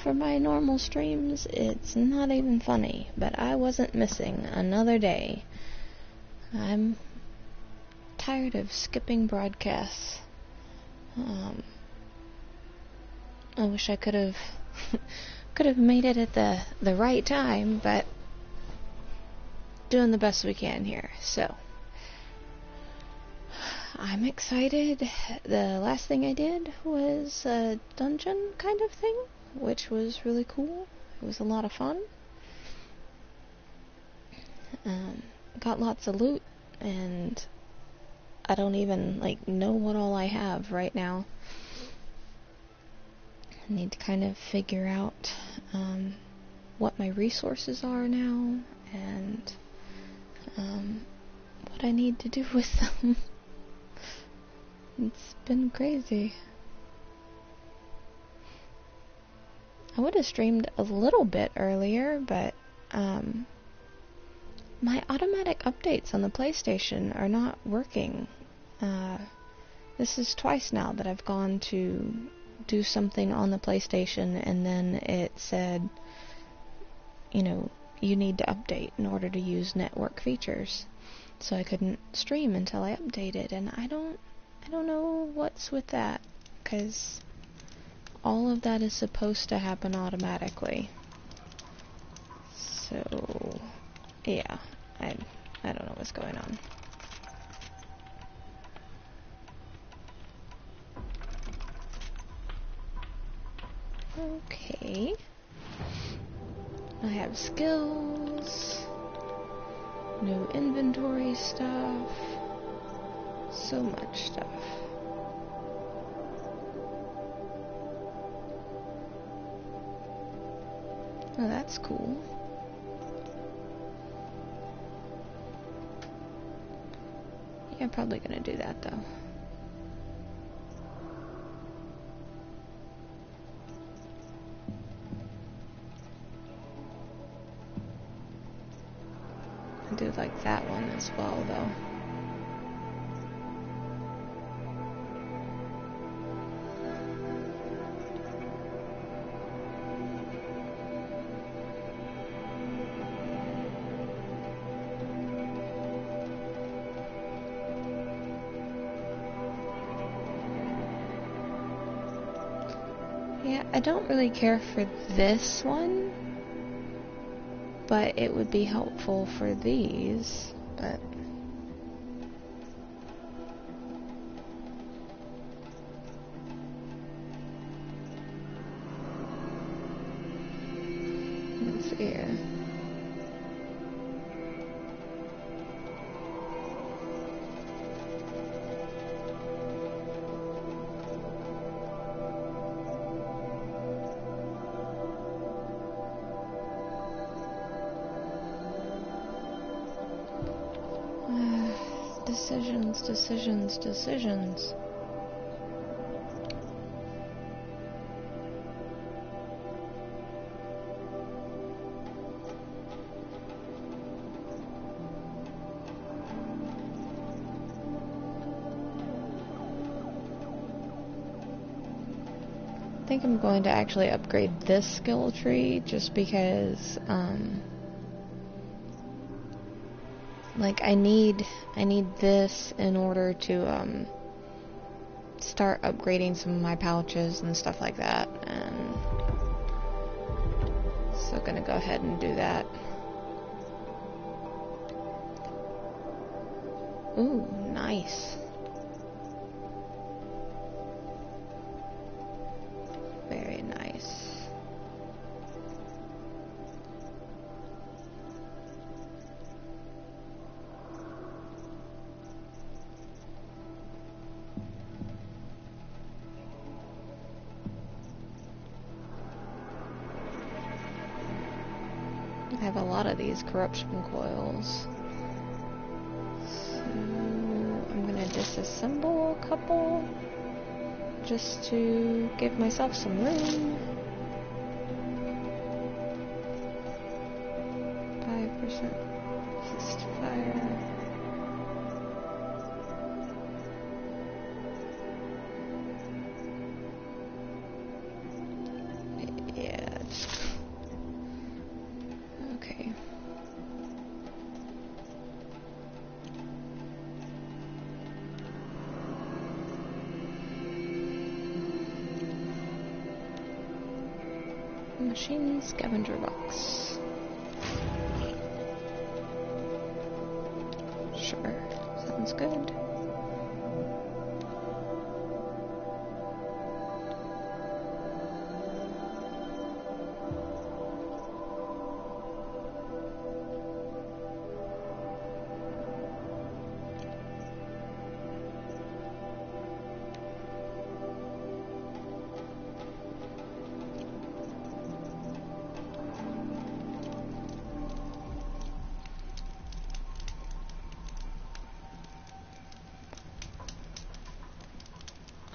for my normal streams, it's not even funny, but I wasn't missing another day. I'm tired of skipping broadcasts. I wish I could have made it at the right time, but doing the best we can here. So I'm excited. The last thing I did was a dungeon kind of thing, which was really cool. It was a lot of fun. Got lots of loot, and I don't even know what all I have right now. I need to kind of figure out what my resources are now, and what I need to do with them. It's been crazy. I would have streamed a little bit earlier, but my automatic updates on the PlayStation are not working. This is twice now that I've gone to do something on the PlayStation, and then it said, you need to update in order to use network features. So I couldn't stream until I updated, and I don't know what's with that, because all of that is supposed to happen automatically. So yeah, I don't know what's going on. Okay. I have skills, new inventory stuff, so much stuff. Oh, that's cool. Yeah, I'm probably gonna do that though. I do like that one as well though. Yeah, I don't really care for this one, but it would be helpful for these, but let's see here. Decisions. I think I'm going to actually upgrade this skill tree just because, I need this in order to, start upgrading some of my pouches and stuff like that, and so gonna go ahead and do that. Ooh, nice. Very nice. I have a lot of these corruption coils. So I'm gonna disassemble a couple just to give myself some room. 5% resist fire. Yeah, Machine scavenger box. Sure, sounds good.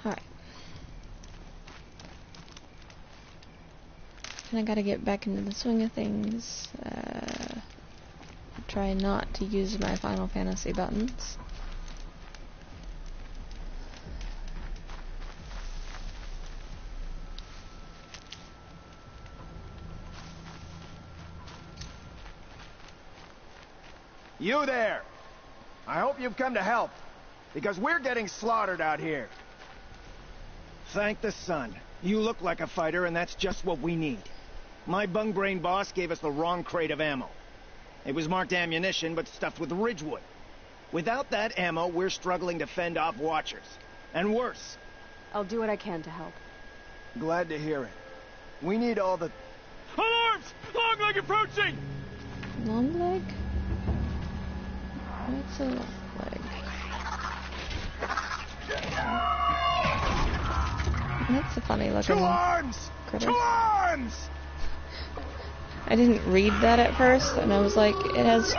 Alright. And I gotta get back into the swing of things. Try not to use my Final Fantasy buttons. You there! I hope you've come to help, because we're getting slaughtered out here. Thank the sun. You look like a fighter, and that's just what we need. My bung-brain boss gave us the wrong crate of ammo. It was marked ammunition, but stuffed with ridgewood. Without that ammo, we're struggling to fend off watchers. And worse. I'll do what I can to help. Glad to hear it. We need all the... Alarms! Long leg approaching! Long leg? What's a long leg? That's a funny looking Two arms! critter. 2 arms! I didn't read that at first, and I was like, it has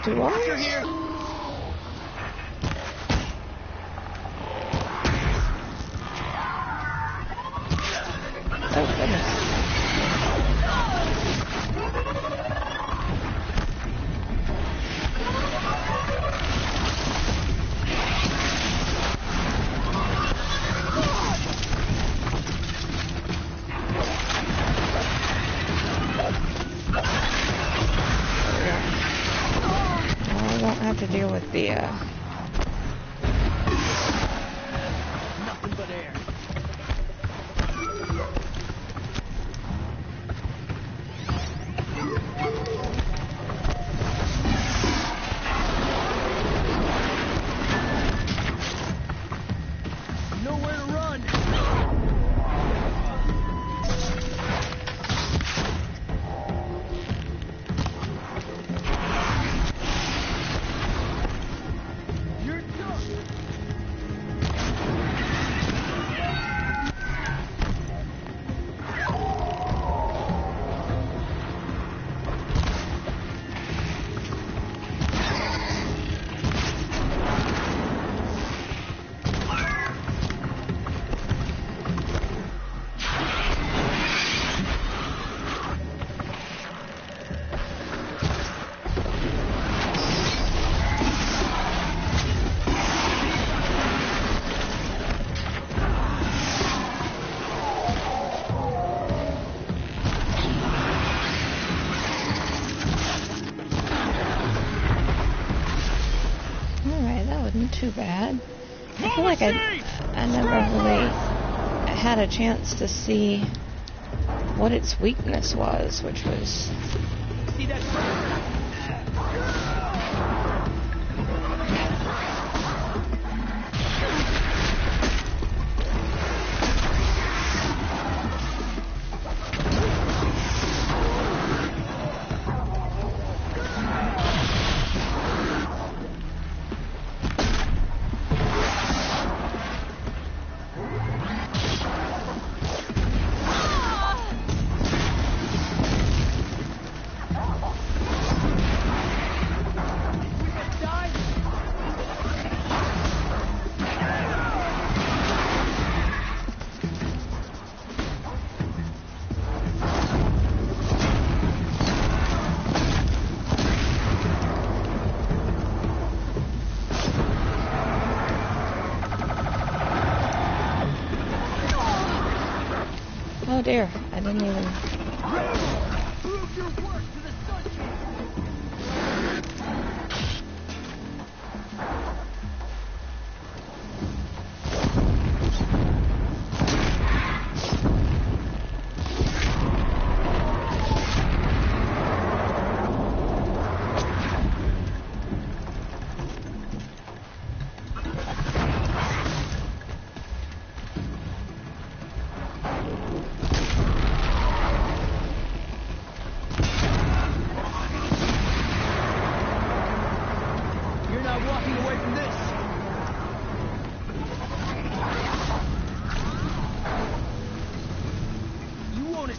2 arms? You're here! Oh, goodness. I won't have to deal with the, Nothing but air. Nowhere to run. You're done. alright, that wasn't too bad. I feel like I never really had a chance to see what its weakness was, which was... See that? Oh dear, I didn't even... Prove your work to the sun.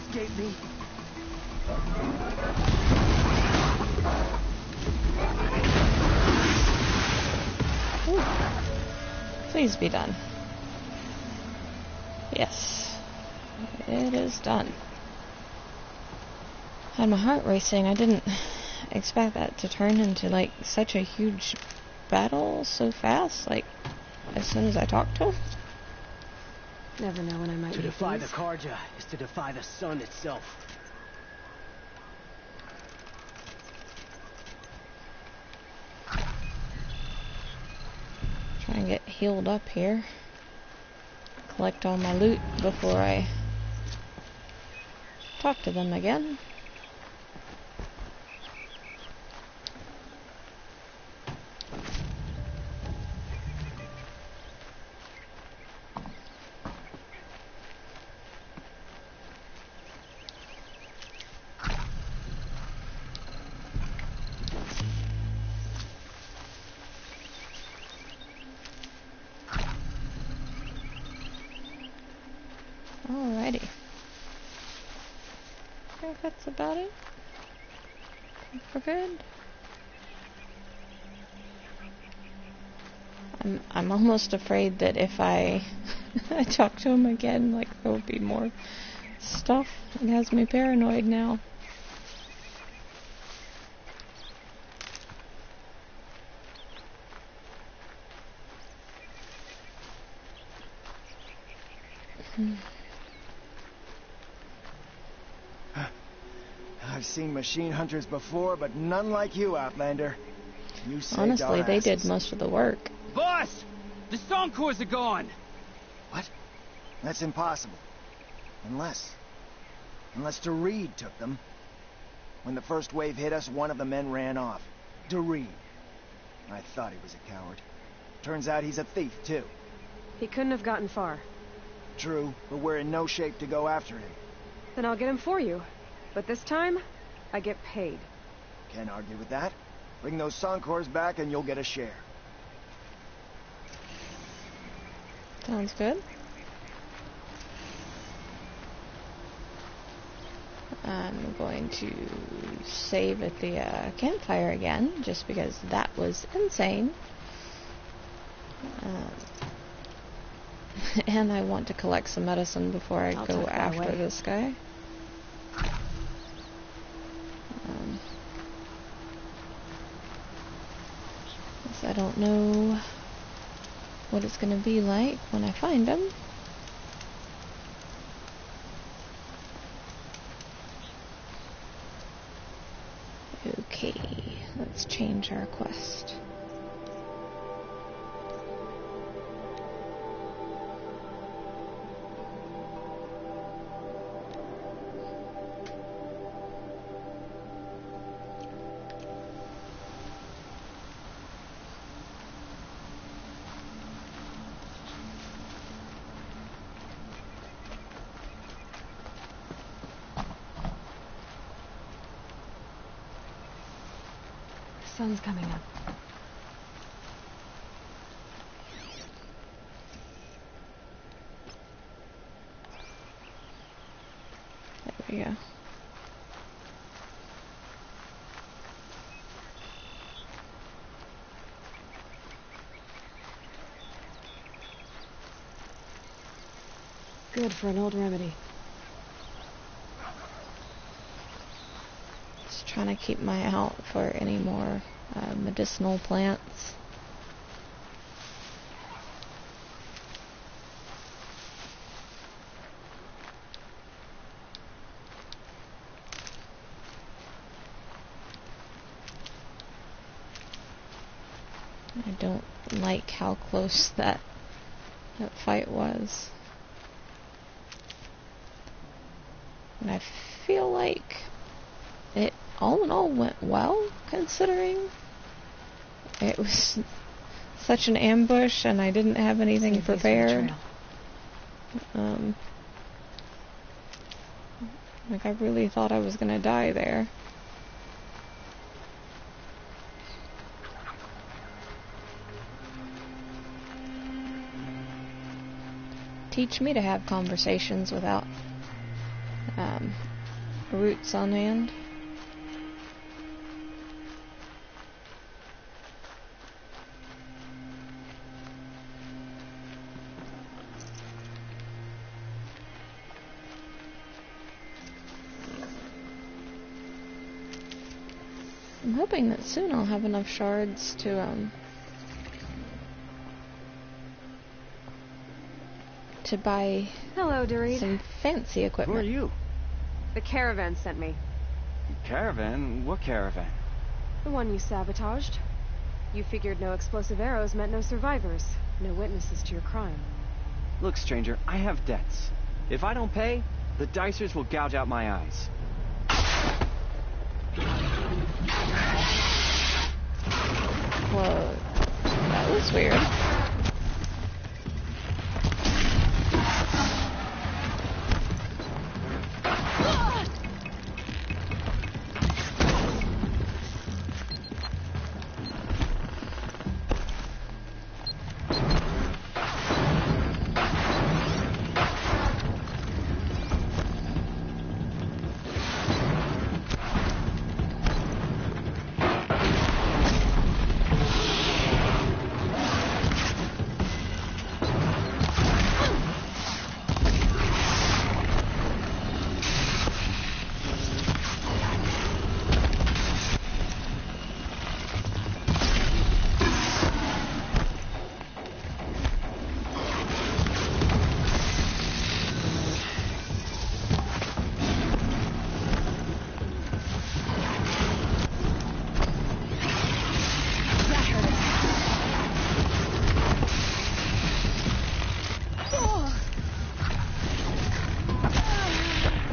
escape me? Ooh. Please be done. Yes. It is done. Had my heart racing. I didn't expect that to turn into, like, such a huge battle so fast, like, as soon as I talked to him. Never know when I might To need defy these. the Karja is to defy the sun itself. Try and get healed up here. Collect all my loot before I talk to them again. Alrighty. I think that's about it. For good. I'm almost afraid that if I I talk to him again, like, there will be more stuff. It has me paranoid now. I've seen machine hunters before, but none like you, Outlander. You saved Honestly, our they did asses. most of the work. Boss! The Stormcores are gone! What? That's impossible. Unless DeReed took them. When the first wave hit us, one of the men ran off. DeReed. I thought he was a coward. Turns out he's a thief, too. He couldn't have gotten far. True, but we're in no shape to go after him. Then I'll get him for you. But this time, I get paid. Can't argue with that. Bring those Soncors back and you'll get a share. Sounds good. I'm going to save at the campfire again, just because that was insane. And I want to collect some medicine before I I'll go tuck that after away. this guy. I don't know what it's going to be like when I find him. Okay, let's change our quest. The sun's coming up. There we go. Good for an old remedy. Just trying to keep my eye out for any more medicinal plants. I don't like how close that fight was. And I feel like it all in all went well, considering it was such an ambush and I didn't have anything Save these for the prepared. trail. Like, I really thought I was gonna die there. Teach me to have conversations without roots on hand. I'm hoping that soon I'll have enough shards to buy Hello, Dorit. some fancy Who equipment. are you? The caravan sent me. Caravan? What caravan? The one you sabotaged. You figured no explosive arrows meant no survivors. No witnesses to your crime. Look, stranger, I have debts. If I don't pay, the Dicers will gouge out my eyes. Whoa, that was weird.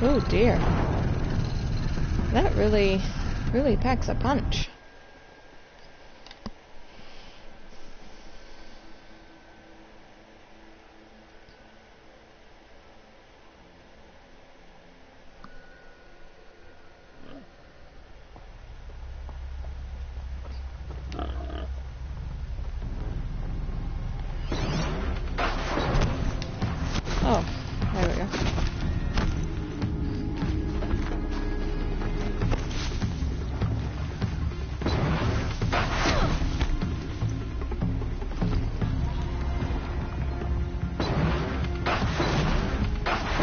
Oh dear. That really packs a punch. Oh, there we go.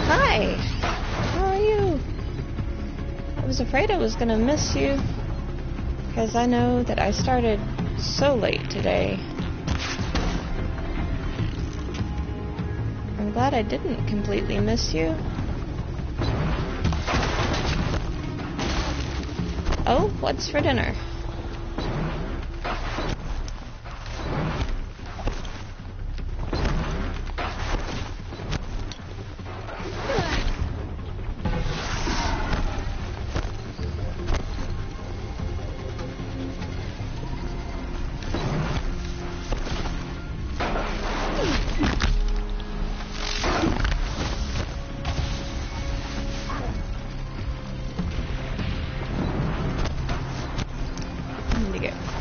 Hi! How are you? I was afraid I was gonna miss you, because I know that I started so late today. I'm glad I didn't completely miss you. Oh, what's for dinner?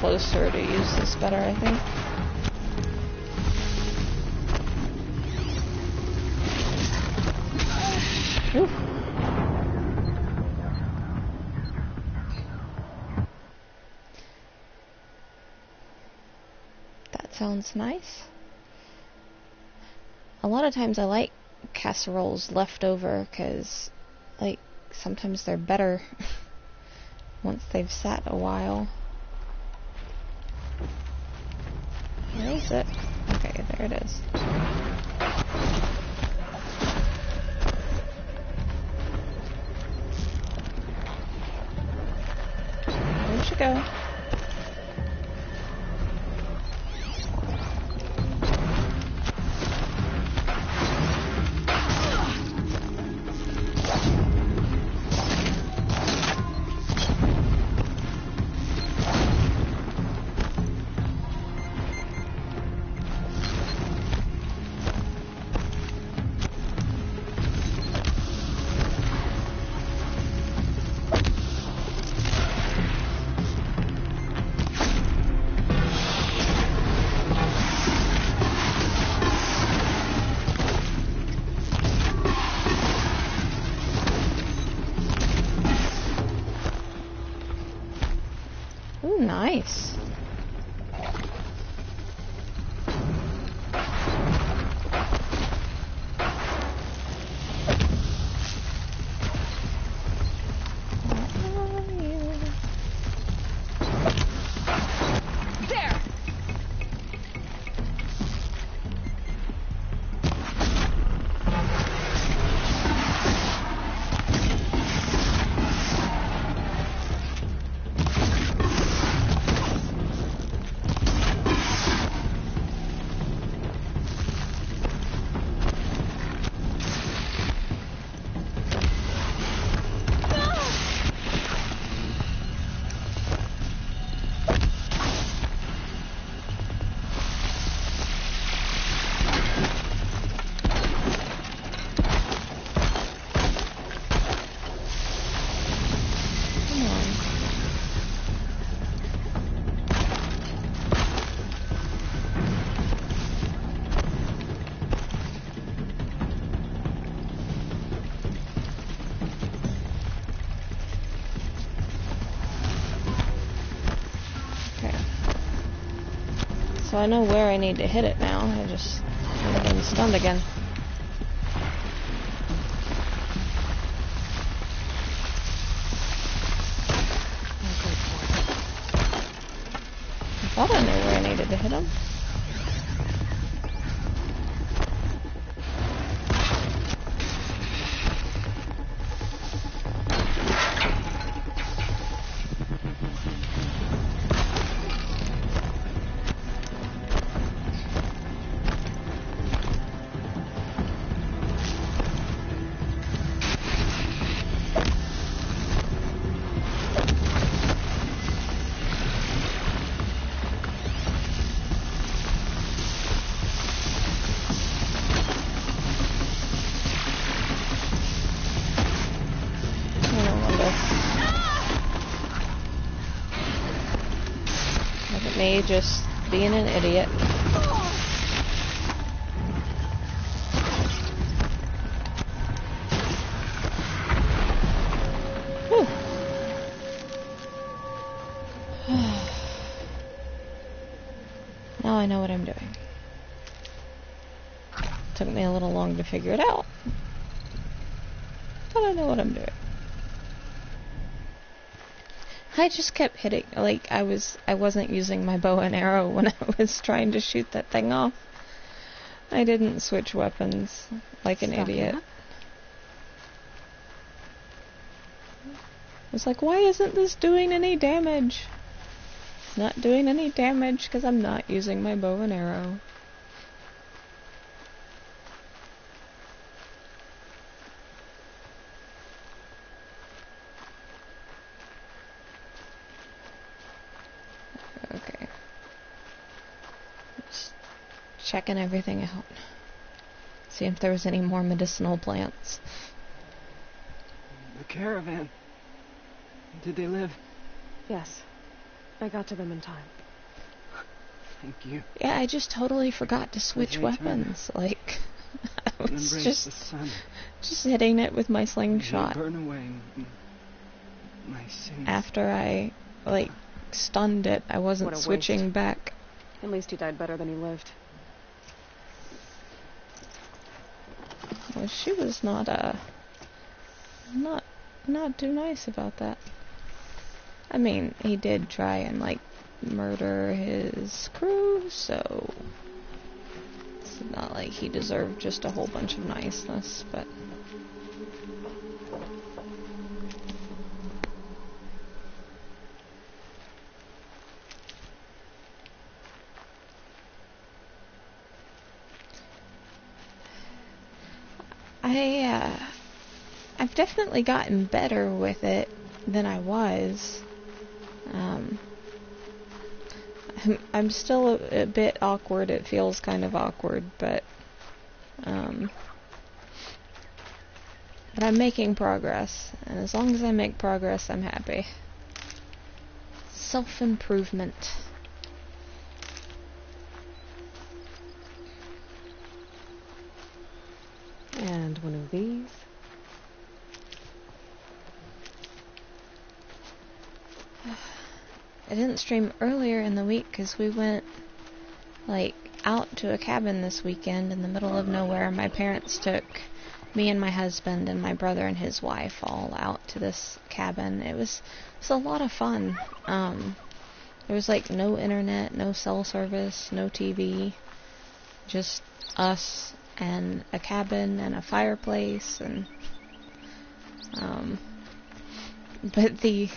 Closer to use this better, I think. Ooh. That sounds nice. A lot of times I like casseroles left over because, like, sometimes they're better once they've sat a while. Where is it? Okay, there it is. Where'd you go? Ooh, nice. So I know where I need to hit it now. I just am getting stunned again. I thought I knew where I needed to hit him. Me just being an idiot. Whew. Now I know what I'm doing. Took me a little long to figure it out, but I know what I'm doing. I just kept hitting, like, I wasn't using my bow and arrow when I was trying to shoot that thing off. I didn't switch weapons like an idiot. I was like, why isn't this doing any damage? It's not doing any damage because I'm not using my bow and arrow. Okay. Just checking everything out. See if there was any more medicinal plants. The caravan. Did they live? Yes. I got to them in time. Thank you. Yeah, I just totally forgot to switch weapons. Like, I was just hitting it with my slingshot. Burn away my sins. After I, like, stunned it, I wasn't switching back. At least he died better than he lived. Well, she was not too nice about that. I mean, he did try and, like, murder his crew, so it's not like he deserved just a whole bunch of niceness, but I've definitely gotten better with it than I was. I'm still a bit awkward. It feels kind of awkward, but I'm making progress, and as long as I make progress, I'm happy. Self-improvement. And one of these. I didn't stream earlier in the week because we went, like, out to a cabin this weekend in the middle of nowhere. My parents took me and my husband and my brother and his wife all out to this cabin. It was a lot of fun. There was, like, no internet, no cell service, no TV, just us and a cabin and a fireplace, and but the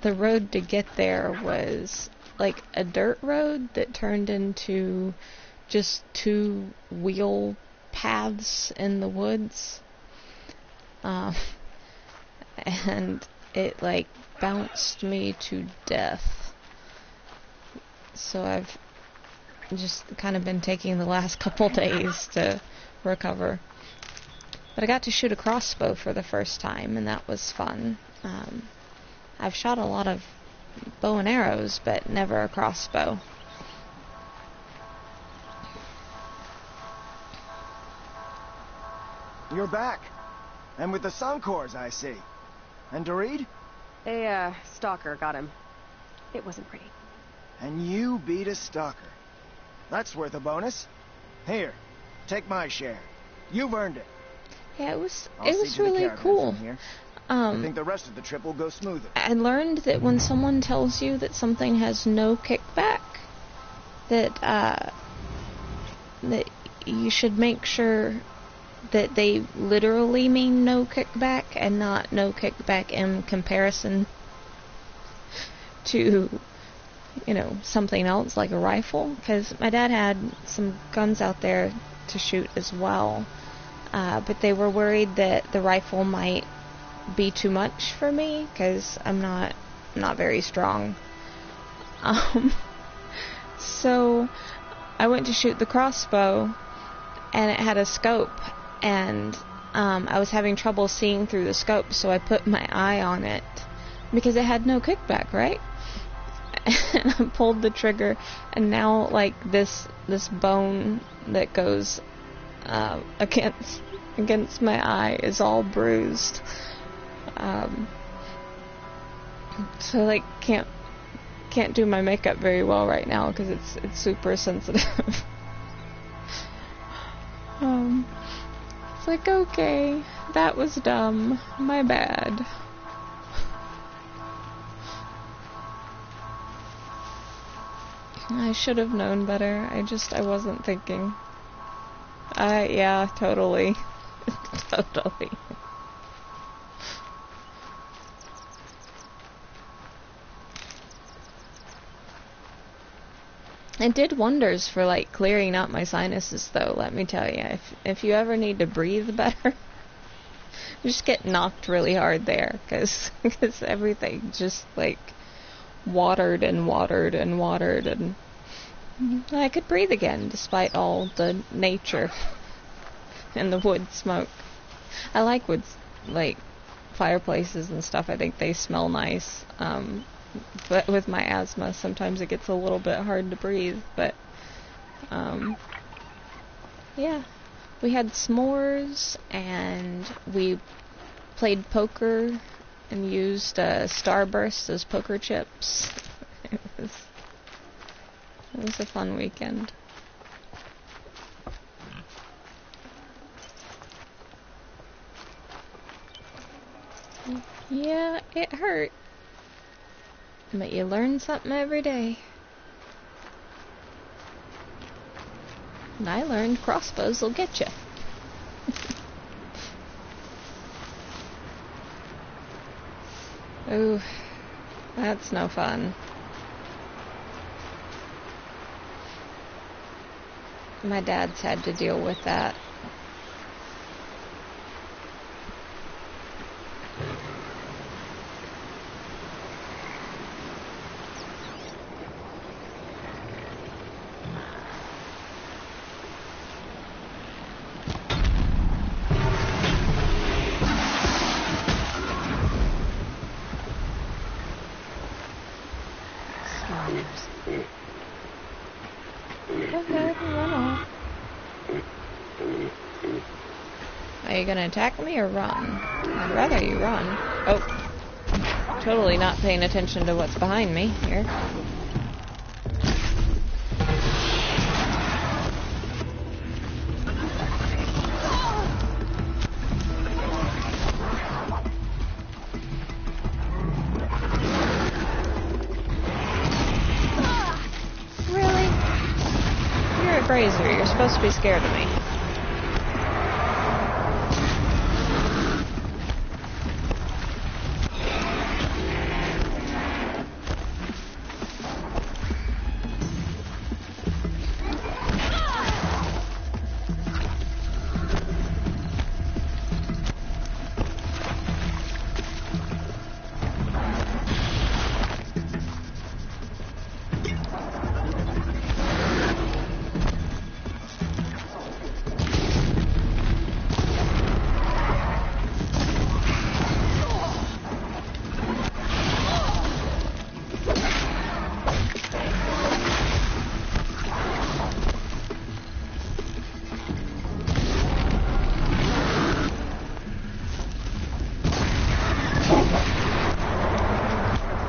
road to get there was like a dirt road that turned into just two wheel paths in the woods, and it like bounced me to death. So I've just kind of been taking the last couple days to recover. But I got to shoot a crossbow for the first time, and that was fun. I've shot a lot of bow and arrows, but never a crossbow. You're back. And with the Suncors, I see. And Dorit? A, stalker got him. It wasn't pretty. And you beat a stalker. That's worth a bonus. Here, take my share. You've earned it. Yeah, it was I'll see to the really caravan cool. from here. I think the rest of the trip will go smoother. I learned that when someone tells you that something has no kickback, that you should make sure that they literally mean no kickback and not no kickback in comparison to, you know, something else like a rifle. Because my dad had some guns out there to shoot as well, but they were worried that the rifle might be too much for me because I'm not very strong. So I went to shoot the crossbow, and it had a scope, and I was having trouble seeing through the scope, so I put my eye on it because it had no kickback, right? And I pulled the trigger, and now like this bone that goes against my eye is all bruised. So like can't do my makeup very well right now because it's super sensitive. It's like, okay, that was dumb, my bad. I should have known better. I wasn't thinking. Yeah, totally. Totally. It did wonders for, like, clearing out my sinuses, though, let me tell you. If you ever need to breathe better, just get knocked really hard there, because everything just, like, watered and watered and watered, and I could breathe again, despite all the nature and the wood smoke. I like wood, like, fireplaces and stuff. I think they smell nice, but with my asthma, sometimes it gets a little bit hard to breathe, but, yeah. We had s'mores, and we played poker, and used, Starburst as poker chips. It was a fun weekend. Yeah, it hurt. But you learn something every day. And I learned crossbows will get you. Ooh, that's no fun. My dad's had to deal with that. Go ahead, run off. Are you gonna attack me or run? I'd rather you run. Oh. totally not paying attention to what's behind me here. Really? You're a brazier. You're supposed to be scared of me.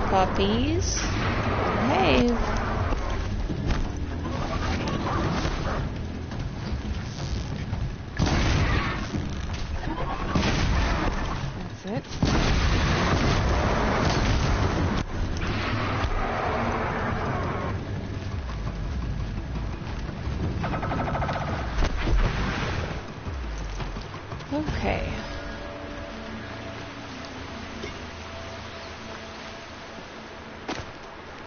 Puppies. Behave. That's it. Okay.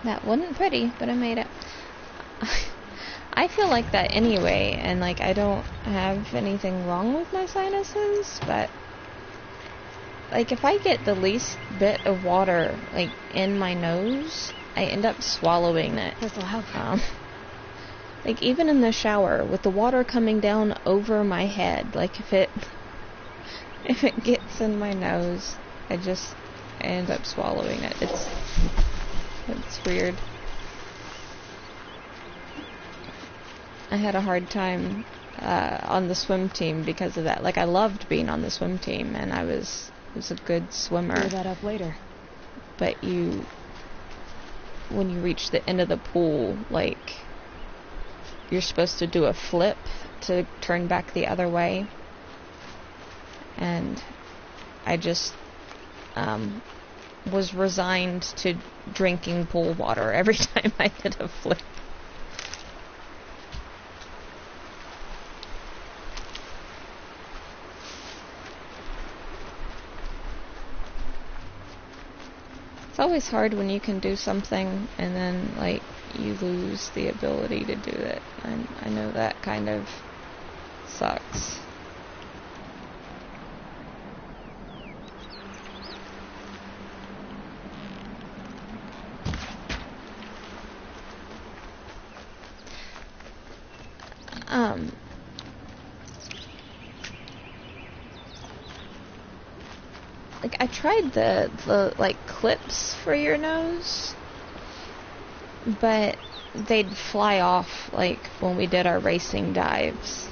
That wasn't pretty, but I made it. I feel like that anyway, and like I don't have anything wrong with my sinuses, but like if I get the least bit of water like in my nose, I end up swallowing it. This'll help. Like even in the shower with the water coming down over my head, like if it gets in my nose, I end up swallowing it. It's weird. I had a hard time on the swim team because of that. Like I loved being on the swim team, and I was a good swimmer. Clear that up later. But when you reach the end of the pool, like you're supposed to do a flip to turn back the other way, and I just was resigned to drinking pool water every time I did a flip. It's always hard when you can do something and then like you lose the ability to do it. And I know that kind of sucks. Like I tried the like clips for your nose, but they'd fly off like when we did our racing dives.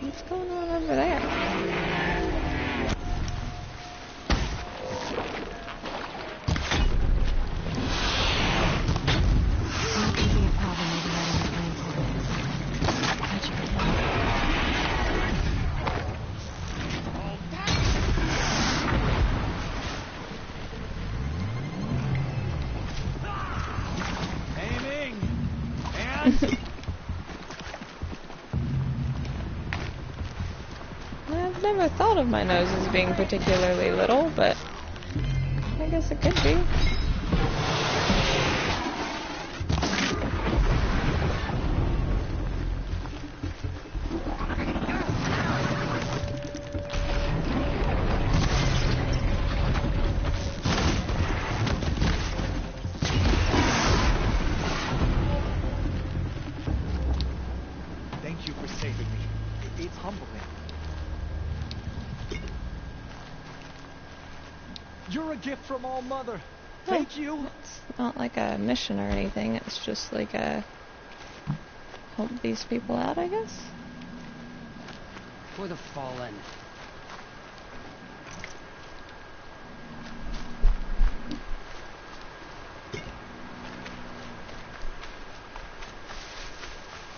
What's going on over there? Aiming! And... I've never thought of my nose as being particularly little, but I guess it could be. You're a gift from All Mother. Thank you. It's not like a mission or anything. It's just like a help these people out, I guess. For the fallen.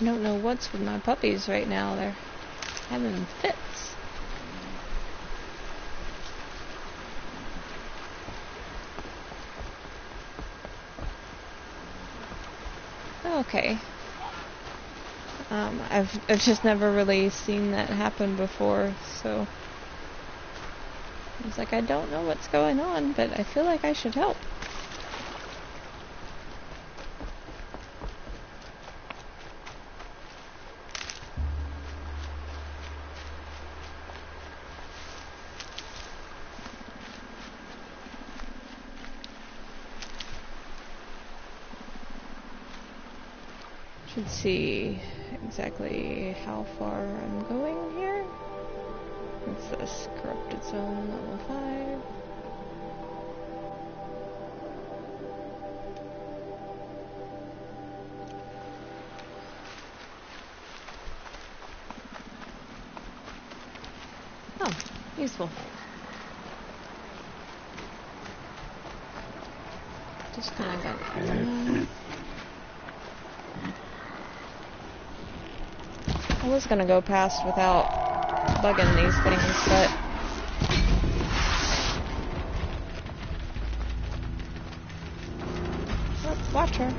I don't know what's with my puppies right now. They're having fits. Okay. I've just never really seen that happen before, so it's like I don't know what's going on, but I feel like I should help. Should see exactly how far I'm going here. What's this? Corrupted zone, level 5. Oh, useful. Just gonna go. I was gonna go past without bugging these things, but oh, watch her.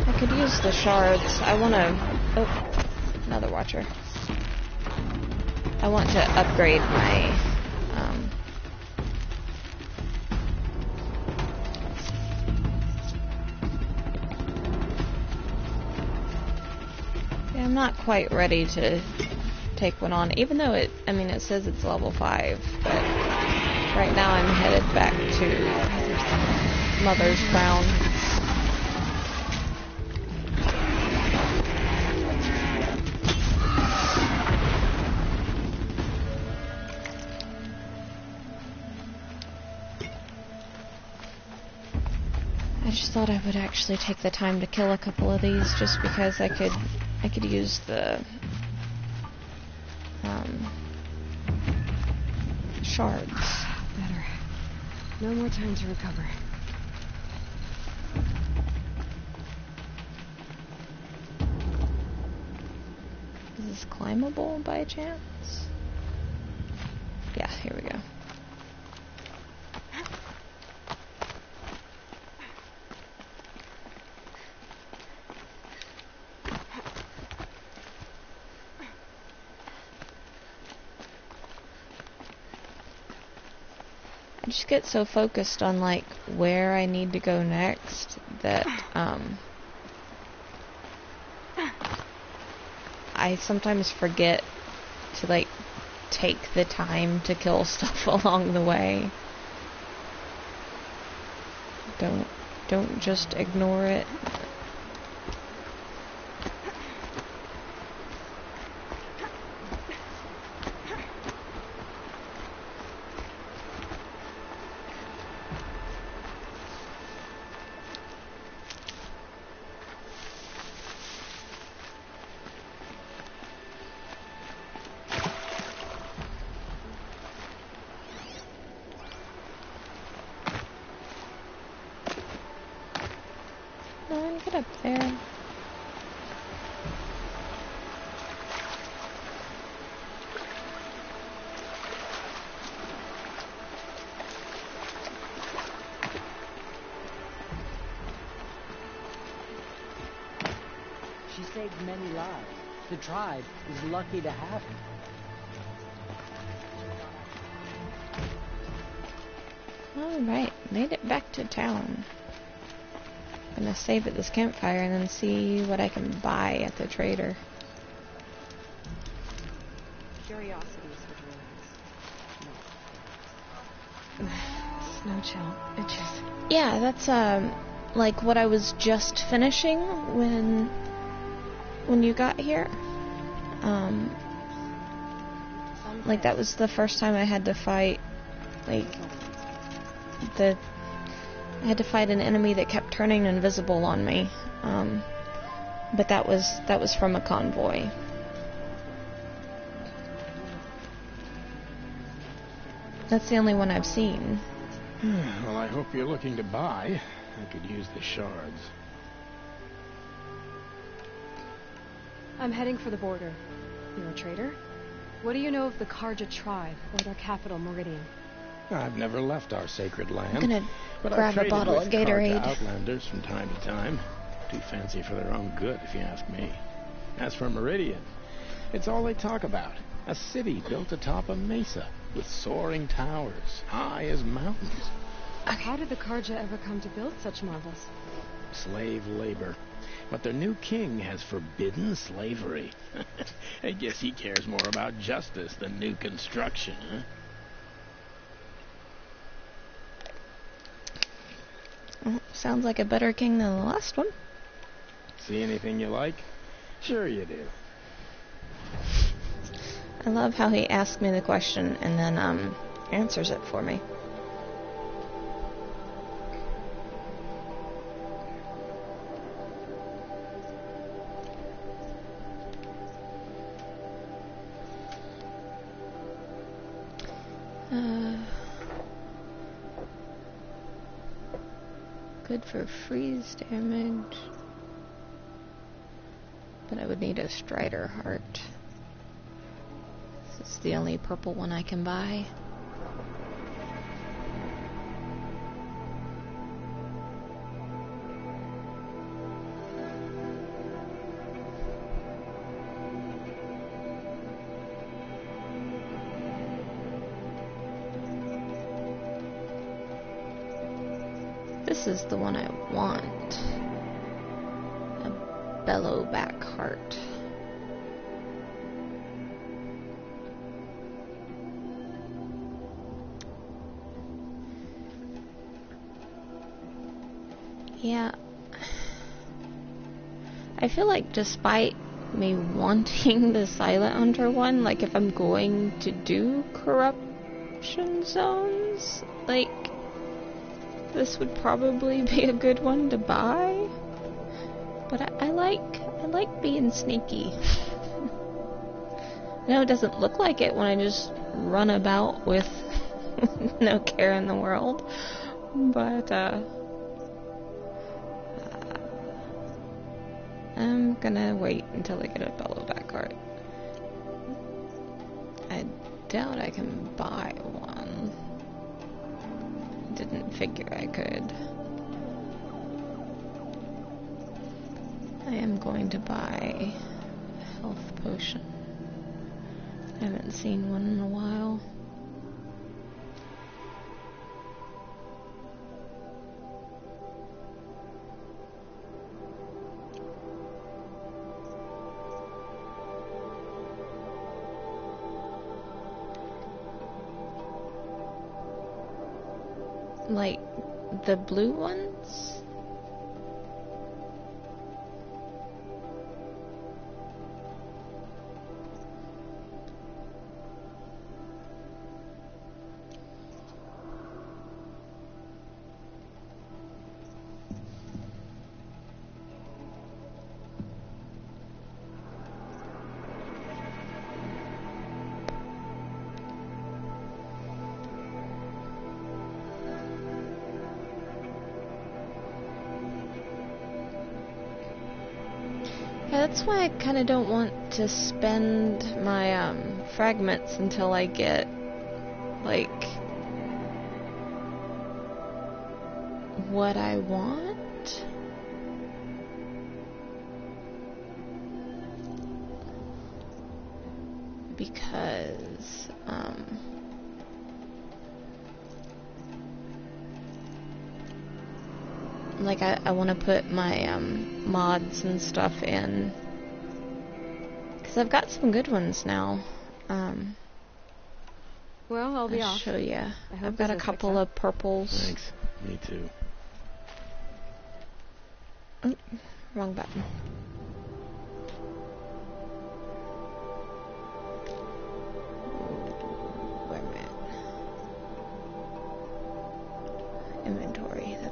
I could use the shards. I wanna... Oh, another watcher. I want to upgrade my... I'm not quite ready to take one on, even though it says it's level 5, but right now I'm headed back to Mother's Crown. I just thought I would actually take the time to kill a couple of these, just because I could use the shards better. No more time to recover. Is this climbable by chance? Yeah, here we go. I just get so focused on like where I need to go next that I sometimes forget to like take the time to kill stuff along the way. Don't just ignore it. Get up there. She saved many lives. The tribe is lucky to have her. Alright, made it back to town. Gonna save at this campfire and then see what I can buy at the trader. Curiosities for drones. Snow chill. Itches. Yeah, that's like what I was just finishing when you got here. Like that was the first time I had to fight Like, I had to fight an enemy that kept turning invisible on me. But that was from a convoy. That's the only one I've seen. Well, I hope you're looking to buy. I could use the shards. I'm heading for the border. You're a trader? What do you know of the Karja tribe, or their capital, Meridian? I've never left our sacred land. I'm gonna but grab I've a traded bottle with of Gatorade. Karja outlanders from time to time. Too fancy for their own good, if you ask me. As for Meridian, it's all they talk about. A city built atop a mesa, with soaring towers, high as mountains. How did the Karja ever come to build such marvels? Slave labor. But their new king has forbidden slavery. I guess he cares more about justice than new construction, huh? Well, sounds like a better king than the last one. See anything you like? Sure you do. I love how he asks me the question and then answers it for me. Good for freeze damage. But I would need a Strider heart. This is the only purple one I can buy. This is the one I want. A bellowback heart. Yeah. I feel like despite me wanting the Silent Hunter one, like if I'm going to do corruption zones, like this would probably be a good one to buy. But I like being sneaky. I know it doesn't look like it when I just run about with no care in the world, but I'm gonna wait until I get a bellowback heart. I doubt I can buy one. Didn't figure I could. I am going to buy a health potion. I haven't seen one in a while. Like the blue ones? That's why I kind of don't want to spend my fragments until I get like what I want. Because like I want to put my mods and stuff in, because I've got some good ones now. Well, I'll be I'll off. show you. I hope I've got a business couple picks up. of purples. Thanks. Me too. Oh, wrong button. Wait a minute.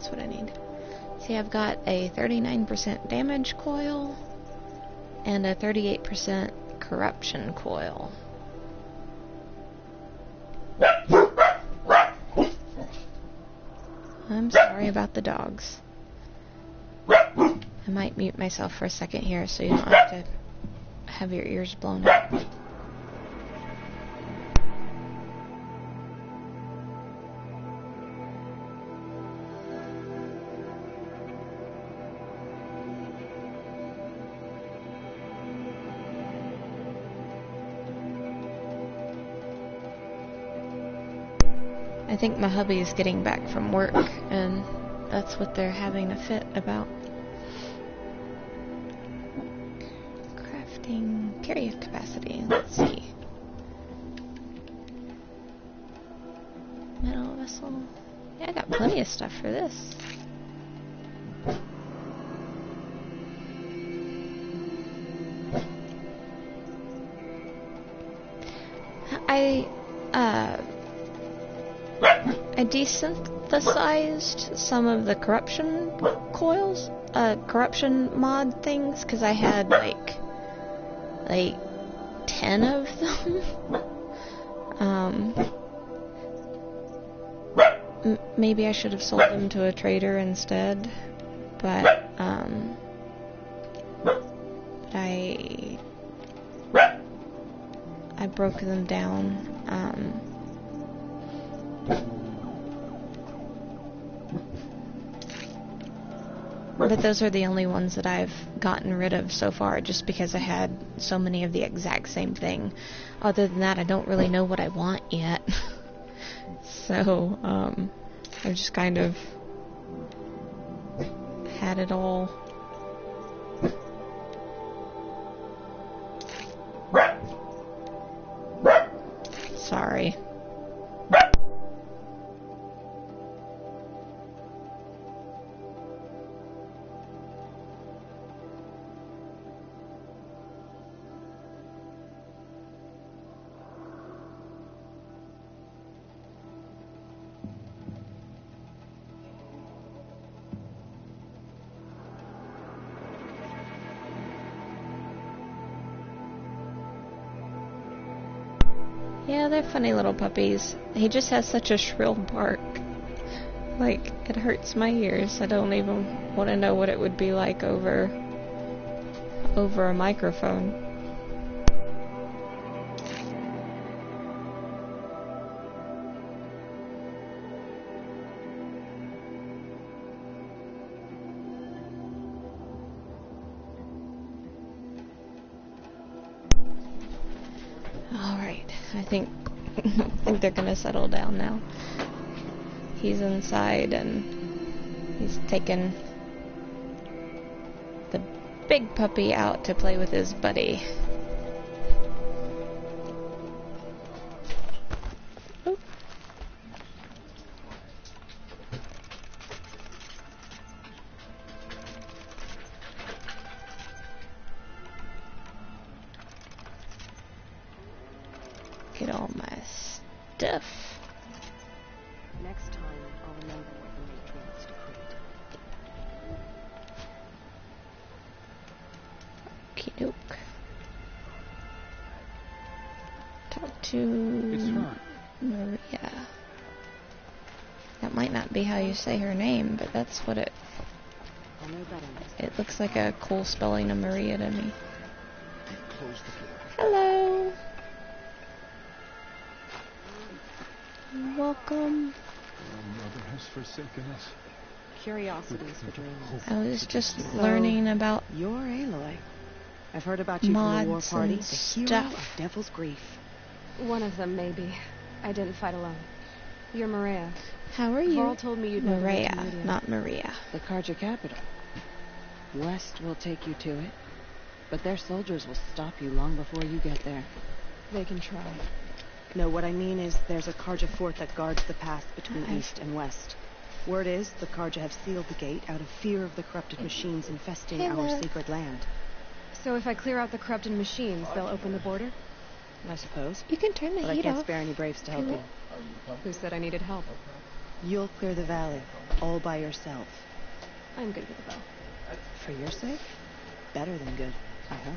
that's what I need. See, I've got a 39% damage coil and a 38% corruption coil. I'm sorry about the dogs. I might mute myself for a second here so you don't have to have your ears blown out. I think my hubby is getting back from work, and that's what they're having a fit about. Crafting carrier capacity. Let's see. Metal vessel. Yeah, I got plenty of stuff for this. I desynthesized some of the corruption coils, corruption mod things, because I had like 10 of them. Maybe I should have sold them to a trader instead, but I broke them down. But those are the only ones that I've gotten rid of so far, just because I had so many of the exact same thing. Other than that, I don't really know what I want yet. So, I've just kind of had it all. Sorry. Yeah, they're funny little puppies. He just has such a shrill bark. Like, it hurts my ears. I don't even want to know what it would be like over a microphone. I think they're gonna settle down now. He's inside and he's taken the big puppy out to play with his buddy. Oop. Get all my stuff. Next time, I'll remember what the matron wants to create. Okey-doke. Talk to Maria. That might not be how you say her name, but that's what it looks like, a cool spelling of Maria to me. Hello. Welcome. Our mother has forsaken us. Curiosities for dreams. I was just learning about You're Aloy. I've heard about you from the war mods party, and the hero stuff. of Devil's Grief. One of them, maybe. I didn't fight alone. You're Maria. How are you? Varl told me you'd know the way to Maria, Meridian. not Maria. The Karja capital. West will take you to it, but their soldiers will stop you long before you get there. They can try. No, what I mean is there's a Karja fort that guards the pass between Hi. east and west. Word is the Karja have sealed the gate out of fear of the corrupted machines infesting Hello. our sacred land. So if I clear out the corrupted machines, they'll open the border? I suppose. You can turn the But I heat can't off. spare any braves to help you. Who said I needed help? You'll clear the valley, all by yourself. I'm good with a bow. For your sake? Better than good, I hope.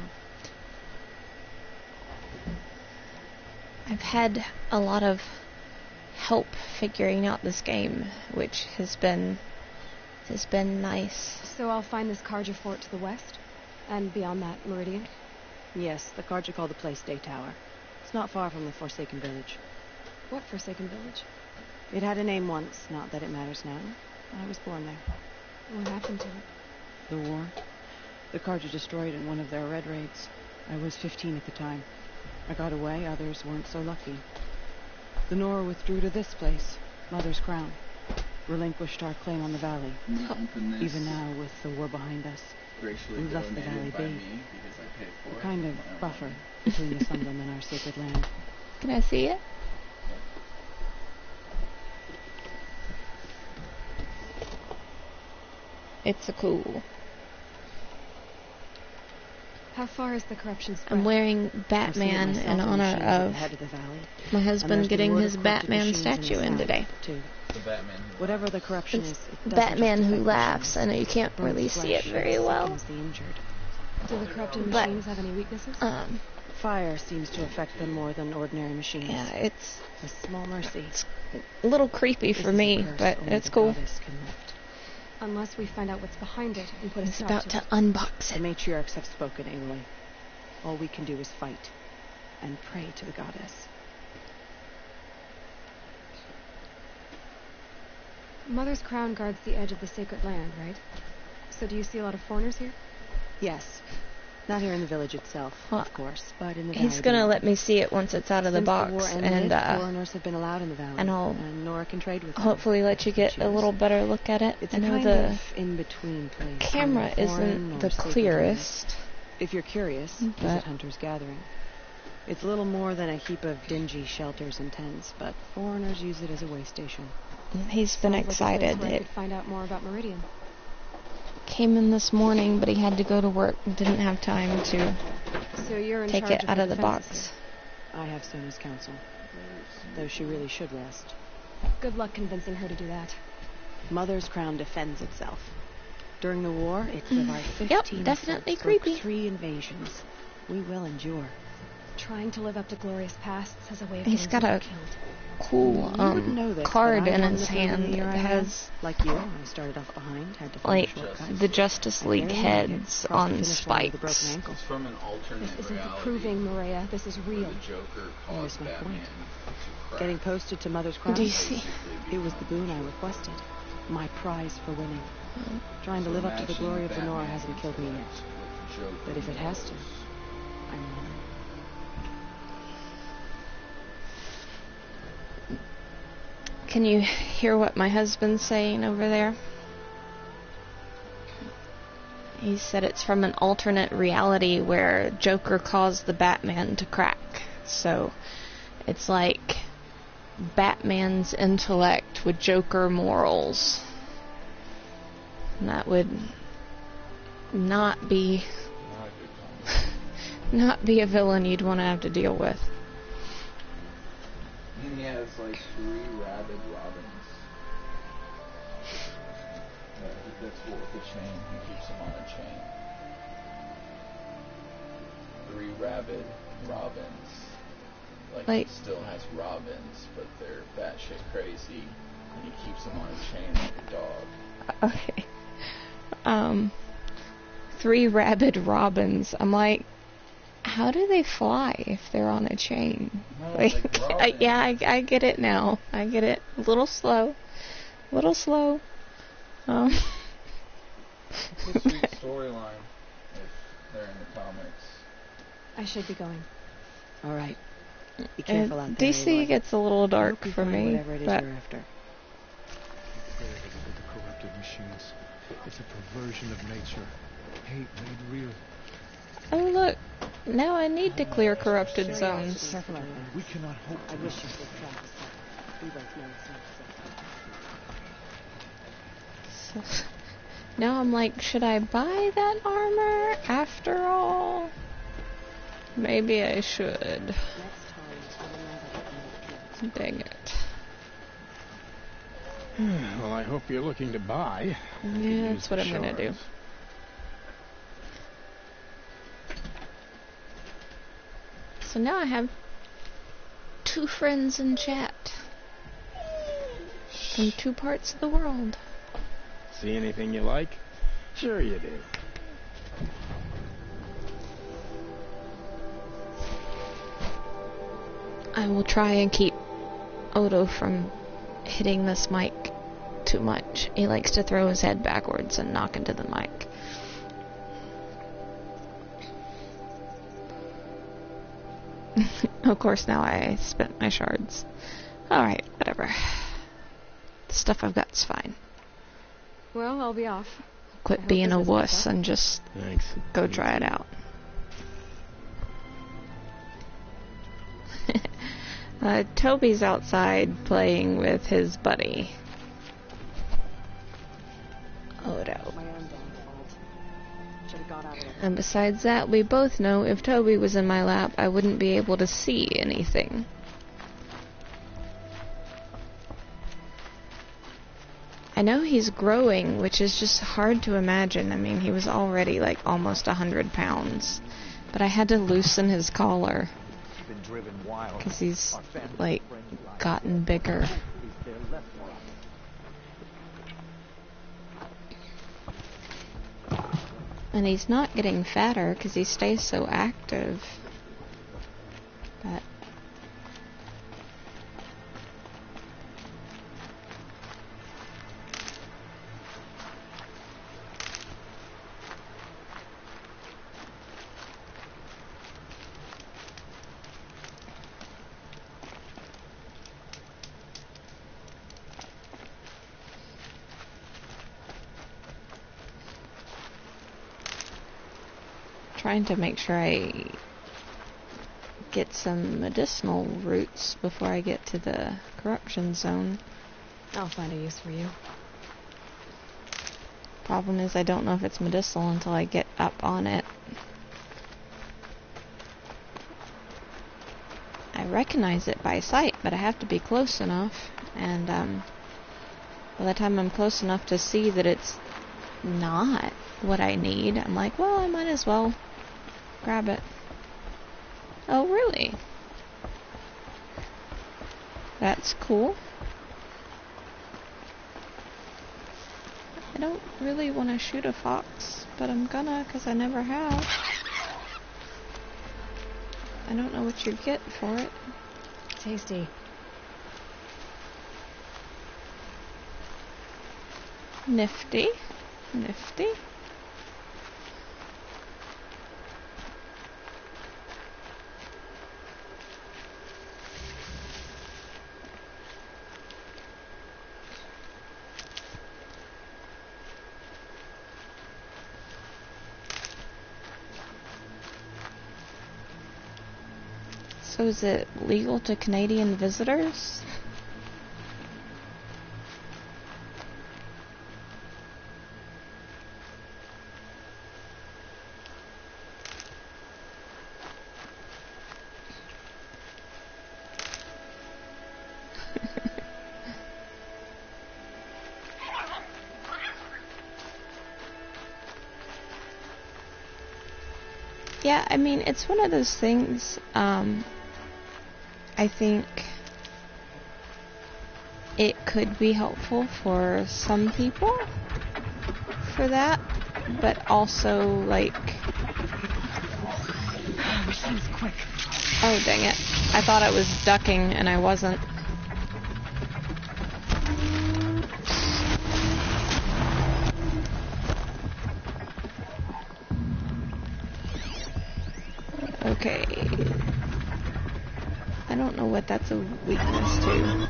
I've had a lot of help figuring out this game, which has been nice. So I'll find this Carja fort to the west? And beyond that, Meridian? Yes, the Carja call the place Day Tower. It's not far from the Forsaken Village. What Forsaken Village? It had a name once, not that it matters now. I was born there. What happened to it? The war. The Carja destroyed in one of their red raids. I was 15 at the time. I got away, others weren't so lucky. The Nora withdrew to this place, Mother's Crown. Relinquished our claim on the valley. Even now, with the war behind us, we left the valley be. A kind of buffer between the Sunbum and our sacred land. Can I see it? It's a cool. How far is the corruption spread? I'm wearing Batman in honor of my husband getting his Batman statue in today. The Batman. Whatever the corruption is, it Batman who laughs. I know you can't really see it very well. Do the corrupted machines have any weaknesses? Fire seems to affect them more than ordinary machines. Yeah, it's a small mercy. It's a little creepy for me, but it's cool. Unless we find out what's behind it and put a It's stop about to to it. unbox The it. matriarchs have spoken, Aloy. All we can do is fight and pray to the goddess. Mother's Crown guards the edge of the sacred land, right? So do you see a lot of foreigners here? Yes. Not here in the village itself, Well, of course, but in the He's valley gonna beyond. let me see it once it's out of the Since box, the war ended, and foreigners have been allowed in the valley, and Nora can trade with them. hopefully let you get a little better look at it. It's I a know kind the of in-between place. camera neither foreign isn't nor the sacred clearest. land. If you're curious, But- visit Hunter's Gathering. It's little more than a heap of dingy shelters and tents, but foreigners use it as a way station. He's been Sounds like a place excited. where I It could find out more about Meridian. came in this morning, but he had to go to work and didn't have time to So you're in take charge it out of the defenses box. I have Sona's counsel, though she really should rest. here. Good luck convincing her to do that. Mother's Crown defends itself. During the war, it survived 15 Yep, definitely assaults, broke creepy. 3 invasions. We will endure. Trying to live up to glorious pasts has a way of He's getting got people a killed. cool You wouldn't know this, card but I in won his the thing hand the year that I has like you, I started off behind, had to find like a shortcut. the Justice League I barely made it. heads Crossed the on finish line with a broken spikes. ankle. It's from an alternate This isn't for reality proving, Maria. This is where real. the Joker Here's caused my Batman point. to crack. Getting posted to Mother's Crown, Do you see? it was the boon I requested. My prize for winning. Trying to live up to the glory of the Nora hasn't killed me yet. But if it has to, I'm willing. Can you hear what my husband's saying over there? He said it's from an alternate reality where Joker caused the Batman to crack. So it's like Batman's intellect with Joker morals. And that would not be not be a villain you'd want to have to deal with. And he has like 3 rabid robins. That's what with the chain. He keeps them on a chain. 3 rabid robins. Like- he still has robins, but they're batshit crazy. And he keeps them on a chain like a dog. Okay. 3 rabid robins. I'm like, how do they fly if they're on a chain? No, Like, robins. yeah, I get it now. I get it. A little slow. It's a sweet storyline if they're in the comics. I should be going. All right. Be careful out there, DC Aloy. gets a little I dark hope you for find me, whatever it is but you're after. Prayer with the corrupted machines. It's a perversion of nature. Hate made real. oh look, now I need to clear corrupted zones. Careful out there. We cannot hope I to wish you would try this out. We both know it's not safe. So, now I'm like, should I buy that armor after all? Maybe I should. Next time, I will know that it Dang it. Well, I hope you're looking to buy. Yeah, that's what I'm gonna do. Shards. So now I have 2 friends in chat from 2 parts of the world. See anything you like? Sure you do. I will try and keep Odo from hitting this mic too much. He likes to throw his head backwards and knock into the mic. Of course, now I spent my shards. Alright, whatever. The stuff I've got's fine. Well, I'll be off. Quit being a wuss and just Thanks. go try it out. Toby's outside playing with his buddy. Odo. My own damn fault. Should have got out of there. And besides that, we both know if Toby was in my lap, I wouldn't be able to see anything. I know he's growing, which is just hard to imagine. I mean, he was already like almost 100 pounds. But I had to loosen his collar because he's like gotten bigger. And he's not getting fatter because he stays so active. But trying to make sure I get some medicinal roots before I get to the corruption zone. I'll find a use for you. Problem is I don't know if it's medicinal until I get up on it. I recognize it by sight, but I have to be close enough, and by the time I'm close enough to see that it's not what I need, I'm like, well, I might as well grab it. Oh, really? That's cool. I don't really want to shoot a fox, but I'm gonna, because I never have. I don't know what you get for it. Tasty. Nifty. Nifty. So is it legal to Canadian visitors? Yeah, I mean, it's one of those things, I think it could be helpful for some people for that, but also, like... Oh, dang it. I thought I was ducking, and I wasn't. Okay. I don't know what that's a weakness to.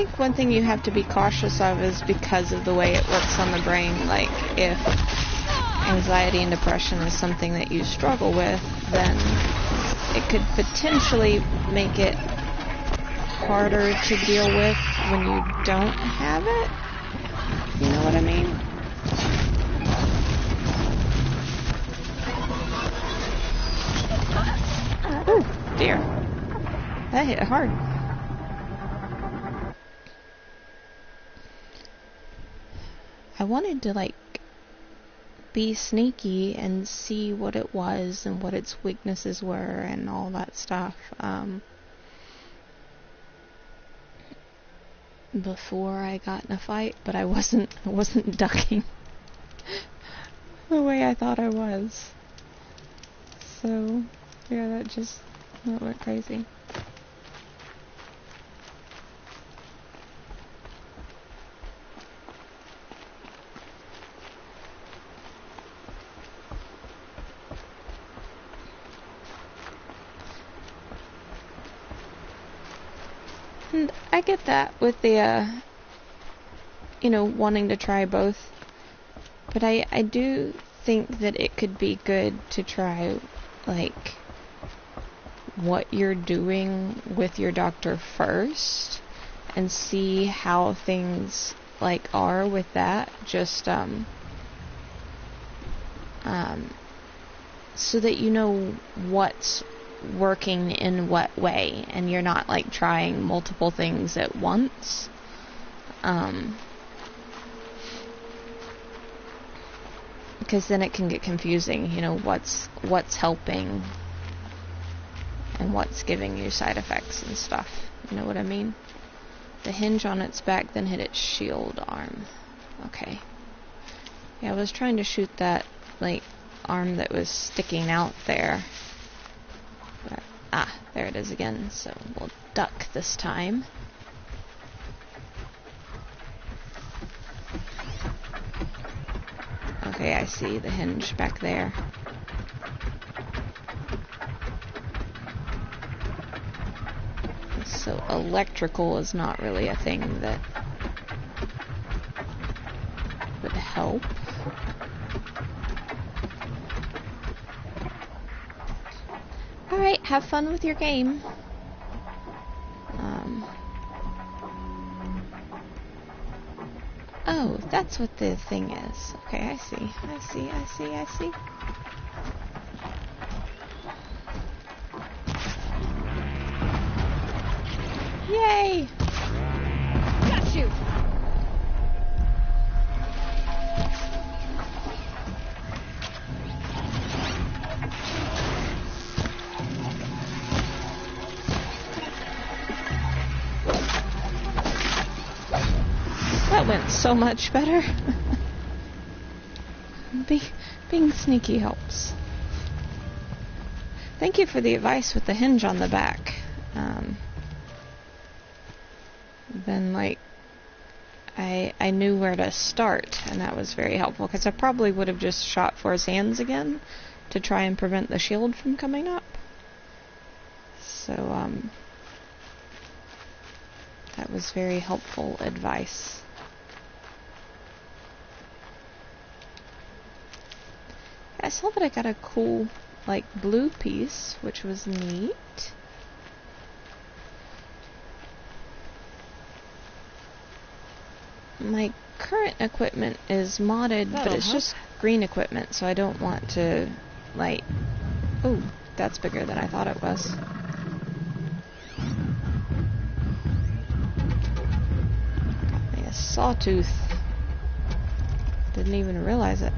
think one thing you have to be cautious of is because of the way it works on the brain. Like, if anxiety and depression is something that you struggle with, then it could potentially make it harder to deal with when you don't have it. You know what I mean? Ooh, dear. That hit hard. I wanted to, like, be sneaky and see what it was and what its weaknesses were and all that stuff before I got in a fight, but I wasn't ducking the way I thought I was. So yeah, that went crazy. And I get that with the, wanting to try both. But I do think that it could be good to try, like, what you're doing with your doctor first and see how things, like, are with that. Just, so that you know what's working in what way and you're not, like, trying multiple things at once. Because then it can get confusing, what's helping and what's giving you side effects and stuff. You know what I mean? The hinge on its back, then hit its shield arm. Okay. Yeah, I was trying to shoot that, like, arm that was sticking out there. But, there it is again, so we'll duck this time. Okay, I see the hinge back there. So electrical is not really a thing that would help. Alright, have fun with your game. Oh, that's what the thing is. Okay, I see. Yay! Got you! That went so much better. Being sneaky helps. Thank you for the advice with the hinge on the back. Then, like, I knew where to start, and that was very helpful, because I probably would have just shot for his hands again to try and prevent the shield from coming up. So, that was very helpful advice. I saw that I got a cool, like, blue piece, which was neat. My current equipment is modded, but it's just green equipment, so I don't want to, like... Oh, that's bigger than I thought it was. Got me a sawtooth. Didn't even realize it.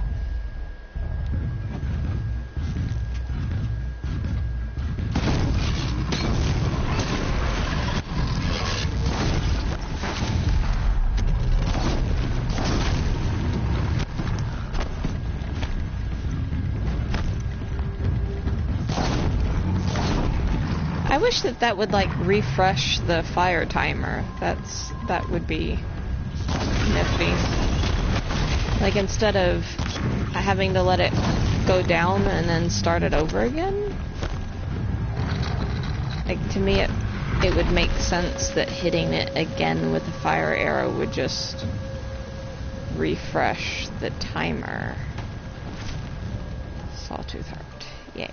I wish that would, like, refresh the fire timer. That would be nifty. Like, instead of having to let it go down and then start it over again. Like, to me, it it would make sense that hitting it again with a fire arrow would just refresh the timer. Sawtooth heart. Yay.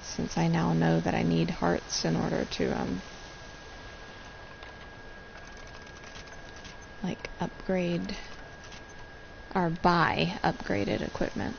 Since I now know that I need hearts in order to, like, upgrade, or buy upgraded equipment.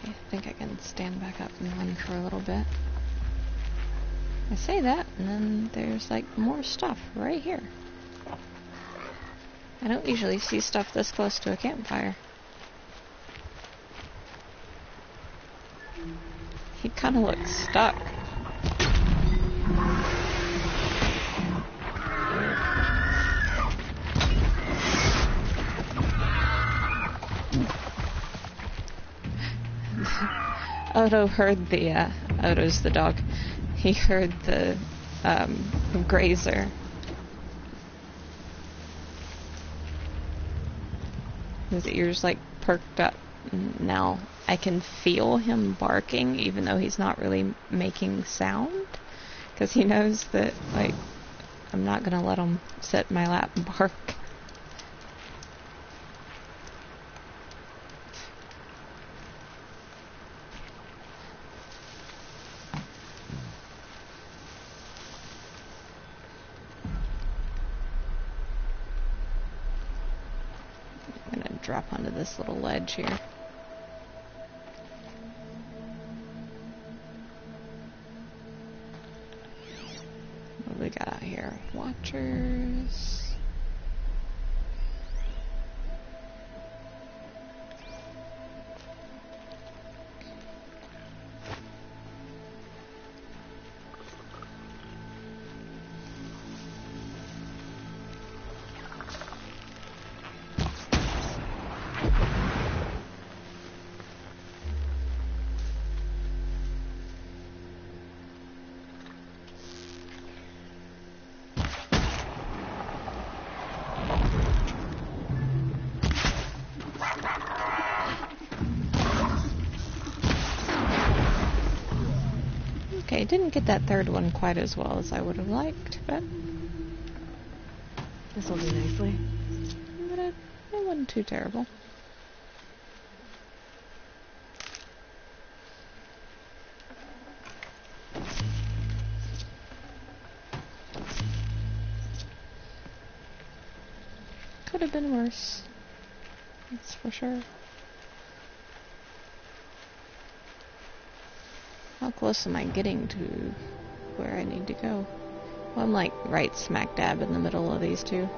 I think I can stand back up and run for a little bit. I say that, and then there's like more stuff right here. I don't usually see stuff this close to a campfire. He kind of looks stuck. Odo heard the, Odo's the dog. He heard the, grazer. His ears, like, perked up. Now I can feel him barking, even though he's not really making sound. Because he knows that, like, I'm not gonna let him sit in my lap and bark. Drop onto this little ledge here. What do we got out here? Watchers. Okay, didn't get that third one quite as well as I would have liked, but this will do nicely. But it wasn't too terrible. Could have been worse. That's for sure. How close am I getting to where I need to go? Well, I'm like right smack dab in the middle of these two.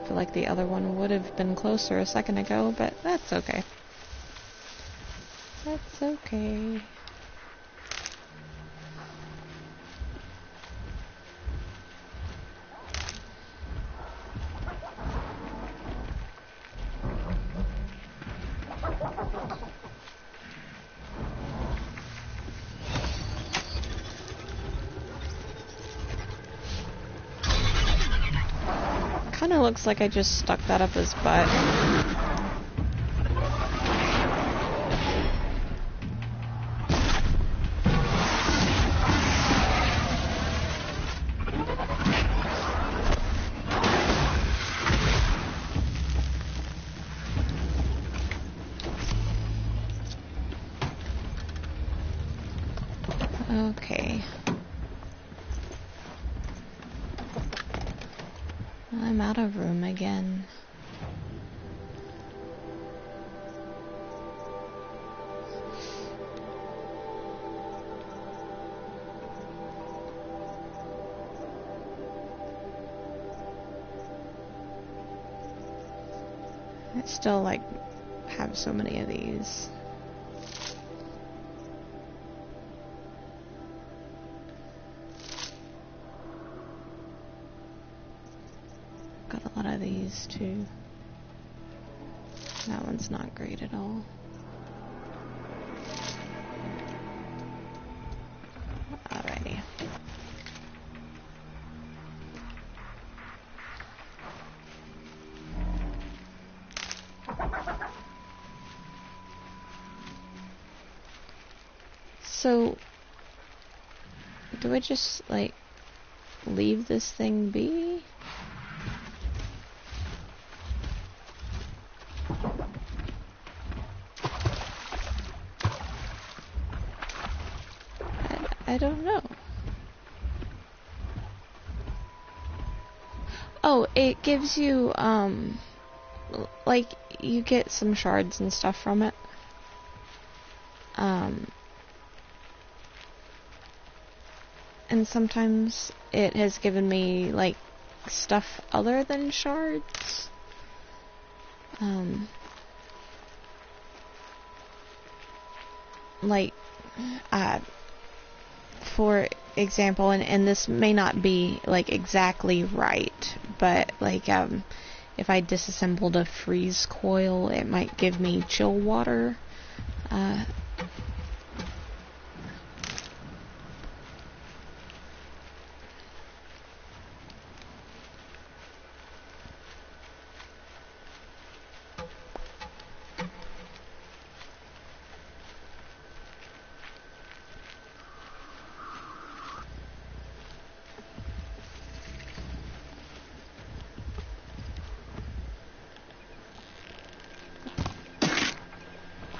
I feel like the other one would have been closer a second ago, but that's okay. That's okay. Kinda looks like I just stuck that up his butt. Okay. I'm out of room again. I still, like, have so many of these. Got a lot of these, too. That one's not great at all. Alrighty. So, do I just, like, leave this thing be? I don't know. Oh, it gives you, like, you get some shards and stuff from it. And sometimes it has given me, like, stuff other than shards. Like, for example, and this may not be, like, exactly right, but, like, if I disassembled a freeze coil, it might give me chill water.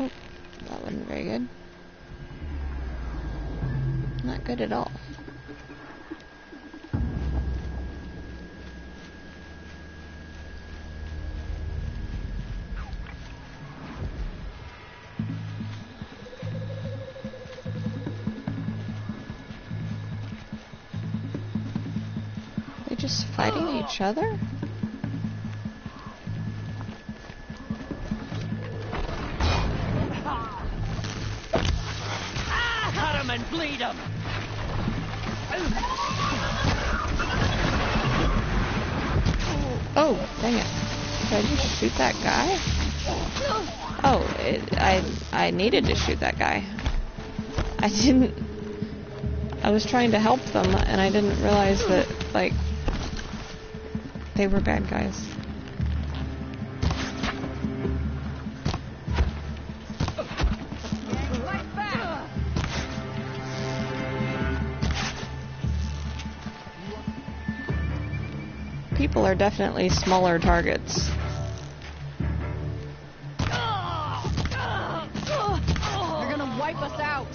Oh, that wasn't very good. Not good at all. They're just fighting each other? Cut him and bleed him! Oh, dang it. Did I just shoot that guy? Oh, I needed to shoot that guy. I was trying to help them, and I didn't realize that, like, they were bad guys. People are definitely smaller targets. They're gonna wipe us out.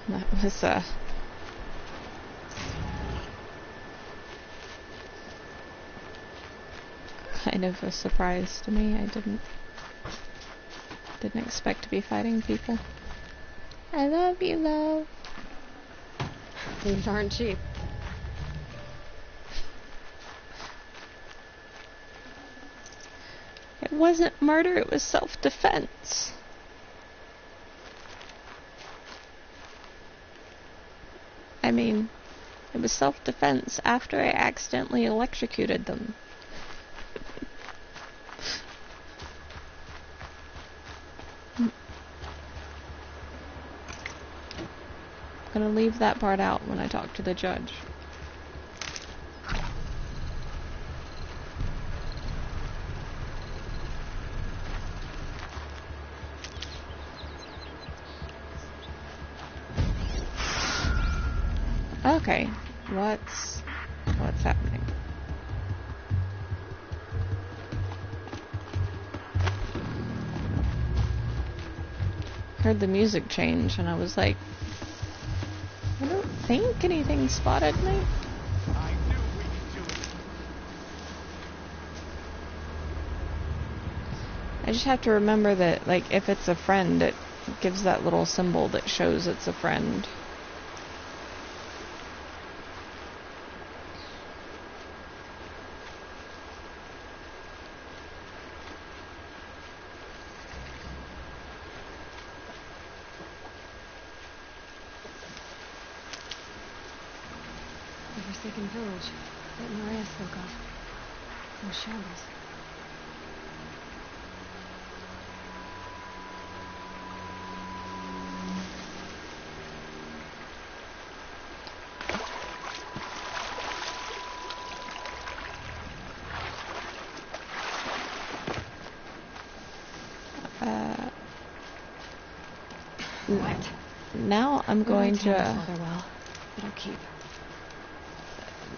That was, kind of a surprise to me. I didn't expect to be fighting people. I love you, love. These aren't cheap. It wasn't murder, it was self-defense. I mean, it was self-defense after I accidentally electrocuted them. I'm gonna leave that part out when I talk to the judge. Okay, what's happening? Heard the music change and I was like, I don't think anything spotted me. I knew we could do it. I just have to remember that, like, if it's a friend, it gives that little symbol that shows it's a friend. The Forsaken Village that Maria spoke of. Those shambles. What? Now I'm going to... Well, it'll keep.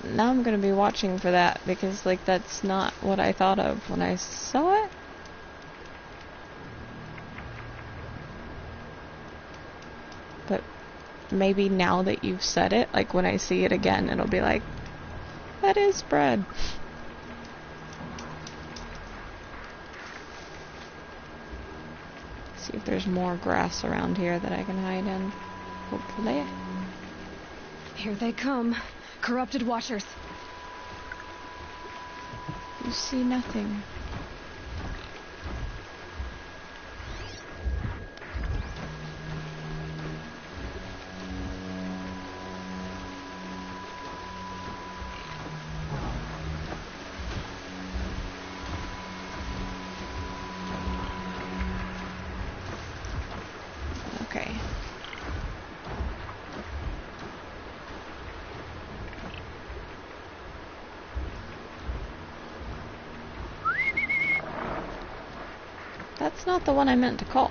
Now I'm going to be watching for that, because, like, that's not what I thought of when I saw it. But maybe now that you've said it, like, when I see it again, it'll be like, that is bread. See if there's more grass around here that I can hide in. Hopefully. Here they come. Corrupted watchers. You see nothing. Okay. That's not the one I meant to call.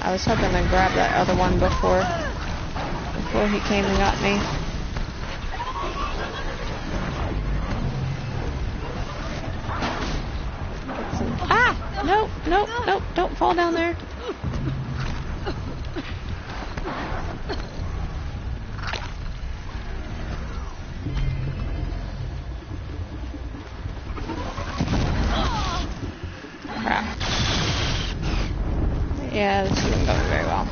I was hoping to grab that other one before he came and got me. Ah! Nope, nope, nope, don't fall down there. Crap. Yeah, this isn't going very well.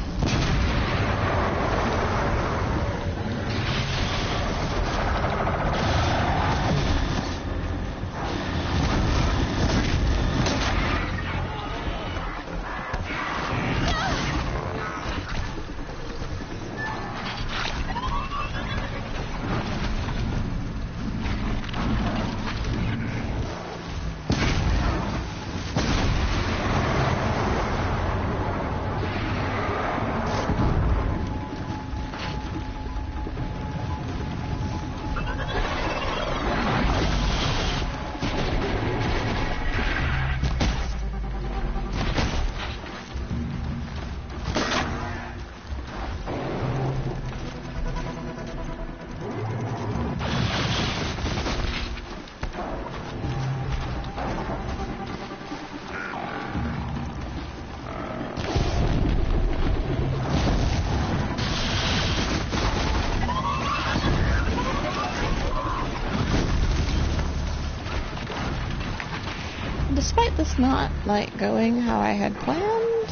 Despite this not, like, going how I had planned,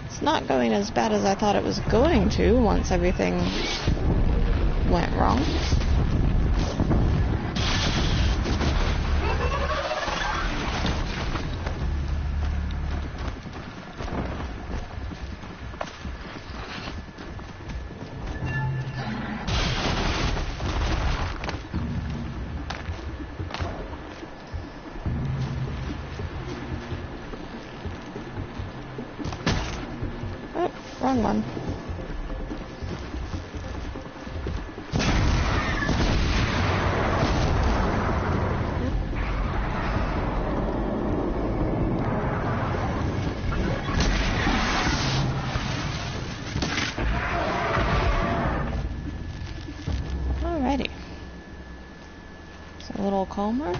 it's not going as bad as I thought it was going to once everything went wrong. wrong one. Alrighty. It's a little calmer.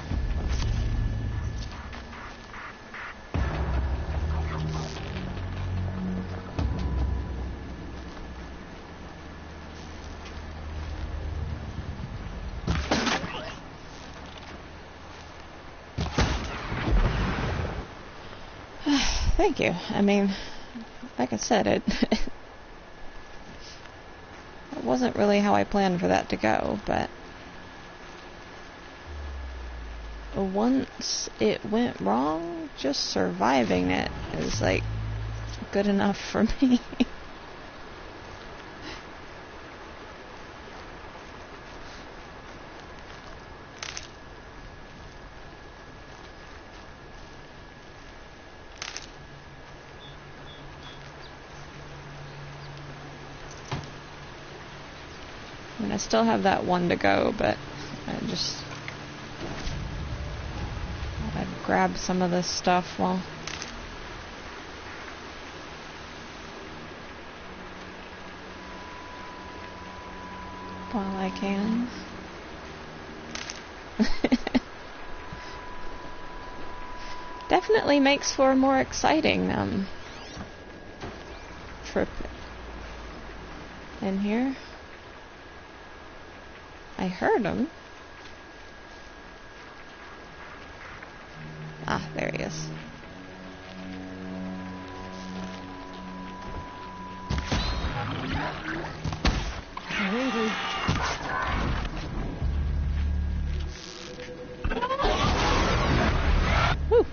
Thank you. I mean, like I said, it wasn't really how I planned for that to go, but once it went wrong, just surviving it is, like, good enough for me. And I still have that one to go, but I'd grab some of this stuff while I can. Definitely makes for a more exciting trip in here. I heard him. Ah, there he is. I'm angry. Whew.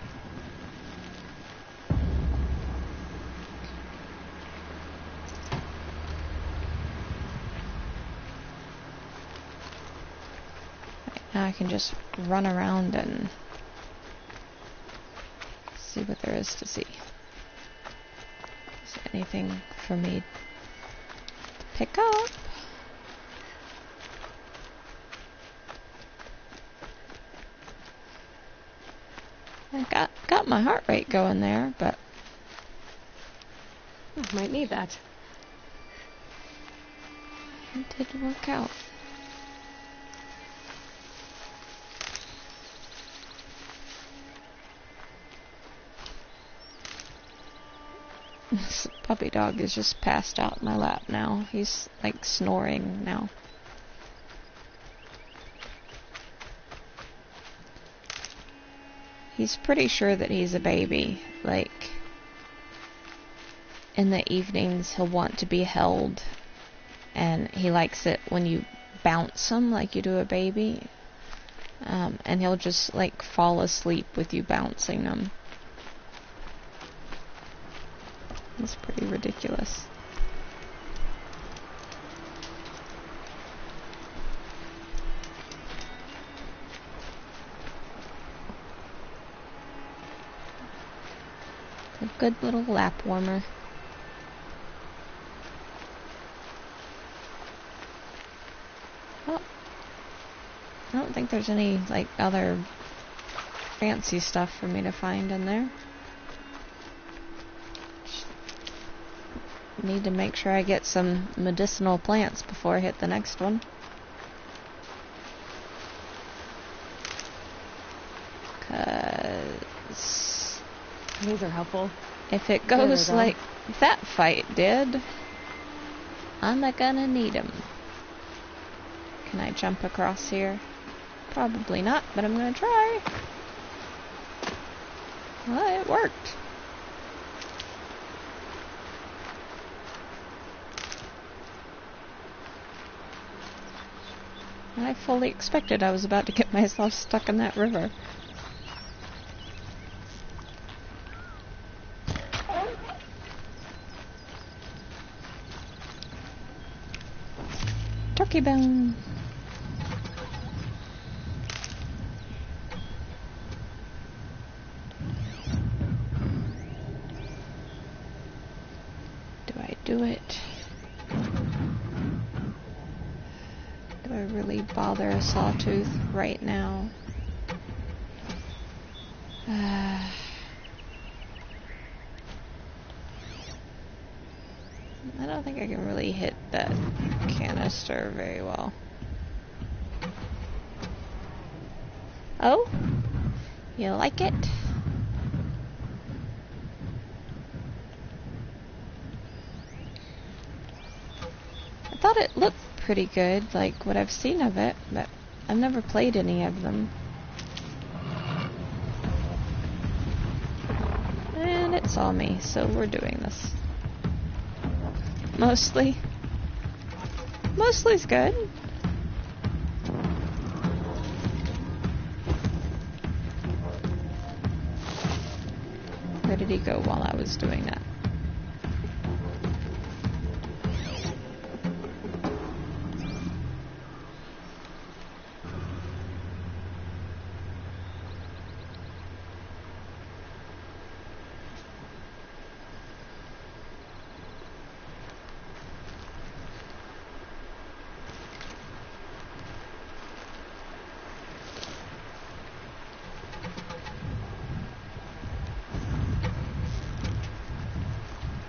Now I can just run around and see what there is to see. Is there anything for me to pick up? I got my heart rate going there, but Might need that. it did work out. This puppy dog is just passed out in my lap now. He's like snoring now. He's pretty sure that he's a baby. Like, in the evenings he'll want to be held, and he likes it when you bounce him like you do a baby. And he'll just like fall asleep with you bouncing him. It's pretty ridiculous. A good little lap warmer. Well, I don't think there's any like other fancy stuff for me to find in there. Need to make sure I get some medicinal plants before I hit the next one. Cause These are helpful. if it goes like that fight did, I'm not gonna need them. Can I jump across here? Probably not, but I'm gonna try. Well, it worked. I fully expected I was about to get myself stuck in that river. Turkey bone. Do I do it? Do I really bother a sawtooth right now? I don't think I can really hit that canister very well. Oh? You like it? I thought it looked pretty good, like what I've seen of it, but I've never played any of them. And it saw me, so we're doing this. Mostly's good. Where did he go while I was doing that?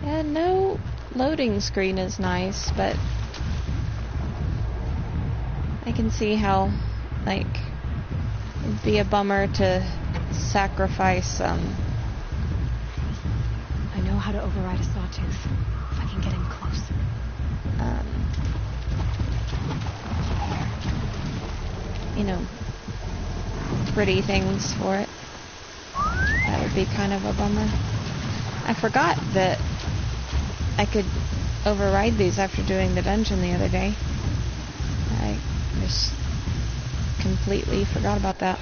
Yeah, no loading screen is nice, but I can see how, like, it'd be a bummer to sacrifice, I know how to override a sawtooth, if I can get in close. You know, pretty things for it. That would be kind of a bummer. I forgot that I could override these after doing the dungeon the other day. I just completely forgot about that.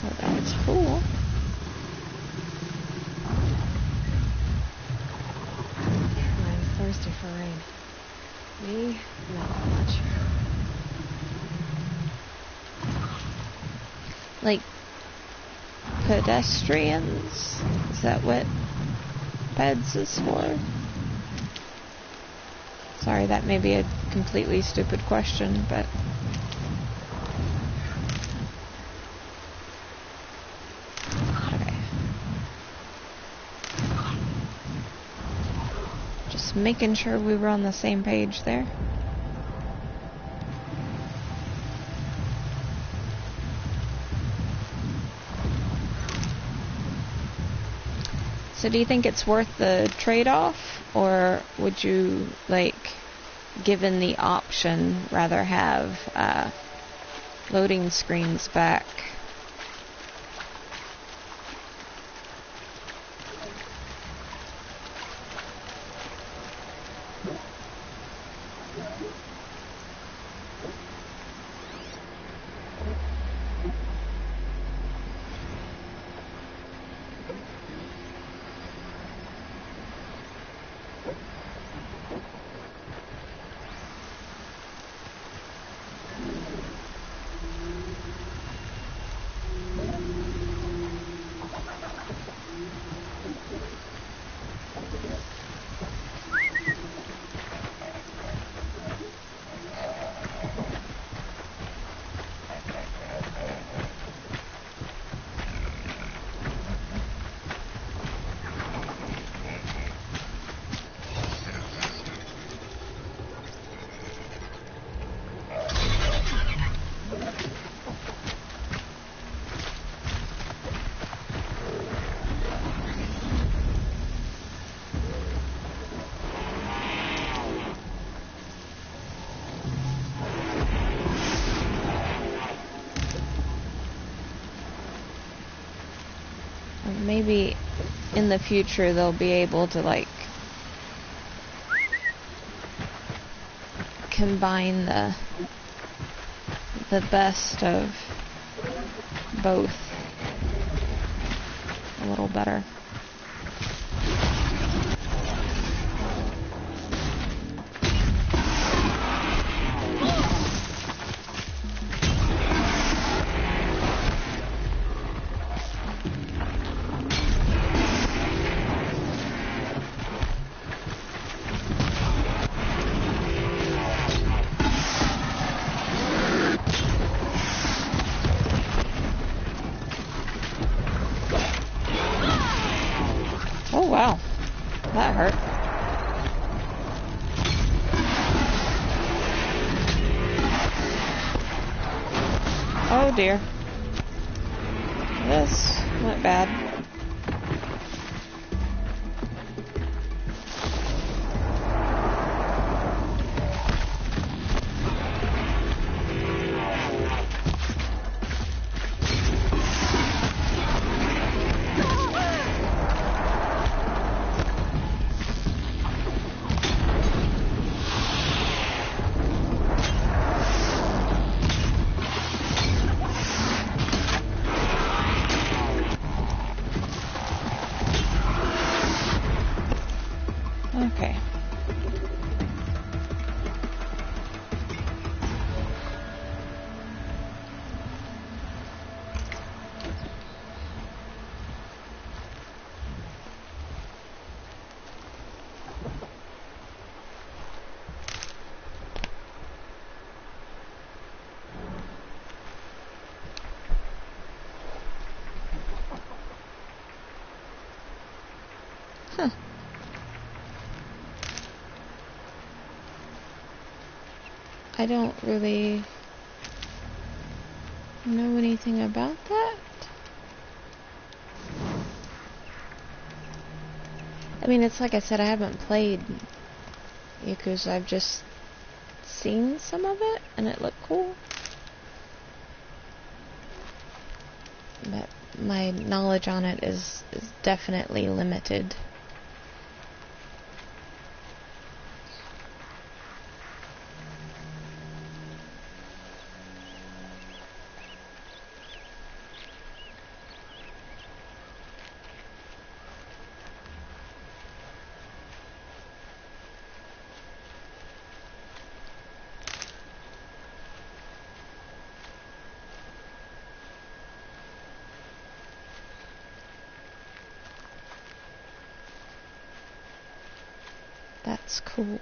So that's cool. I'm thirsty for rain. Me? Not that much. Like pedestrians? Is that what PEDS is for? Sorry, that may be a completely stupid question, but okay. Just making sure we were on the same page there. So do you think it's worth the trade-off, or would you, like, given the option, rather have loading screens back? Maybe in the future they'll be able to, like, combine the best of both a little better. Oh dear. This went bad. Okay. Huh. I don't really know anything about that. I mean, it's like I said, I haven't played Yakuza. I've just seen some of it, and it looked cool. But my knowledge on it is definitely limited. That's cool.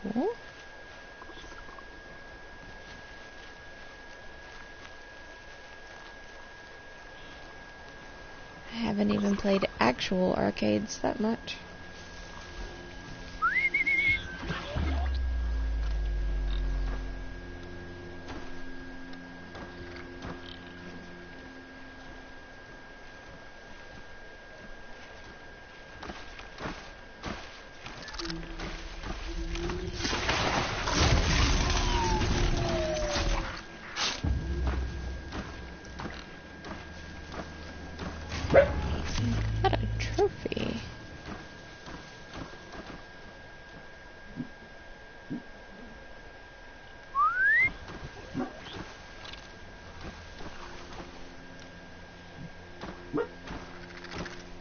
I haven't even played actual arcades that much. What a trophy.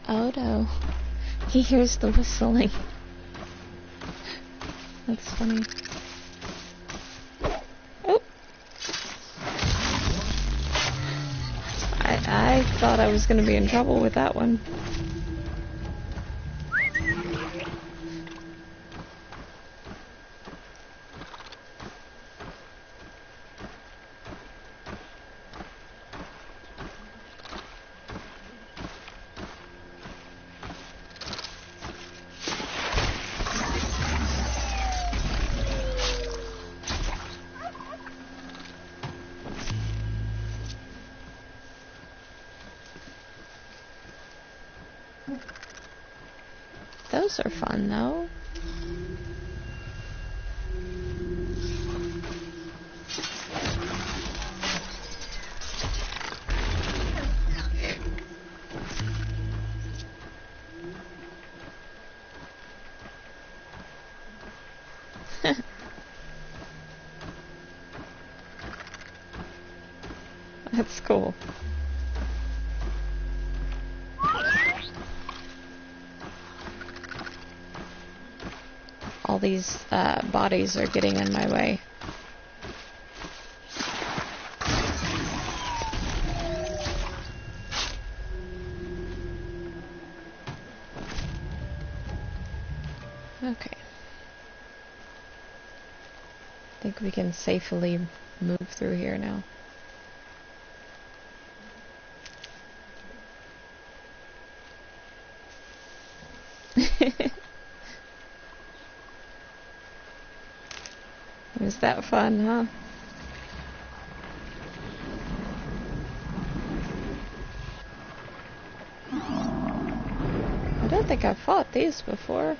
Oh no. He hears the whistling. That's funny. Oh! I thought I was going to be in trouble with that one. Those are fun, though. That's cool. All these bodies are getting in my way. Okay. I think we can safely move through here now. Was that fun, huh? don't think I've fought these before.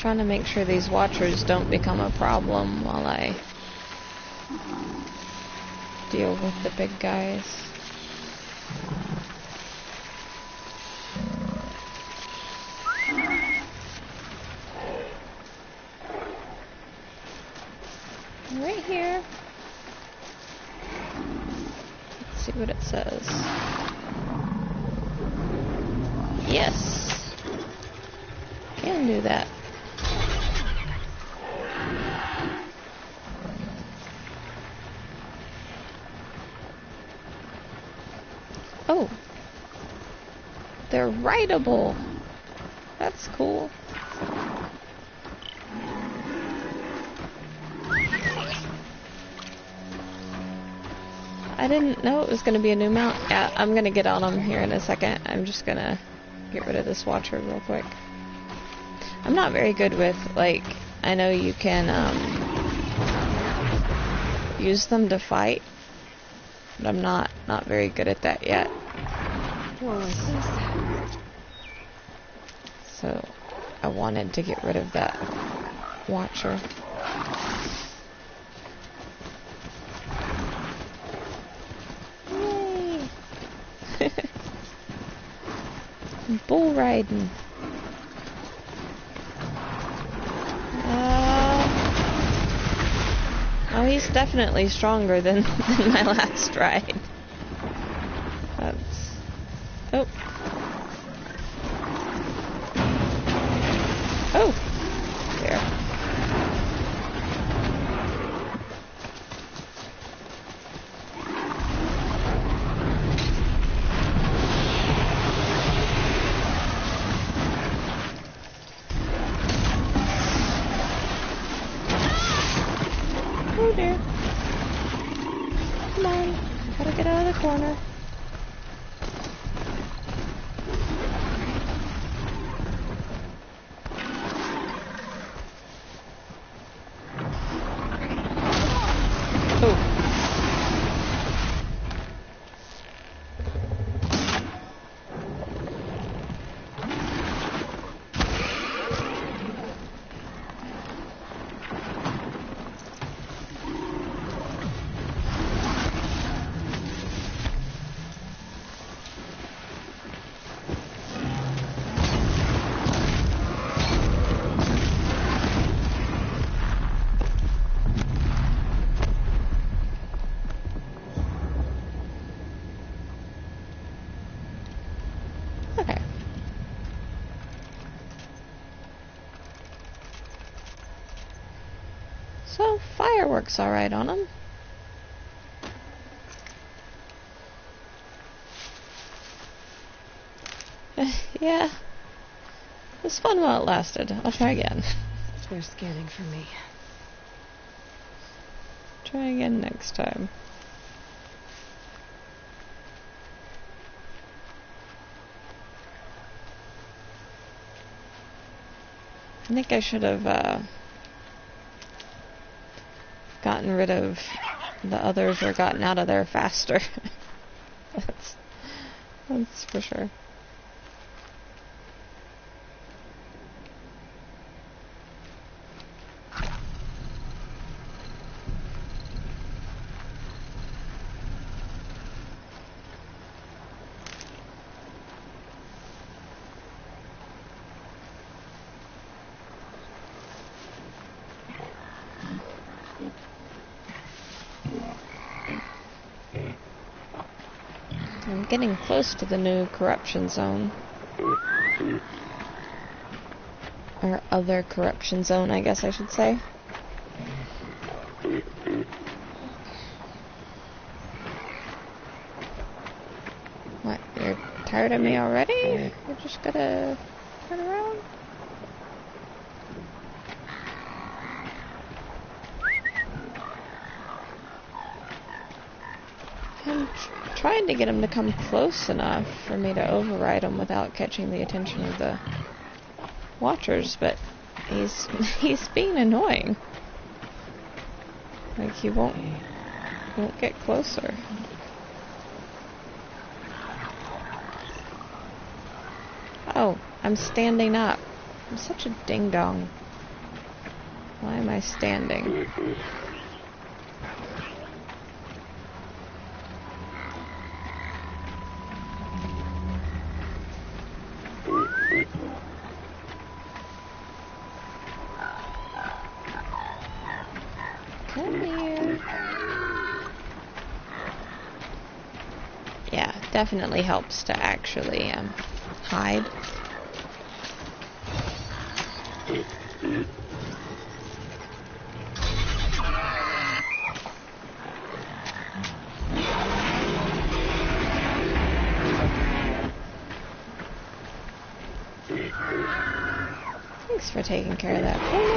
Trying to make sure these watchers don't become a problem while I deal with the big guys. Right here. Let's see what it says. Yes. Can do that. Oh, they're rideable. That's cool. I didn't know it was going to be a new mount. Yeah, I'm going to get on them here in a second. I'm just going to get rid of this watcher real quick. I'm not very good with, like, I know you can use them to fight, but I'm not very good at that yet. What was this? So I wanted to get rid of that watcher. Yay! Bull riding. Oh, he's definitely stronger than my last ride. That's... Oh. Oh! There. Oh dear. Come on. Gotta get out of the corner. Okay. So, fireworks alright on them. Yeah. It was fun while it lasted. I'll try again. They're scanning for me. Try again next time. I think I should have gotten rid of the others or gotten out of there faster. That's for sure. getting close to the new corruption zone. Or other corruption zone, I guess I should say. What, you're tired of me already? You're just gonna turn around? I'm trying to get him to come close enough for me to override him without catching the attention of the watchers, but he's being annoying. Like, he won't get closer. Oh, I'm standing up. I'm such a ding-dong. Why am I standing? Come here. Yeah, definitely helps to actually hide. Thanks for taking care of that for me.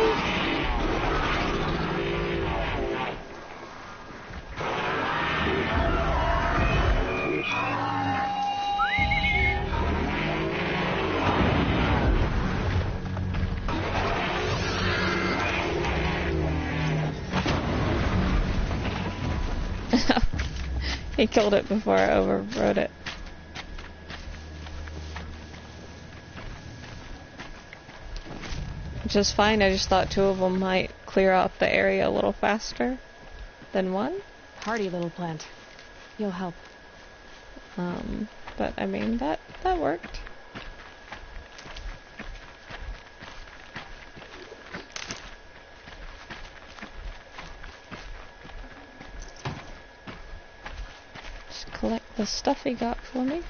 He killed it before I overrode it. Which is fine, I just thought two of them might clear out the area a little faster than one. Hardy little plant. You'll help. But I mean, that worked. Just collect the stuff he got for me.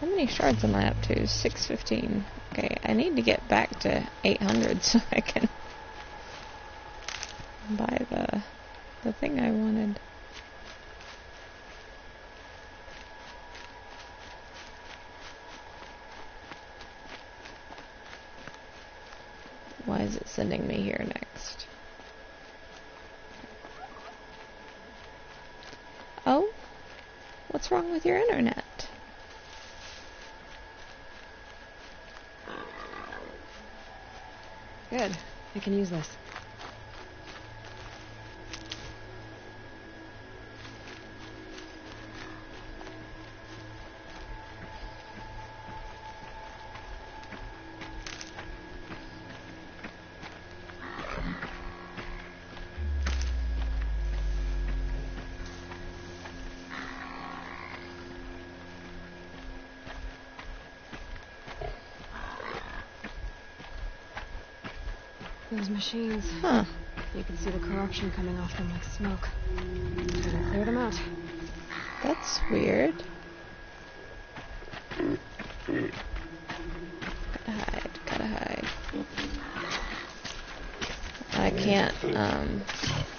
How many shards am I up to? 615. Okay, I need to get back to 800 so I can buy the thing I wanted. Why is it sending me here next? Oh? What's wrong with your internet? Good. I can use this. Those machines. Huh. You can see the corruption coming off them like smoke. Time to clear them out. That's weird. Gotta hide. I can't,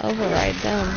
override them.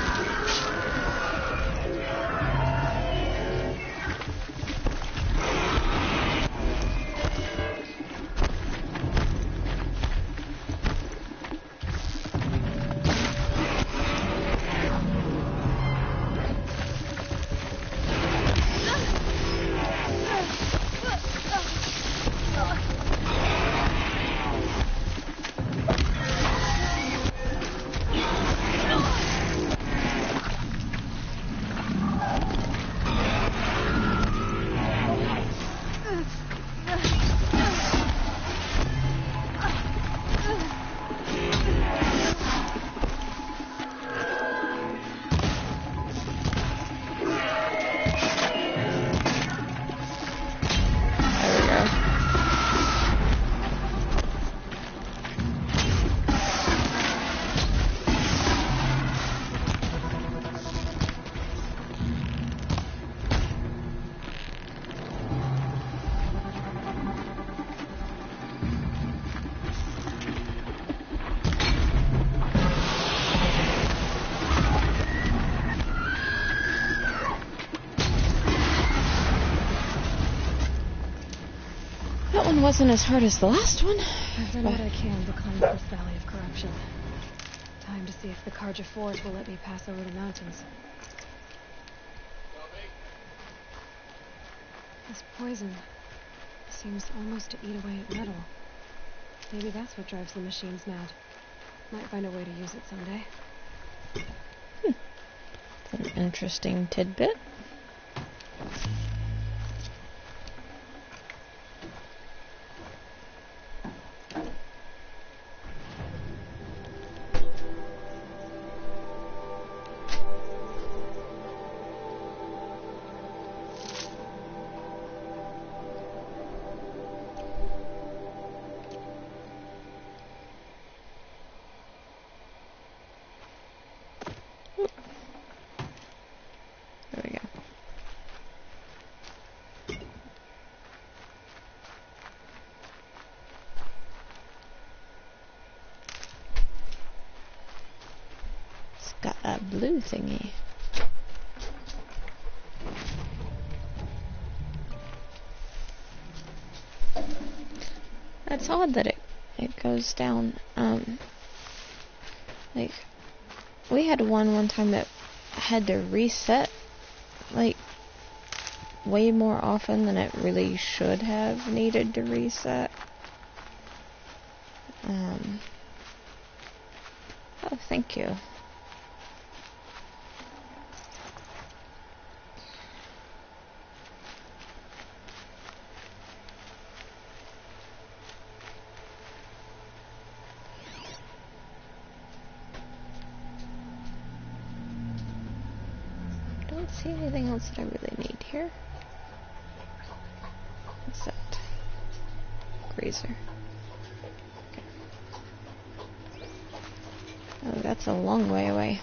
That one wasn't as hard as the last one. I've done what I can to cleanse this valley of corruption. Time to see if the Carja Force will let me pass over the mountains. This poison seems almost to eat away at metal. Maybe that's what drives the machines mad. Might find a way to use it someday. An interesting tidbit. There we go. It's got a blue thingy. That's odd that it goes down. Like, we had one time that had to reset, like, way more often than it really should have needed to reset. Oh, thank you. Don't see anything else that I really need here. What's that? Grazer. Okay. Oh, that's a long way away.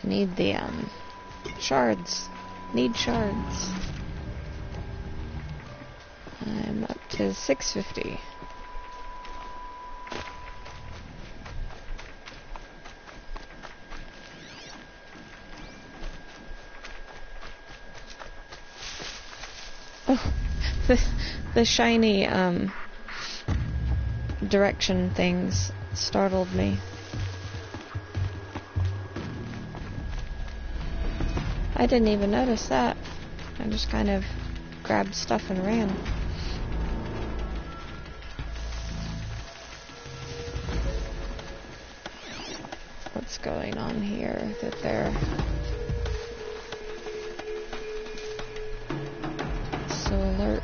Need the shards. Need shards. I'm up to 650. Oh, the shiny direction things startled me. I didn't even notice that. I just kind of grabbed stuff and ran. What's going on here that they're so alert?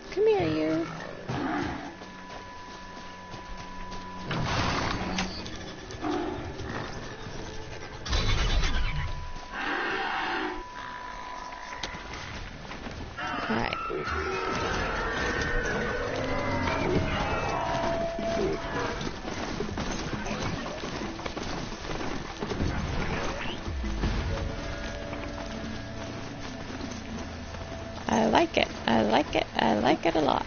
Come here, you. Alright. I like it. I like it. I like it a lot.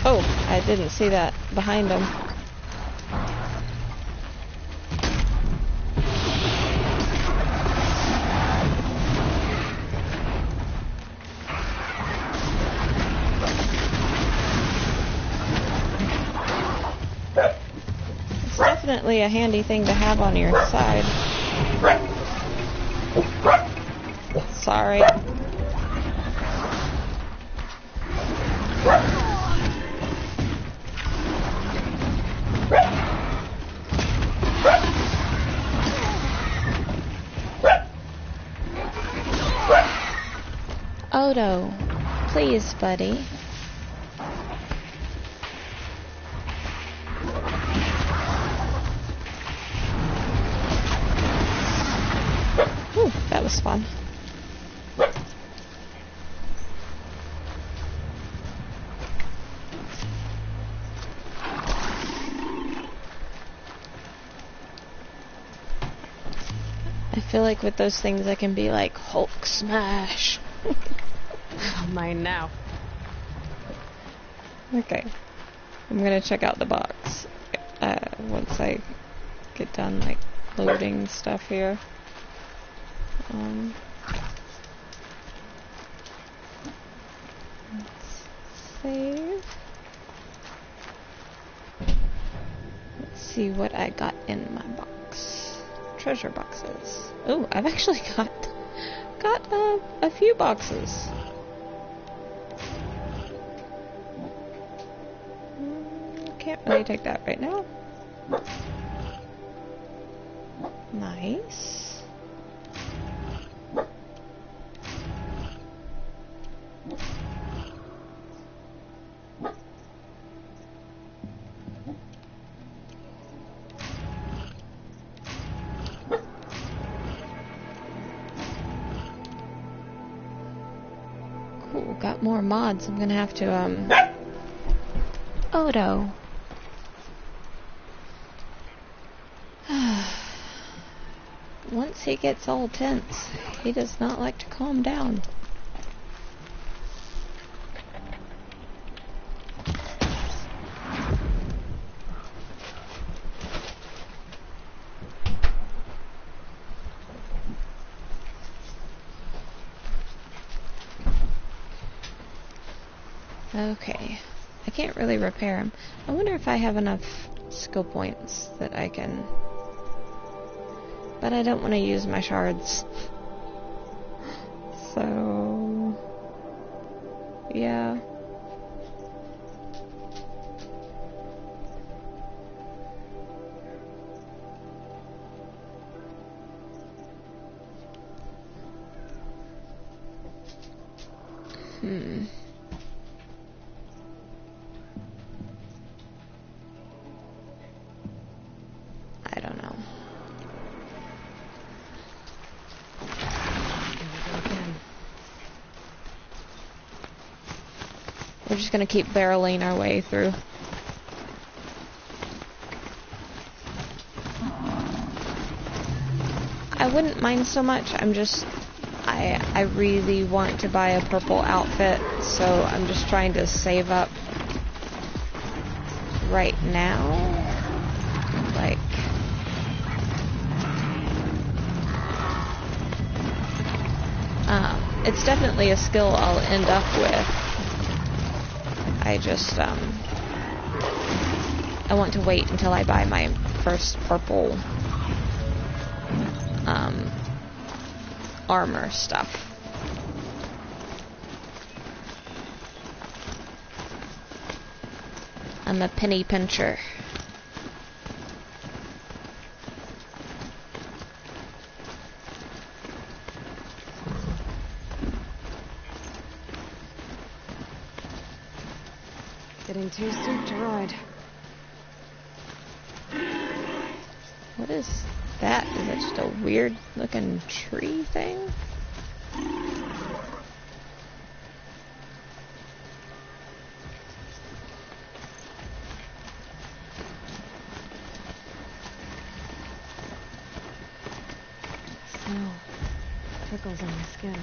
Oh, I didn't see that behind him. It's definitely a handy thing to have on your side. Sorry. Odo, please, buddy. Whew, that was fun. I feel like with those things I can be like, Hulk smash. Mine now. Okay. I'm gonna check out the box. Once I get done, like, loading stuff here. Let's save. Let's see what I got in my box. Treasure boxes. Oh, I've actually got a few boxes. Can't really take that right now. Nice. Cool, got more mods. I'm gonna have to, Odo. Once he gets all tense, he does not like to calm down. Okay, I can't really repair him. I wonder if I have enough skill points that I can... But I don't want to use my shards. So... yeah. I don't know. We're just gonna keep barreling our way through. I wouldn't mind so much. I'm just... I really want to buy a purple outfit, so I'm just trying to save up right now. Like... it's definitely a skill I'll end up with. I just, I want to wait until I buy my first purple, armor stuff. I'm a penny pincher. Getting too steep to ride. What is that? Is that just a weird looking tree thing? Snow trickles on my skin.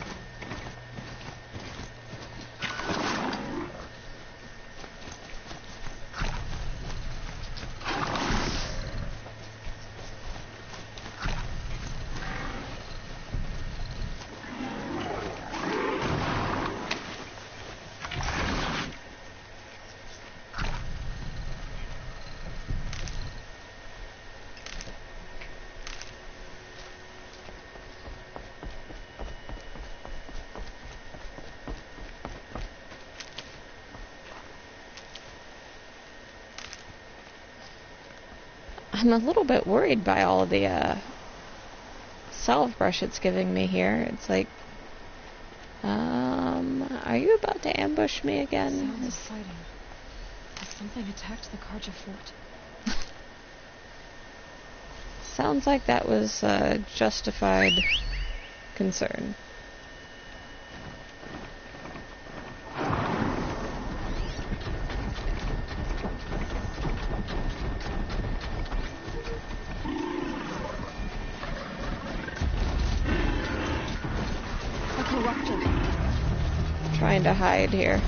I'm a little bit worried by all of the salve brush it's giving me here. It's like, are you about to ambush me again? Sounds of fighting. Like something attacked the Karja fort. Sounds like that was justified concern. Trying to hide here.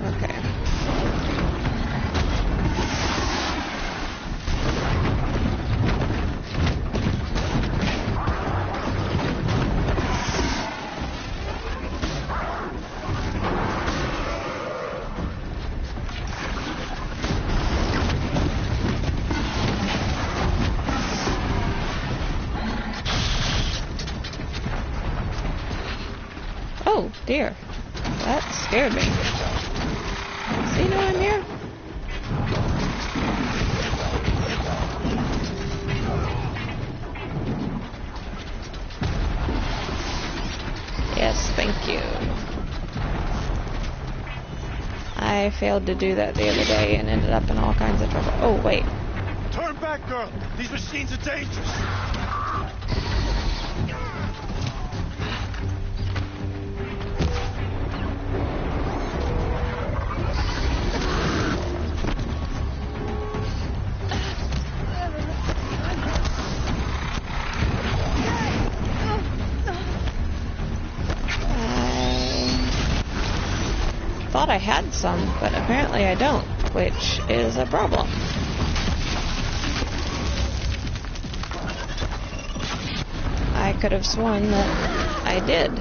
Okay. Oh, dear. That scared me. Does he know I'm here? Yes, thank you. I failed to do that the other day and ended up in all kinds of trouble. Oh, wait. Turn back, girl! These machines are dangerous! Thought I had some, but apparently I don't, which is a problem. I could have sworn that I did.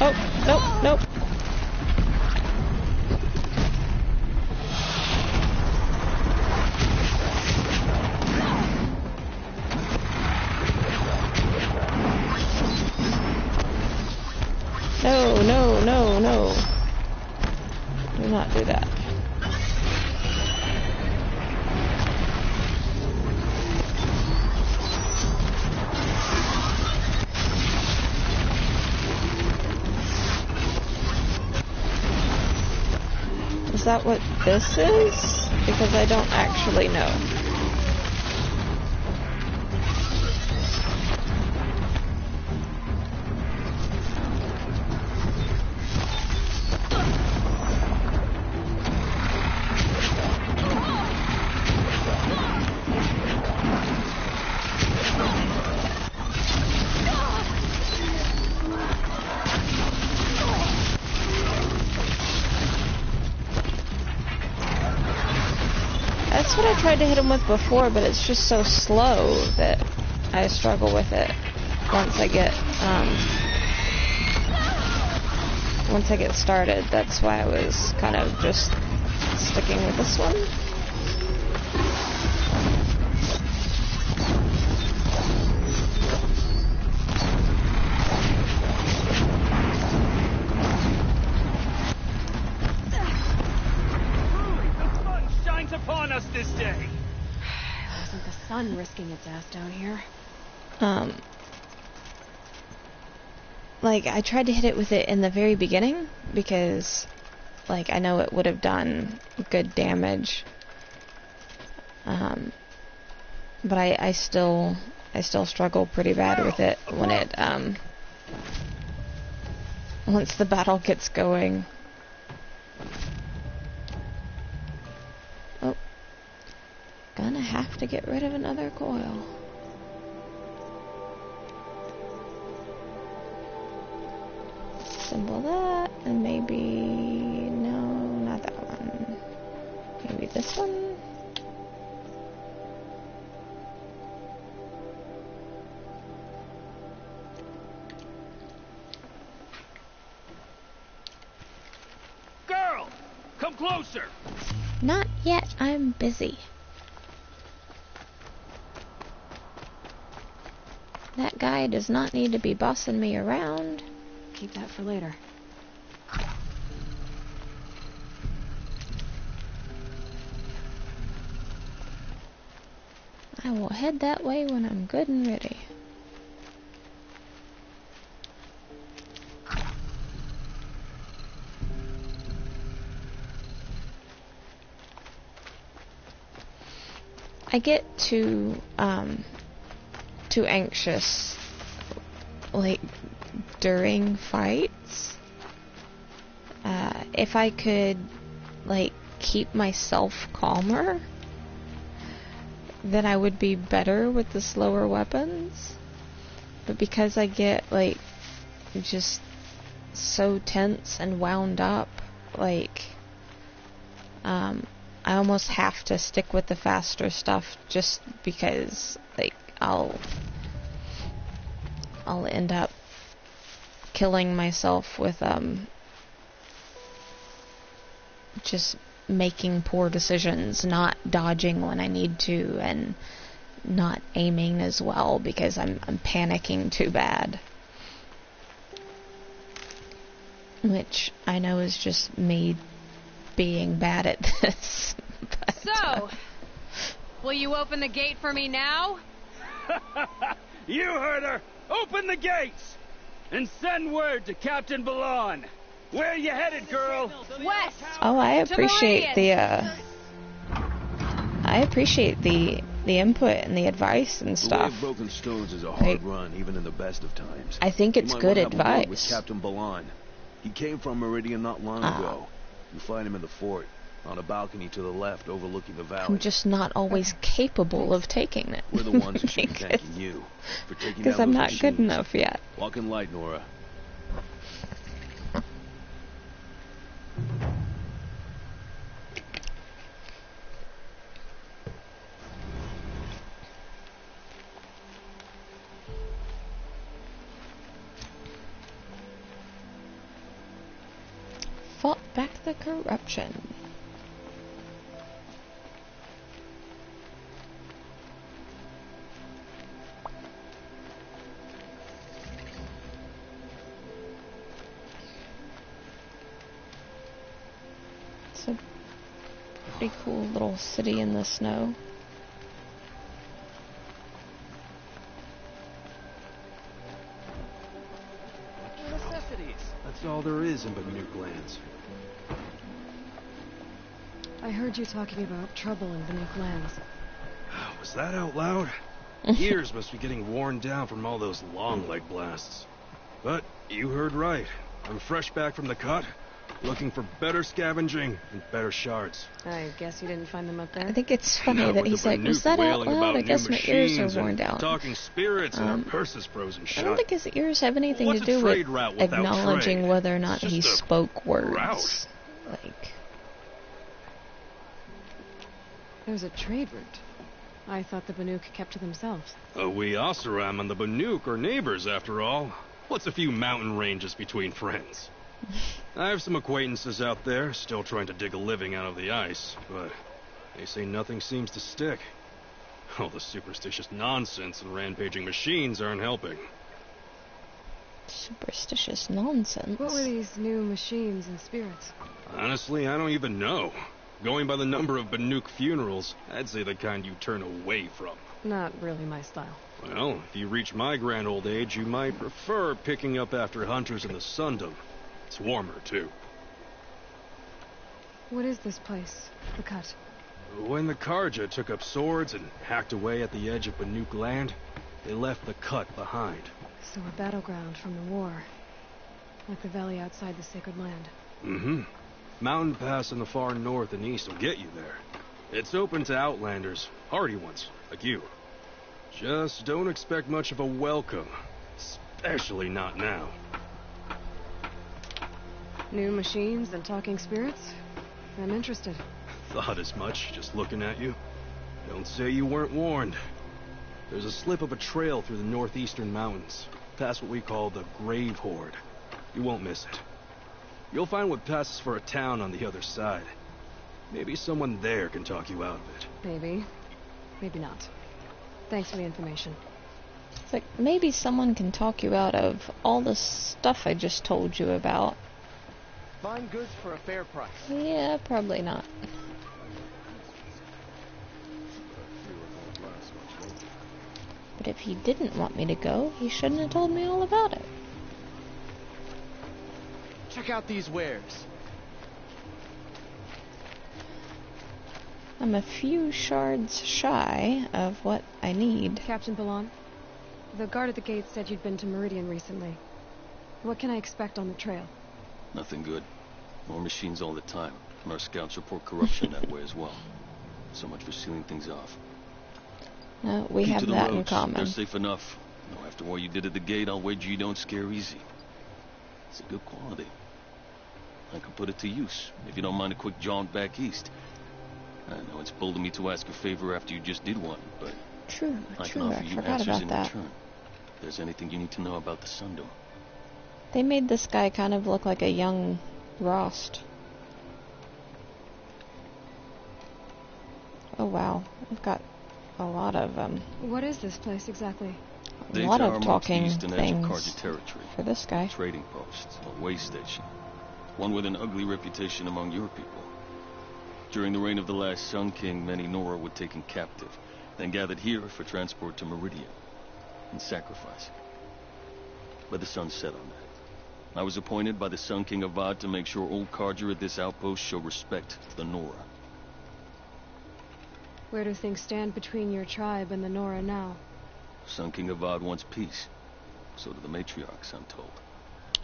Oh, nope, nope. No, no, no, no. Do not do that. Is that what this is? Because I don't actually know. That's what I tried to hit him with before, but it's just so slow that I struggle with it once I get started. That's why I was kind of just sticking with this one. This day. Wasn't the sun risking its ass down here? Like, I tried to hit it with it in the very beginning because, like, I know it would have done good damage. But I still struggle pretty bad with it when it, once the battle gets going. Oh. Gonna have to get rid of another coil. Assemble that, and maybe... no, not that one. Maybe this one? Come closer! Not yet, I'm busy. That guy does not need to be bossing me around. Keep that for later. I will head that way when I'm good and ready. I get too anxious, like, during fights. If I could, like, keep myself calmer, then I would be better with the slower weapons. But because I get, like, just so tense and wound up, like, I almost have to stick with the faster stuff just because, like, I'll end up killing myself with, just making poor decisions, not dodging when I need to, and not aiming as well because I'm panicking too bad. Which I know is just me being bad at this. But, So, will you open the gate for me now? You heard her! Open the gates! And send word to Captain Ballon. Where you headed, girl? West! oh, I appreciate the input and the advice and The way stuff. of broken stones is a hard Like, run, even in the best of times. I think it's You might good wanna have a word with advice. Captain Ballon. He came from Meridian not long ago. You find him in the fort, on a balcony to the left overlooking the valley. I'm just not always capable of taking it. We're the ones who should be thanking you for taking Because down I'm those not good machines. enough yet. Walk in light, Nora. Fought back the corruption. It's a pretty cool little city in the snow. That's all there is in Banuk lands. I heard you talking about trouble in Banuk lands. Was that out loud? Ears must be getting worn down from all those long leg blasts. But you heard right. I'm fresh back from the cut, looking for better scavenging and better shards. I guess you didn't find them up there? I think it's funny Now, that with he's the like, was Banuk that out wailing loud? about I new guess my ears machines are worn and down. Talking spirits and our purses frozen I shut. don't think his ears have anything What's to a do trade with route without acknowledging trade? whether or not It's he just a spoke words. route. Like, There's a trade route. I thought the Banuk kept to themselves. We Oseram and the Banuk are neighbors, after all. What's a few mountain ranges between friends? I have some acquaintances out there, still trying to dig a living out of the ice, but they say nothing seems to stick. All the superstitious nonsense and rampaging machines aren't helping. superstitious nonsense. What were these new machines and spirits? Honestly, I don't even know. Going by the number of Banuk funerals, I'd say the kind you turn away from. Not really my style. Well, if you reach my grand old age, you might prefer picking up after hunters in the Sundom. It's warmer, too. What is this place? The cut? When the Karja took up swords and hacked away at the edge of Banuk land, they left the cut behind. So a battleground from the war. Like the valley outside the sacred land. Mm-hmm. Mountain Pass in the far north and east will get you there. It's open to outlanders, hardy ones, like you. Just don't expect much of a welcome. Especially not now. New machines and talking spirits? I'm interested. Thought as much, just looking at you. Don't say you weren't warned. There's a slip of a trail through the northeastern mountains, past what we call the Grave Horde. You won't miss it. You'll find what passes for a town on the other side. Maybe someone there can talk you out of it. Maybe. Maybe not. Thanks for the information. It's like, maybe someone can talk you out of all the stuff I just told you about. Find goods for a fair price. Yeah, probably not. But if he didn't want me to go, he shouldn't have told me all about it. Check out these wares. I'm a few shards shy of what I need. Captain Ballon, the guard at the gate said you'd been to Meridian recently. What can I expect on the trail? Nothing good. More machines all the time, and our scouts report corruption that way as well. So much for sealing things off. No, we Keep have to the that roads. in common. They're safe enough. No, after what you did at the gate, I'll wager you don't scare easy. It's a good quality. I can put it to use, if you don't mind a quick jaunt back east. I know it's bold of me to ask a favor after you just did one, but True, I can true, offer I you forgot answers about in that. return. If there's anything you need to know about the Sundom. They made this guy kind of look like a young Rost. Oh wow, I've got a lot of What is this place exactly? a lot Day4 of marks talking east and edge of things Karja territory. for this guy. Trading post, a way station. One with an ugly reputation among your people. During the reign of the last Sun King, many Nora were taken captive, then gathered here for transport to Meridian, and sacrifice. But the sun set on that. I was appointed by the Sun King Avad to make sure old Karja at this outpost show respect to the Nora. Where do things stand between your tribe and the Nora now? Sun King Avad wants peace. So do the matriarchs, I'm told.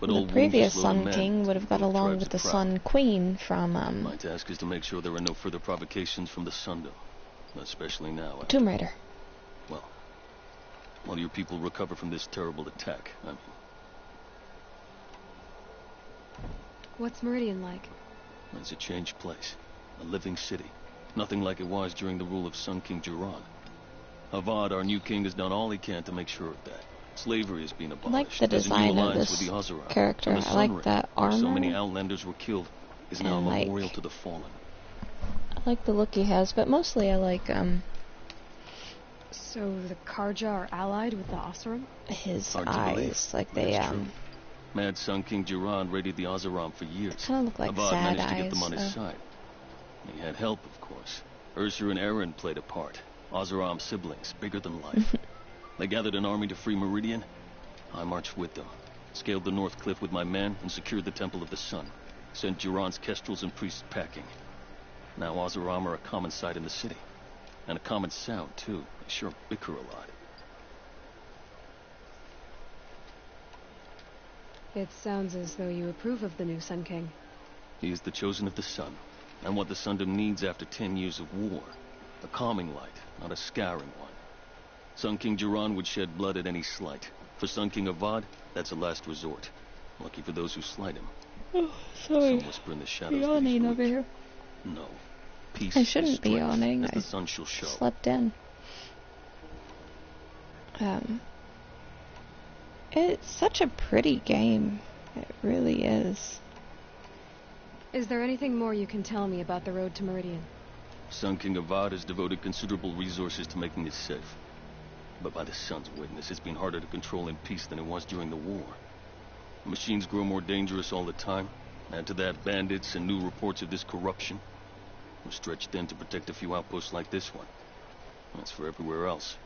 But The old wounds previous are slow to Sun mend. King would have got Both along tribes with are the proud. Sun Queen from My task is to make sure there are no further provocations from the Sundom. Especially now. Tomb Raider. Well, while your people recover from this terrible attack, I mean. What's Meridian like? It's a changed place. A living city. Nothing like it was during the rule of Sun King Jiran. Avad, our new king, has done all he can to make sure of that. Slavery has been I abolished. like the There's a new design of alliance this with the Ozarok. character. And the I like Sun Ring, that where so many armor. Outlanders were killed, is now a And, like, memorial to the fallen. I like the look he has, but mostly I like So the Karja are allied with the Oseram? his Hard to believe, eyes. Like but they it's true. Mad Sun King Jiran raided the Oseram for years. kind of look like Avad sad managed to get eyes. them on his side. He had help, of course. Ursur and Aaron played a part. Oseram siblings, bigger than life. They gathered an army to free Meridian. I marched with them, scaled the North Cliff with my men, and secured the Temple of the Sun. Sent Jiran's kestrels and priests packing. Now Oseram are a common sight in the city. And a common sound, too. They sure bicker a lot. It sounds as though you approve of the new Sun King. He is the chosen of the Sun, and what the Sundom needs after 10 years of war. A calming light, not a scouring one. Sun King Jiran would shed blood at any slight. For Sun King Avad, that's a last resort. Lucky for those who slight him. Oh, sorry. Some whisper in the shadows that Yawning he's over weak. here. No. Peace I is shouldn't be strength, yawning. as the I sun shall show. slept in. It's such a pretty game. It really is. Is there anything more you can tell me about the road to Meridian? Sun King Avad has devoted considerable resources to making it safe. But by the sun's witness, it's been harder to control in peace than it was during the war. Machines grow more dangerous all the time. Add to that bandits and new reports of this corruption. We're stretched thin to protect a few outposts like this one. As for everywhere else,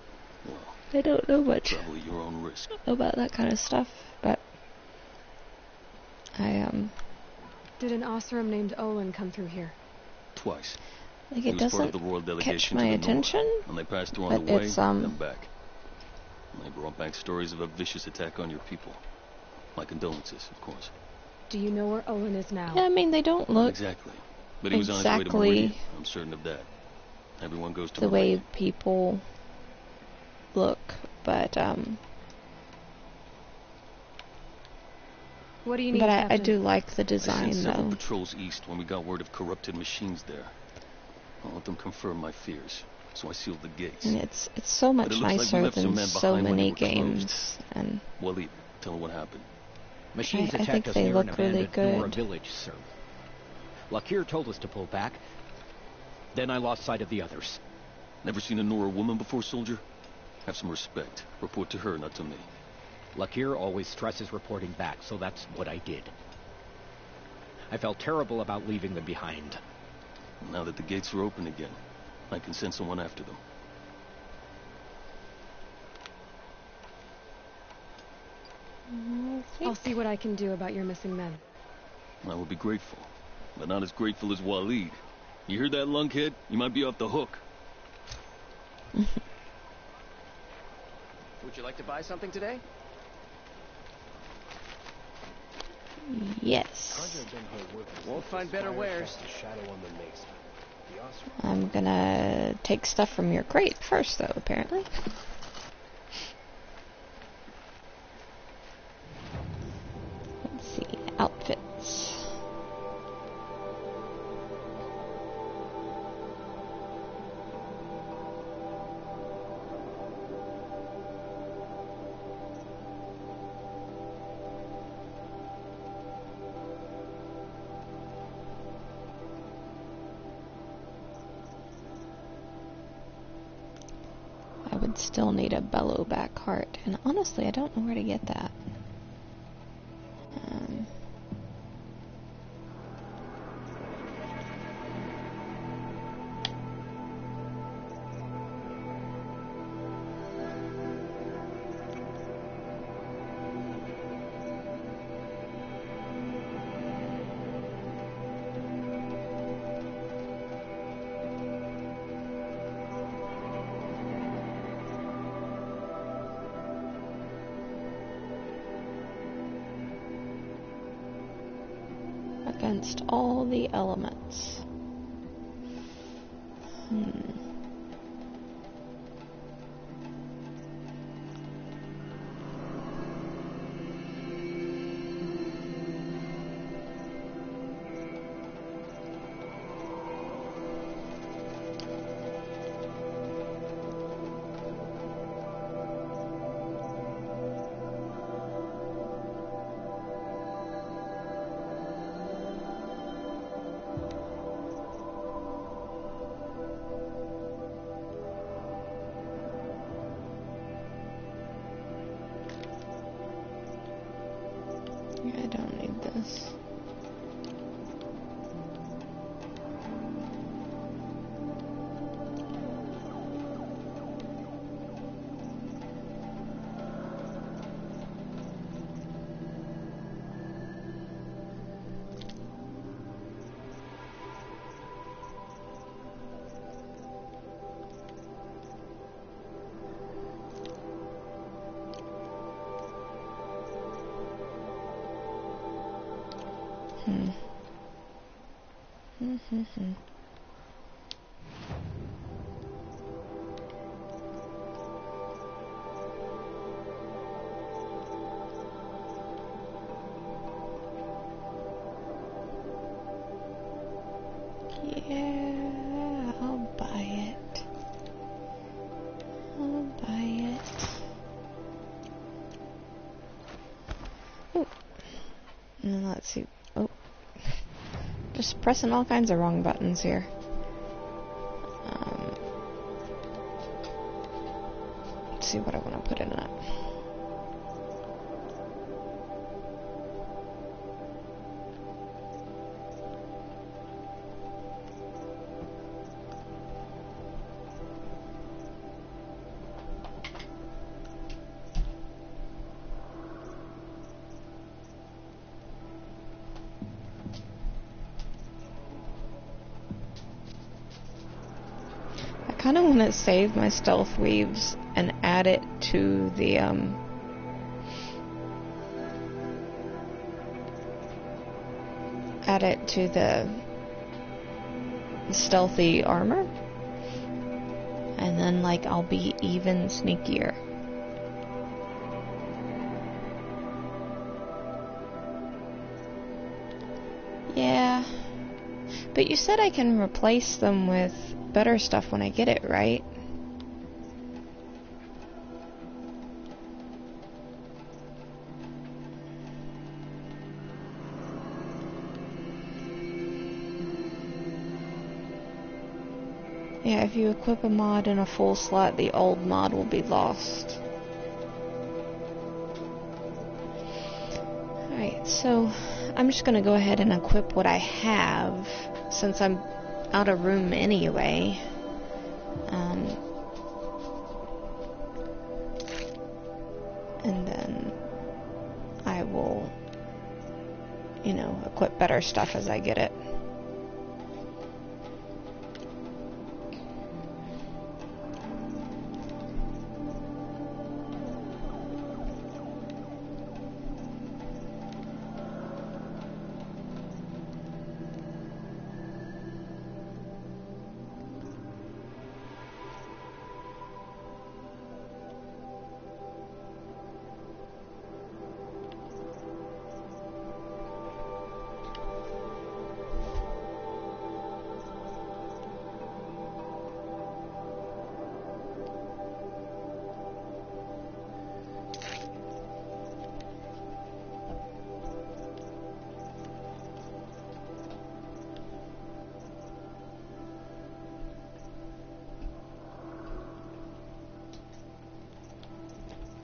well, I don't know much probably your own risk. about that kind of stuff, but I Did an Oseram named Olin come through here? Twice. like He it was part of doesn't the royal catch delegation my to the attention, Nora, and they passed through on but the way, it's then back. And they brought back stories of a vicious attack on your people. My condolences, of course. Do you know where Olin is now? yeah, I mean they don't Not look exactly. But he was on his way to exactly Meridian. I'm certain of that. Everyone goes to the way Meridian. people look, but What do you need, but I Captain? do like the I design sent several though. patrols east when we got word of corrupted machines there. All of them confirmed my fears, so I sealed the gates. And it's so But much it looks like we nicer left some than men so behind when they many were closed. games, and Waleed, tell her what happened. Machines I attacked think us they near an look really abandoned Nora good. village, sir. Lakir told us to pull back, Then I lost sight of the others. Never seen a Nora woman before, soldier? Have some respect. Report to her, not to me. Lakir always stresses reporting back, so that's what I did. I felt terrible about leaving them behind. Now that the gates are open again, I can send someone after them. I'll see what I can do about your missing men. I will be grateful, but not as grateful as Waleed. You hear that, lunkhead? You might be off the hook. Would you like to buy something today? Yes. Won't find better wares. I'm gonna take stuff from your crate first, though, apparently. Let's see. Outfits. I would still need a bellowback heart, and honestly, I don't know where to get that. Against all the elements. I don't need this. Yeah, I'll buy it. I'll buy it. Oh. And then let's see. Oh. Just pressing all kinds of wrong buttons here. Let's see what I want to put in that. I kind of want to save my stealth weaves and add it to the stealthy armor, and then like I'll be even sneakier. Yeah, but you said I can replace them with better stuff when I get it, right? Yeah, if you equip a mod in a full slot, the old mod will be lost. Alright, so I'm just gonna go ahead and equip what I have, since I'm out of room anyway. And then I will, you know, equip better stuff as I get it.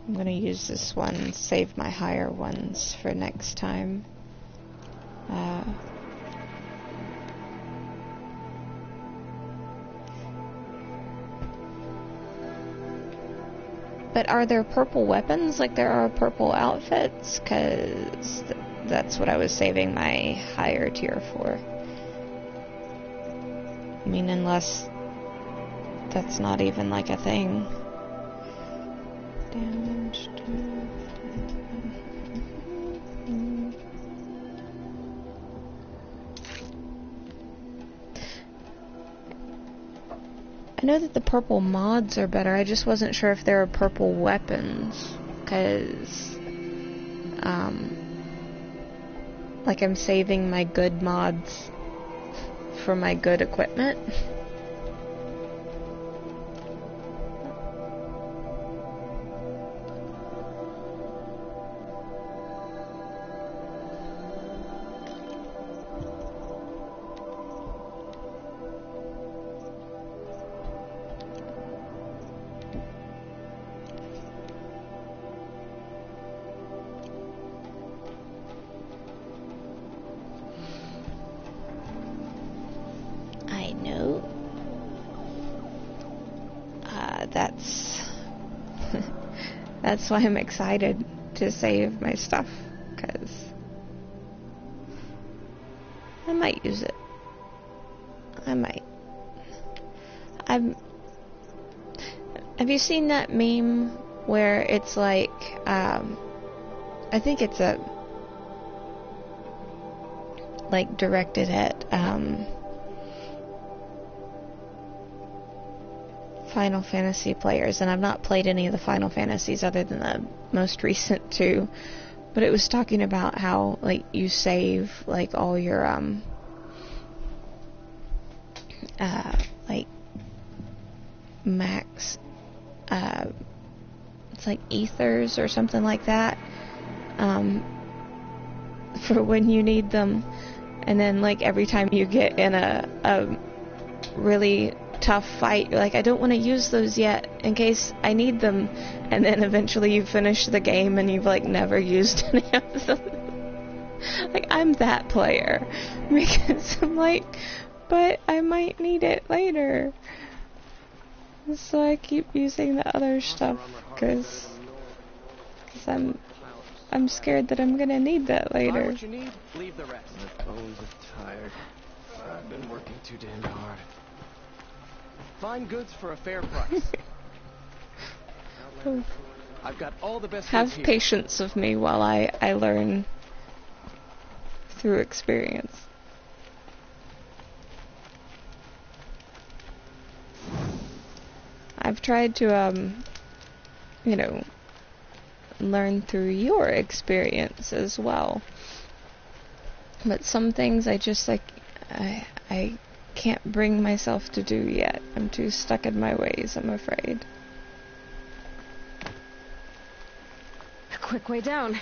I'm gonna use this one, save my higher ones for next time. But are there purple weapons like there are purple outfits? Because that's what I was saving my higher tier for. I mean, unless that's not even like a thing. Damage to... I know that the purple mods are better, I just wasn't sure if there are purple weapons, because, like I'm saving my good mods for my good equipment. That's why I'm excited to save my stuff, because I might use it. I might. Have you seen that meme where it's like, I think it's like directed at, Final Fantasy players, and I've not played any of the Final Fantasies other than the most recent two, but it was talking about how, like, you save, like, all your, like, max, it's like ethers or something like that, for when you need them, and then, like, every time you get in a really tough fight, you're like, I don't want to use those yet in case I need them, and then eventually you finish the game and you've like never used any of them. Like, I'm that player, because I'm like, but I might need it later, so I keep using the other stuff because I'm scared that I'm gonna need that later. What you need, leave the rest. My bones are tired. I've been working too damn hard. Find goods for a fair price. I've got all the best. Have patience with me while I learn through experience. I've tried to, you know, learn through your experience as well. But some things I just, like, I can't bring myself to do yet. I'm too stuck in my ways, I'm afraid. A quick way down.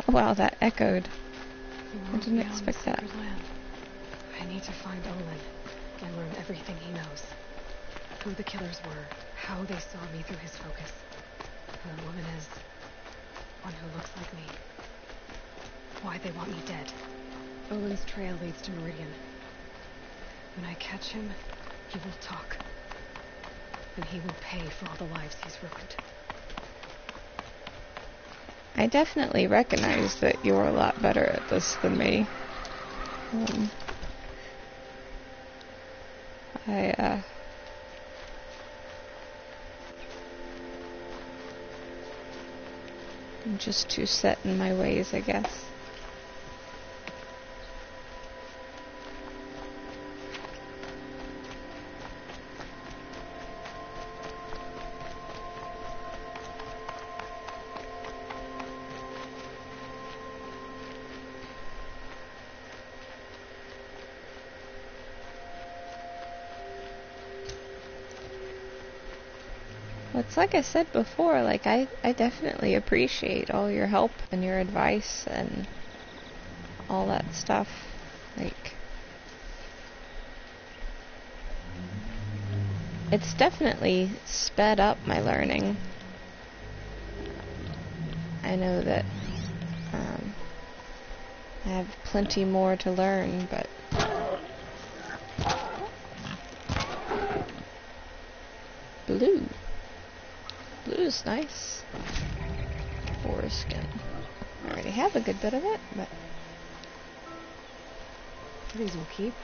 Wow, that echoed. I didn't expect that. Land. I need to find Olin. and learn everything he knows. Who the killers were, how they saw me through his focus, who the woman is, one who looks like me, why they want me dead. Owen's trail leads to Meridian. When I catch him, he will talk. And he will pay for all the lives he's ruined. I definitely recognize that you're a lot better at this than me. I'm just too set in my ways, I guess. It's like I said before, like I definitely appreciate all your help and your advice and all that stuff. Like, it's definitely sped up my learning. I know that I have plenty more to learn, but blue. Blue's nice. Foreskin. I already have a good bit of it, but these will keep.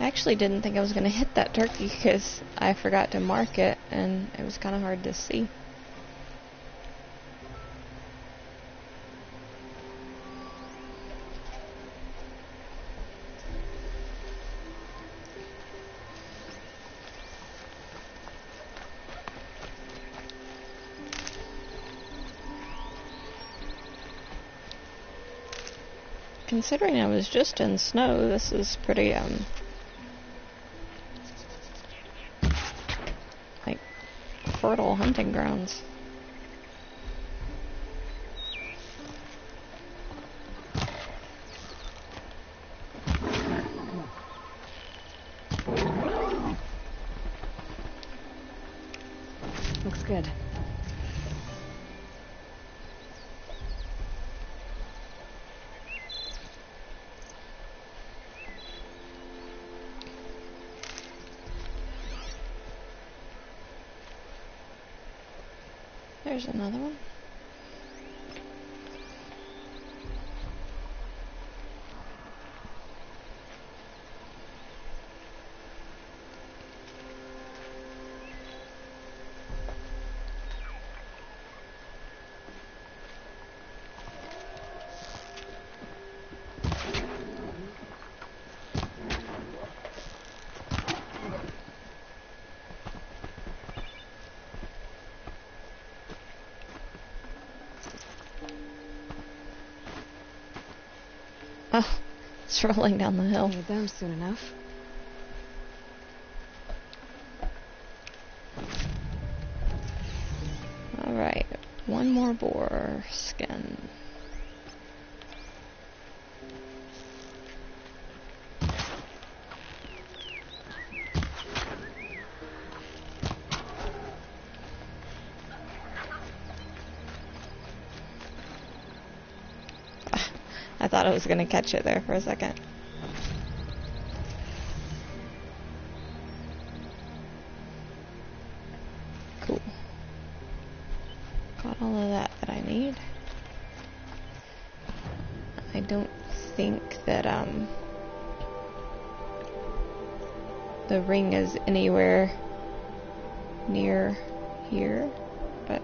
I actually didn't think I was going to hit that turkey because I forgot to mark it and it was kind of hard to see. Considering I was just in snow, this is pretty, like, fertile hunting grounds. Looks good. There's another one. Oh, it's rolling down the hill. Need them soon enough. Alright, one more boar skin. I thought I was going to catch it there for a second. Cool. Got all of that I need. I don't think that the ring is anywhere near here, but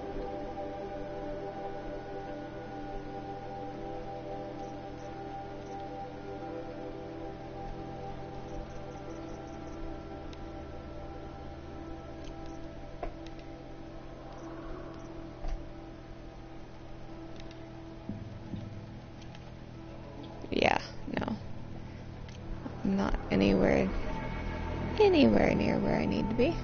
Yeah, no. I'm not anywhere near where I need to be.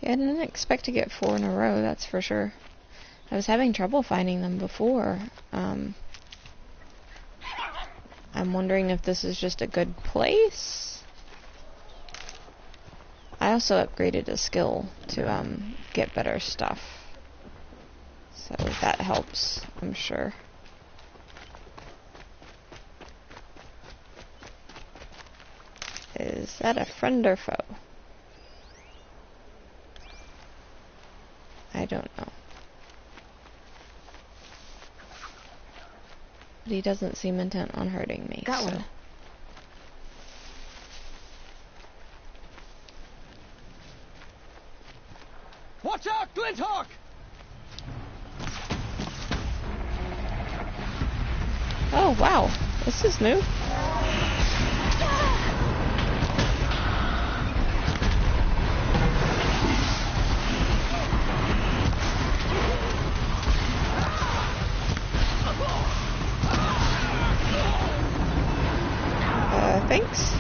Yeah, I didn't expect to get 4 in a row, that's for sure. I was having trouble finding them before. I'm wondering if this is just a good place. I also upgraded a skill to get better stuff. So that helps, I'm sure. Is that a friend or foe? I don't know. But he doesn't seem intent on hurting me. Got so. one. Watch out, Glinthawk! Oh, wow. This is new. Thanks.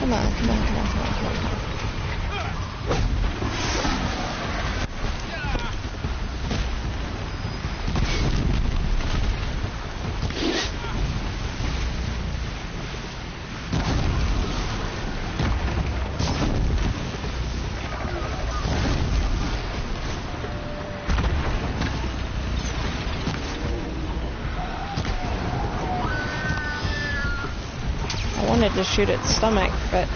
Come on, come on, come on, come on, come on, come on. I wanted to shoot its stomach, but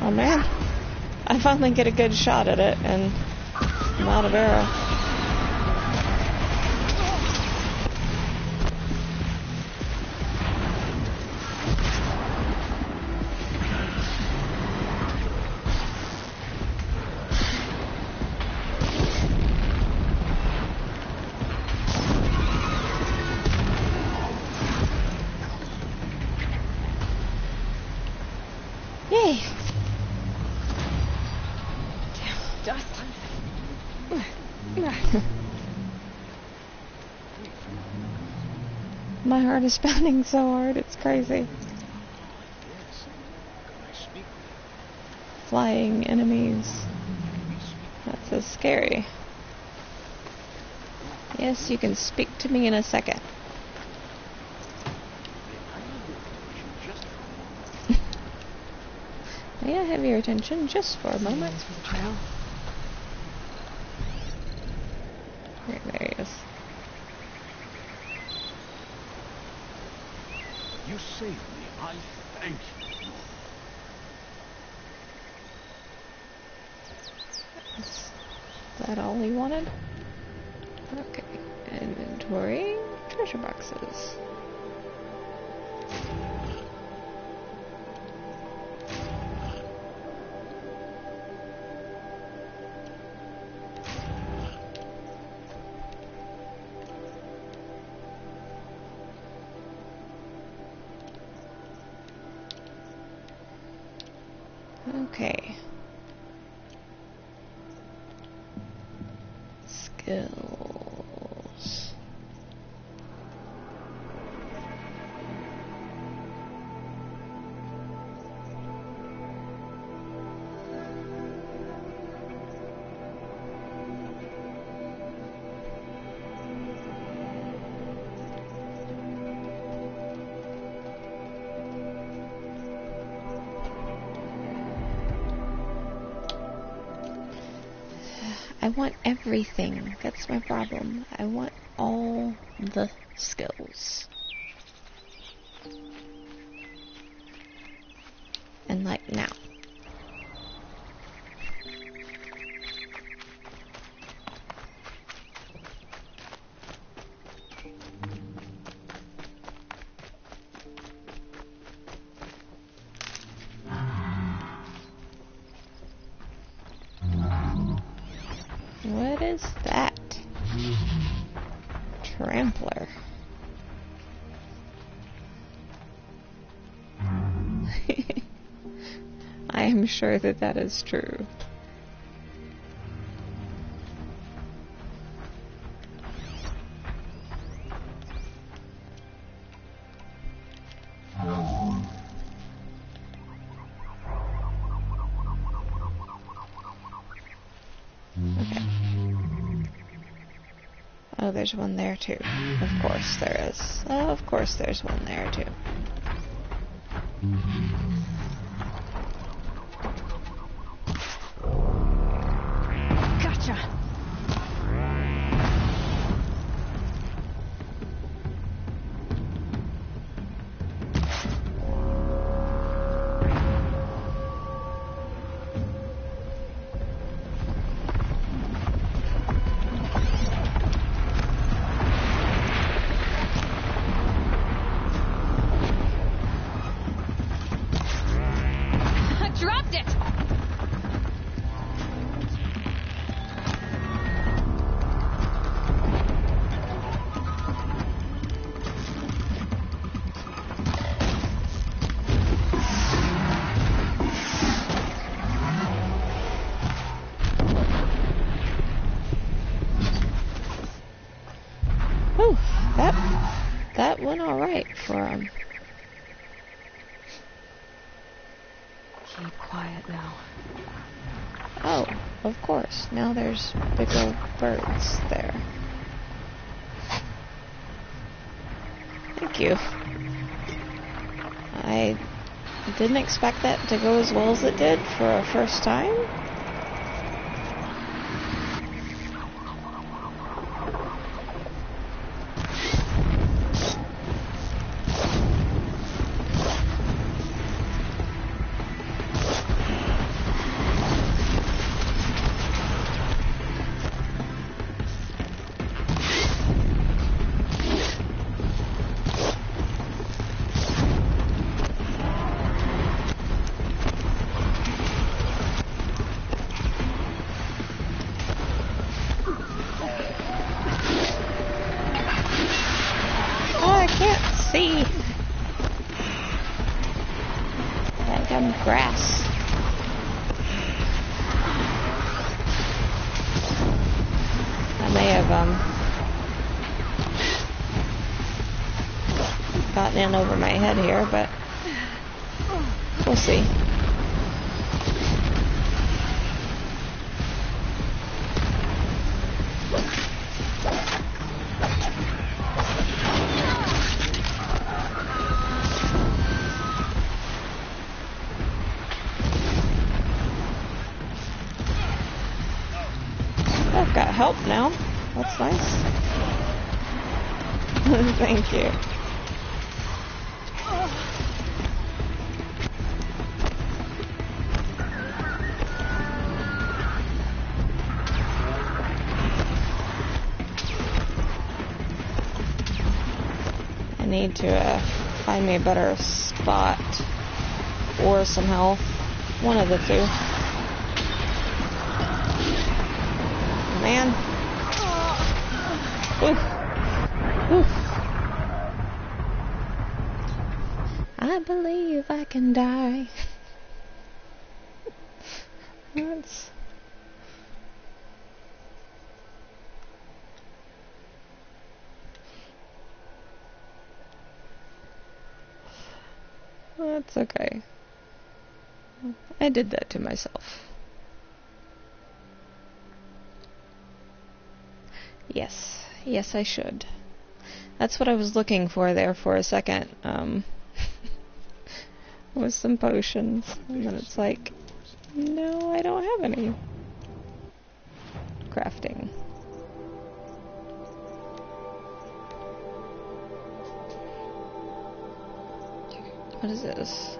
oh man, I finally get a good shot at it, and I'm out of arrow. Yay! Dust. My heart is pounding so hard, it's crazy. Flying enemies. That's so scary. Yes, you can speak to me in a second. May I have your attention just for a moment? For the trail. There he is. You saved me. I thank you. Is that all he wanted? Okay. Inventory. Treasure boxes. Okay. Skills. I I want everything. That's my problem. I want all the skills. And like now. What is that? Trampler. I am sure that that is true. Oh, there's one there too. Of course there is. Oh, of course there's one there too. Gotcha! Dropped it! Whew, that went alright for him. Keep quiet now. Oh, of course. Now there's bigger birds there. Thank you. I didn't expect that to go as well as it did for a first time. See that dumb grass. I may have gotten in over my head here, but we'll see. I've got help now. That's nice. Thank you. I need to find me a better spot or some health. One of the two. Man. Oof. Oof. I believe I can die. That's okay. I did that to myself. Yes. Yes, I should. That's what I was looking for there for a second. With some potions. And then it's like, no, I don't have any. crafting. What is this?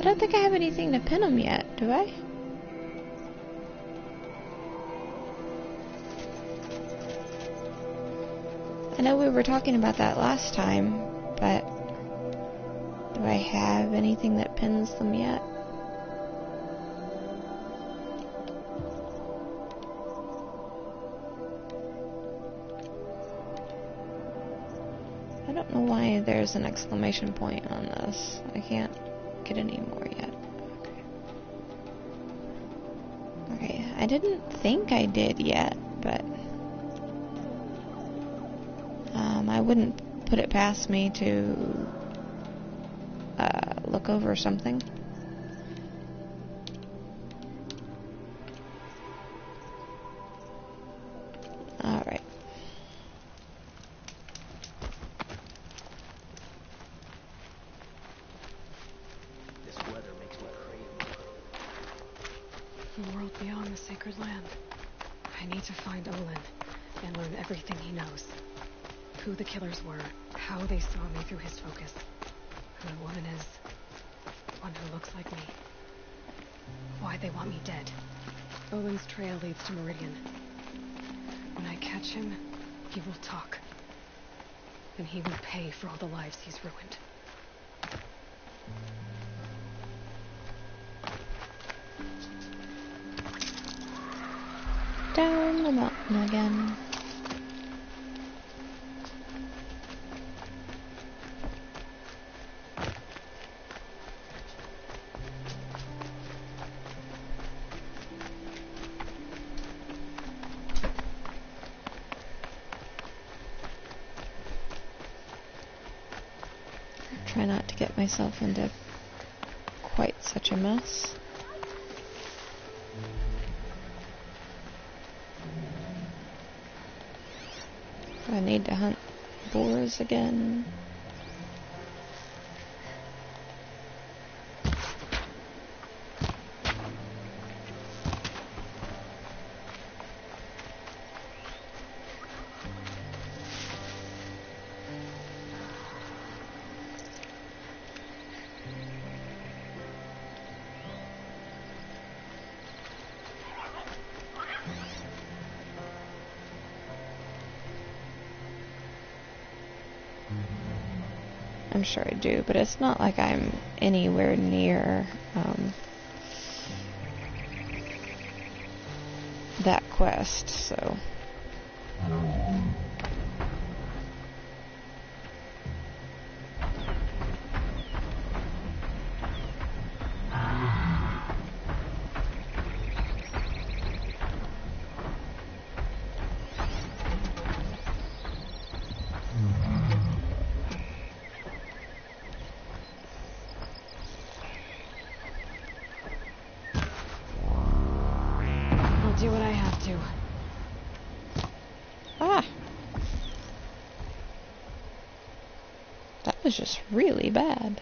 I don't think I have anything to pin them yet, do I? I know we were talking about that last time, but do I have anything that pins them yet? I don't know why there's an exclamation point on this. I can't get any more yet. Okay, I didn't think I did yet, but I wouldn't put it past me to look over something. Alright. This weather makes me crazy. The world beyond the sacred land. I need to find Olin and learn everything he knows. Who the killers were, how they saw me through his focus, who the woman is, one who looks like me, why they want me dead. Olin's trail leads to Meridian. When I catch him, he will talk. And he will pay for all the lives he's ruined. Down the mountain again. Try not to get myself into quite such a mess. Do I need to hunt boars again? I'm sure I do, but it's not like I'm anywhere near that quest, so. Do what I have to. Ah! That was just really bad.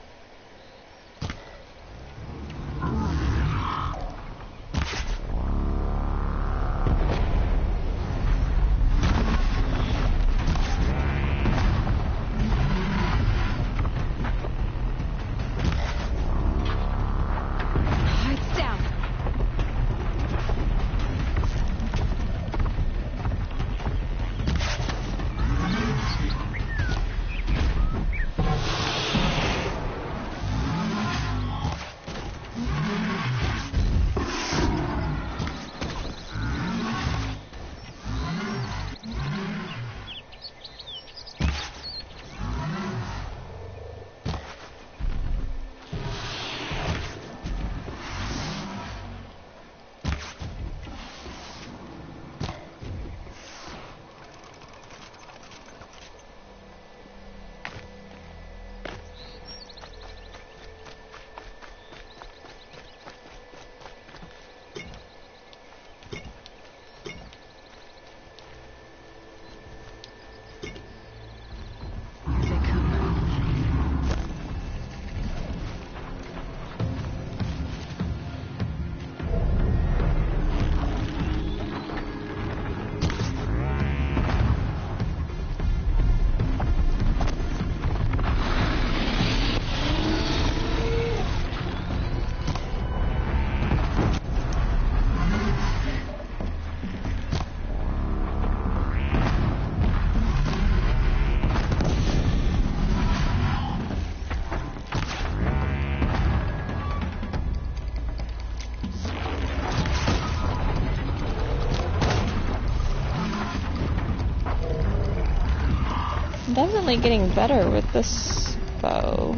Definitely getting better with this bow.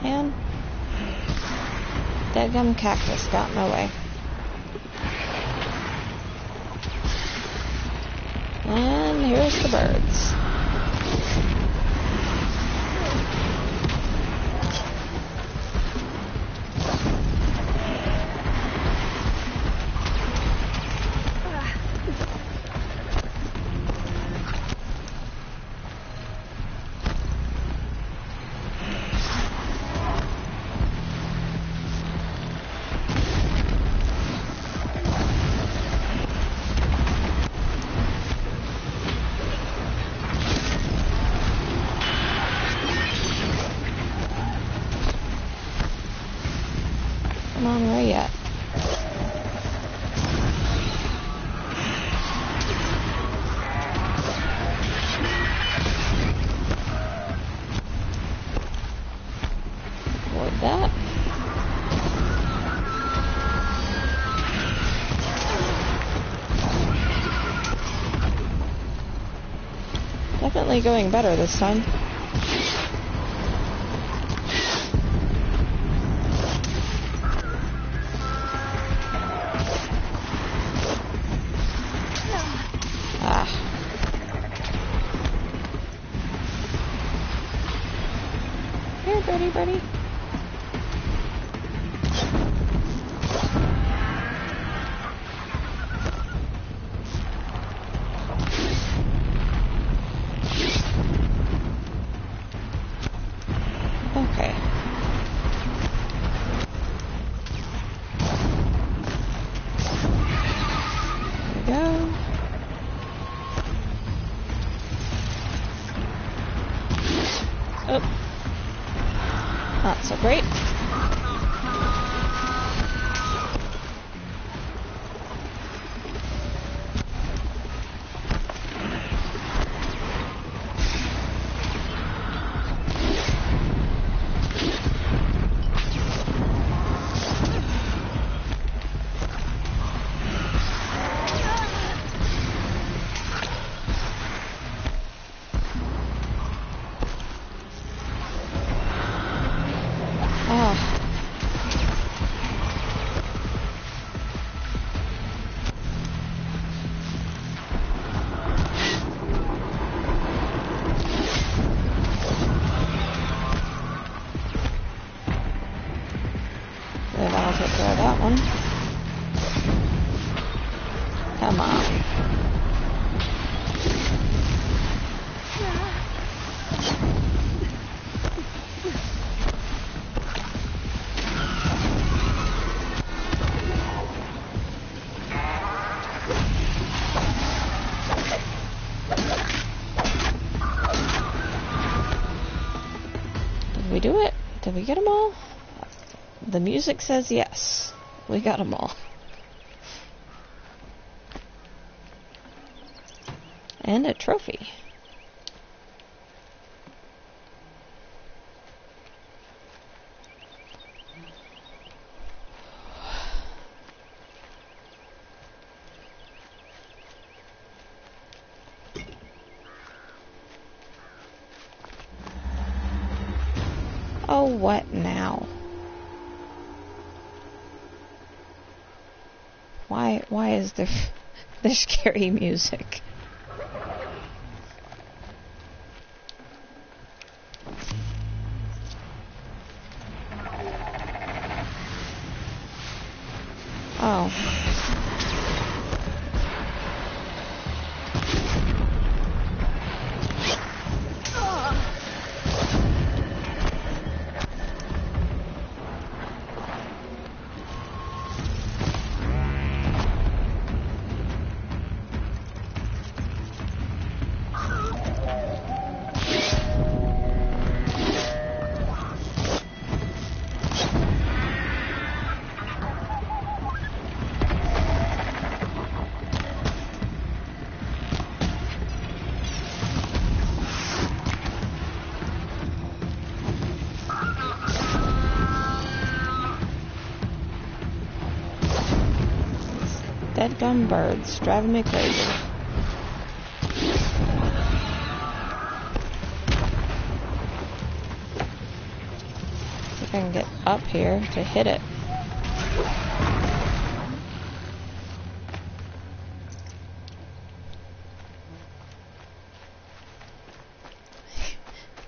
And deadgum cactus got in my way. And here's the birds. Come on, where you at? Avoid that. Definitely going better this time. Here, birdie. Okay. There we go. Oh. Not so great. That'll take care of that one. Come on. Did we do it? Did we get them all? The music says yes. We got them all. And a trophy. Oh, what now? Why is there scary music? Oh. Dead gum birds driving me crazy. See if I can get up here to hit it.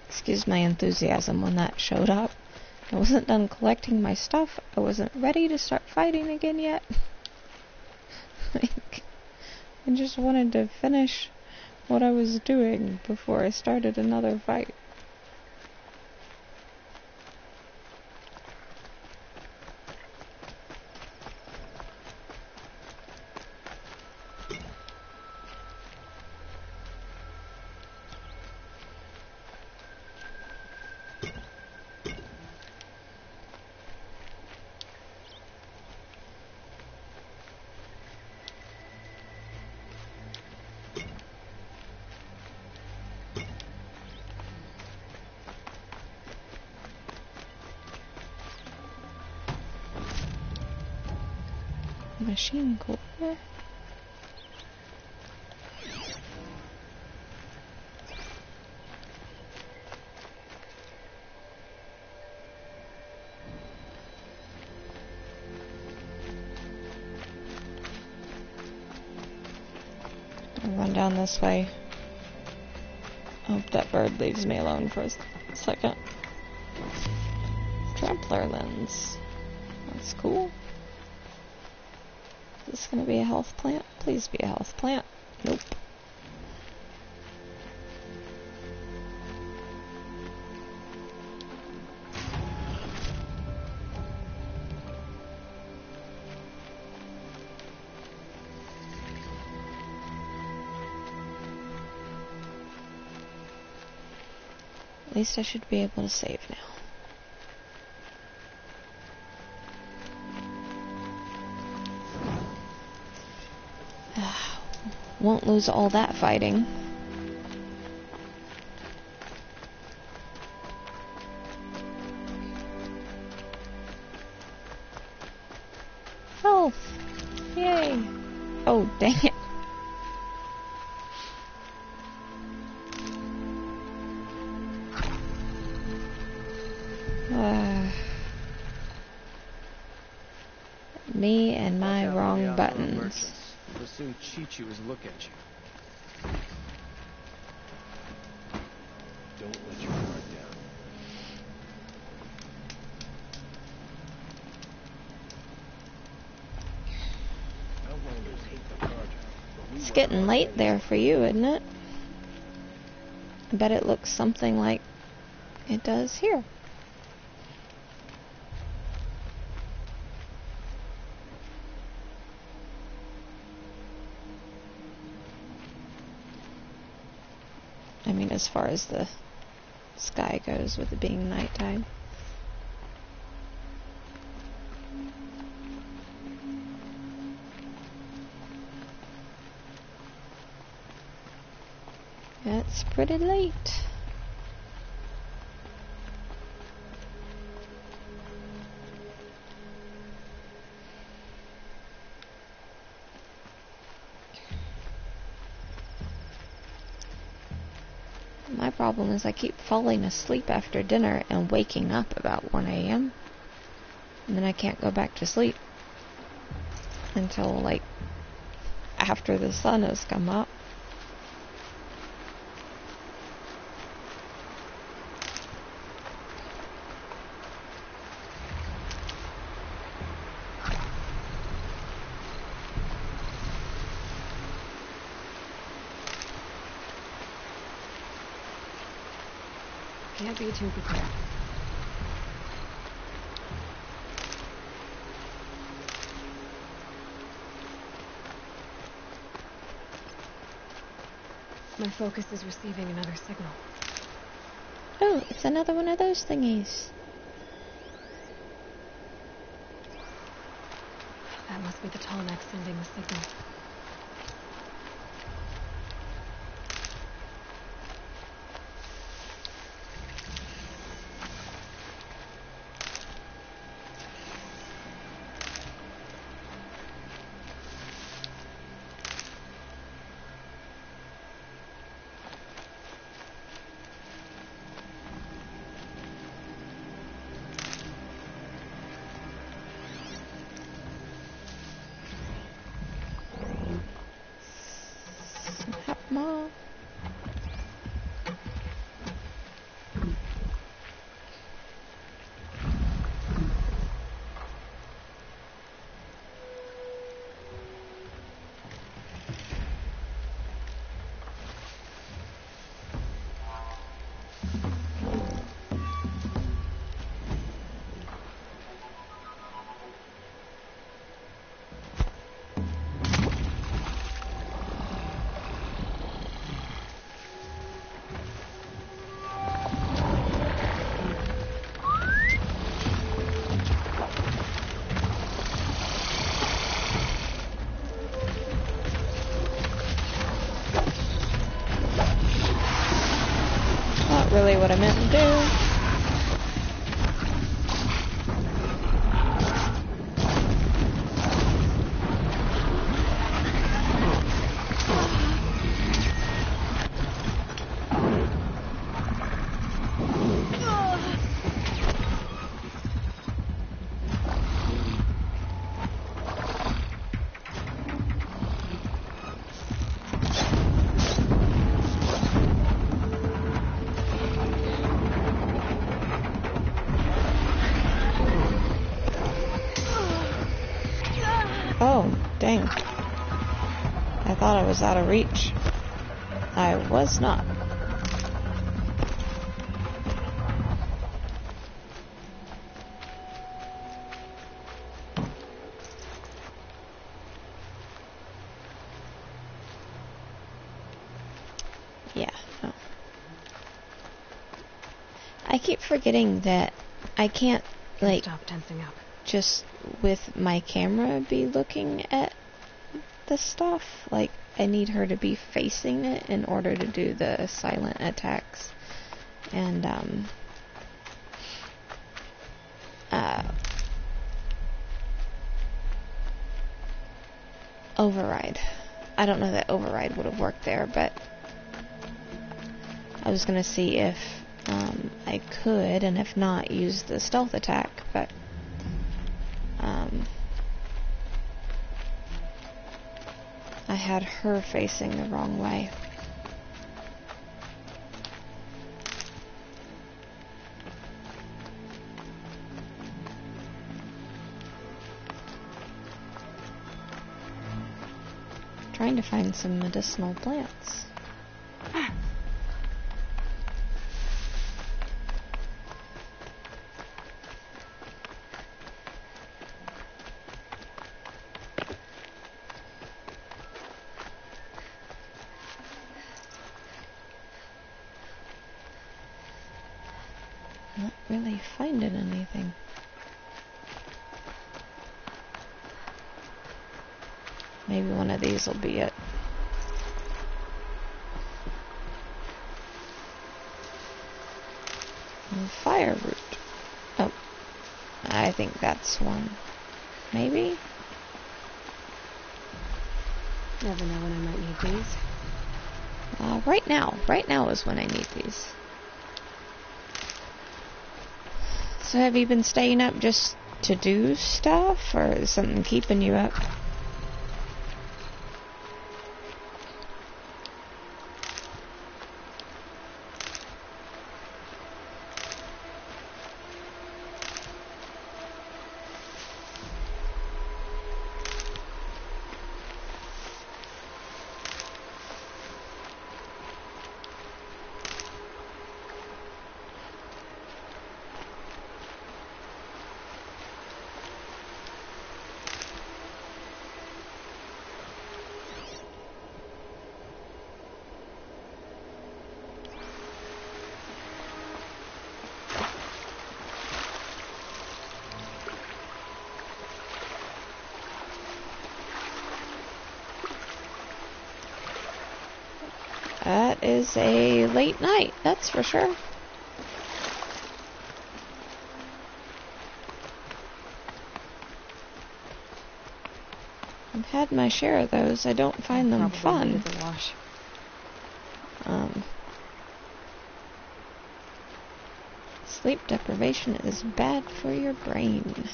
Excuse my enthusiasm when that showed up. I wasn't done collecting my stuff. I wasn't ready to start fighting again yet. Like, I just wanted to finish what I was doing before I started another fight. Machine cooler. I'll run down this way. I hope that bird leaves me alone for a second. Trampler lens. That's cool. Is this going to be a health plant? Please be a health plant. Nope. At least I should be able to save now. Won't lose all that fighting. Health! Yay! Oh, dang it. Me and my wrong buttons. They'll soon cheat you as look at you. Don't let your guard down. Outlanders hate the carja, but It's getting late there for you, isn't it? I bet it looks something like it does here. I mean, as far as the sky goes with it being nighttime. It's pretty late. My problem is I keep falling asleep after dinner and waking up about 1 a.m. and then I can't go back to sleep until like after the sun has come up. Can't be too prepared. My focus is receiving another signal. Oh, it's another one of those thingies. That must be the tall neck sending the signal. really what I meant to do. Oh, dang. I thought I was out of reach. I was not. Yeah, no. I keep forgetting that I can't, like, stop tensing up. Just with my camera be looking at the stuff. Like, I need her to be facing it in order to do the silent attacks. And, override. I don't know that override would have worked there, but I was gonna see if, I could, and if not, use the stealth attack, but, I had her facing the wrong way. Trying to find some medicinal plants. Not really finding anything. Maybe one of these will be it. Fire root. Oh, I think that's one. Maybe? Never know when I might need these. Right now. Right now is when I need these. So have you been staying up just to do stuff, or is something keeping you up? That is a late night, that's for sure. I've had my share of those. I don't find them fun. Sleep deprivation is bad for your brain.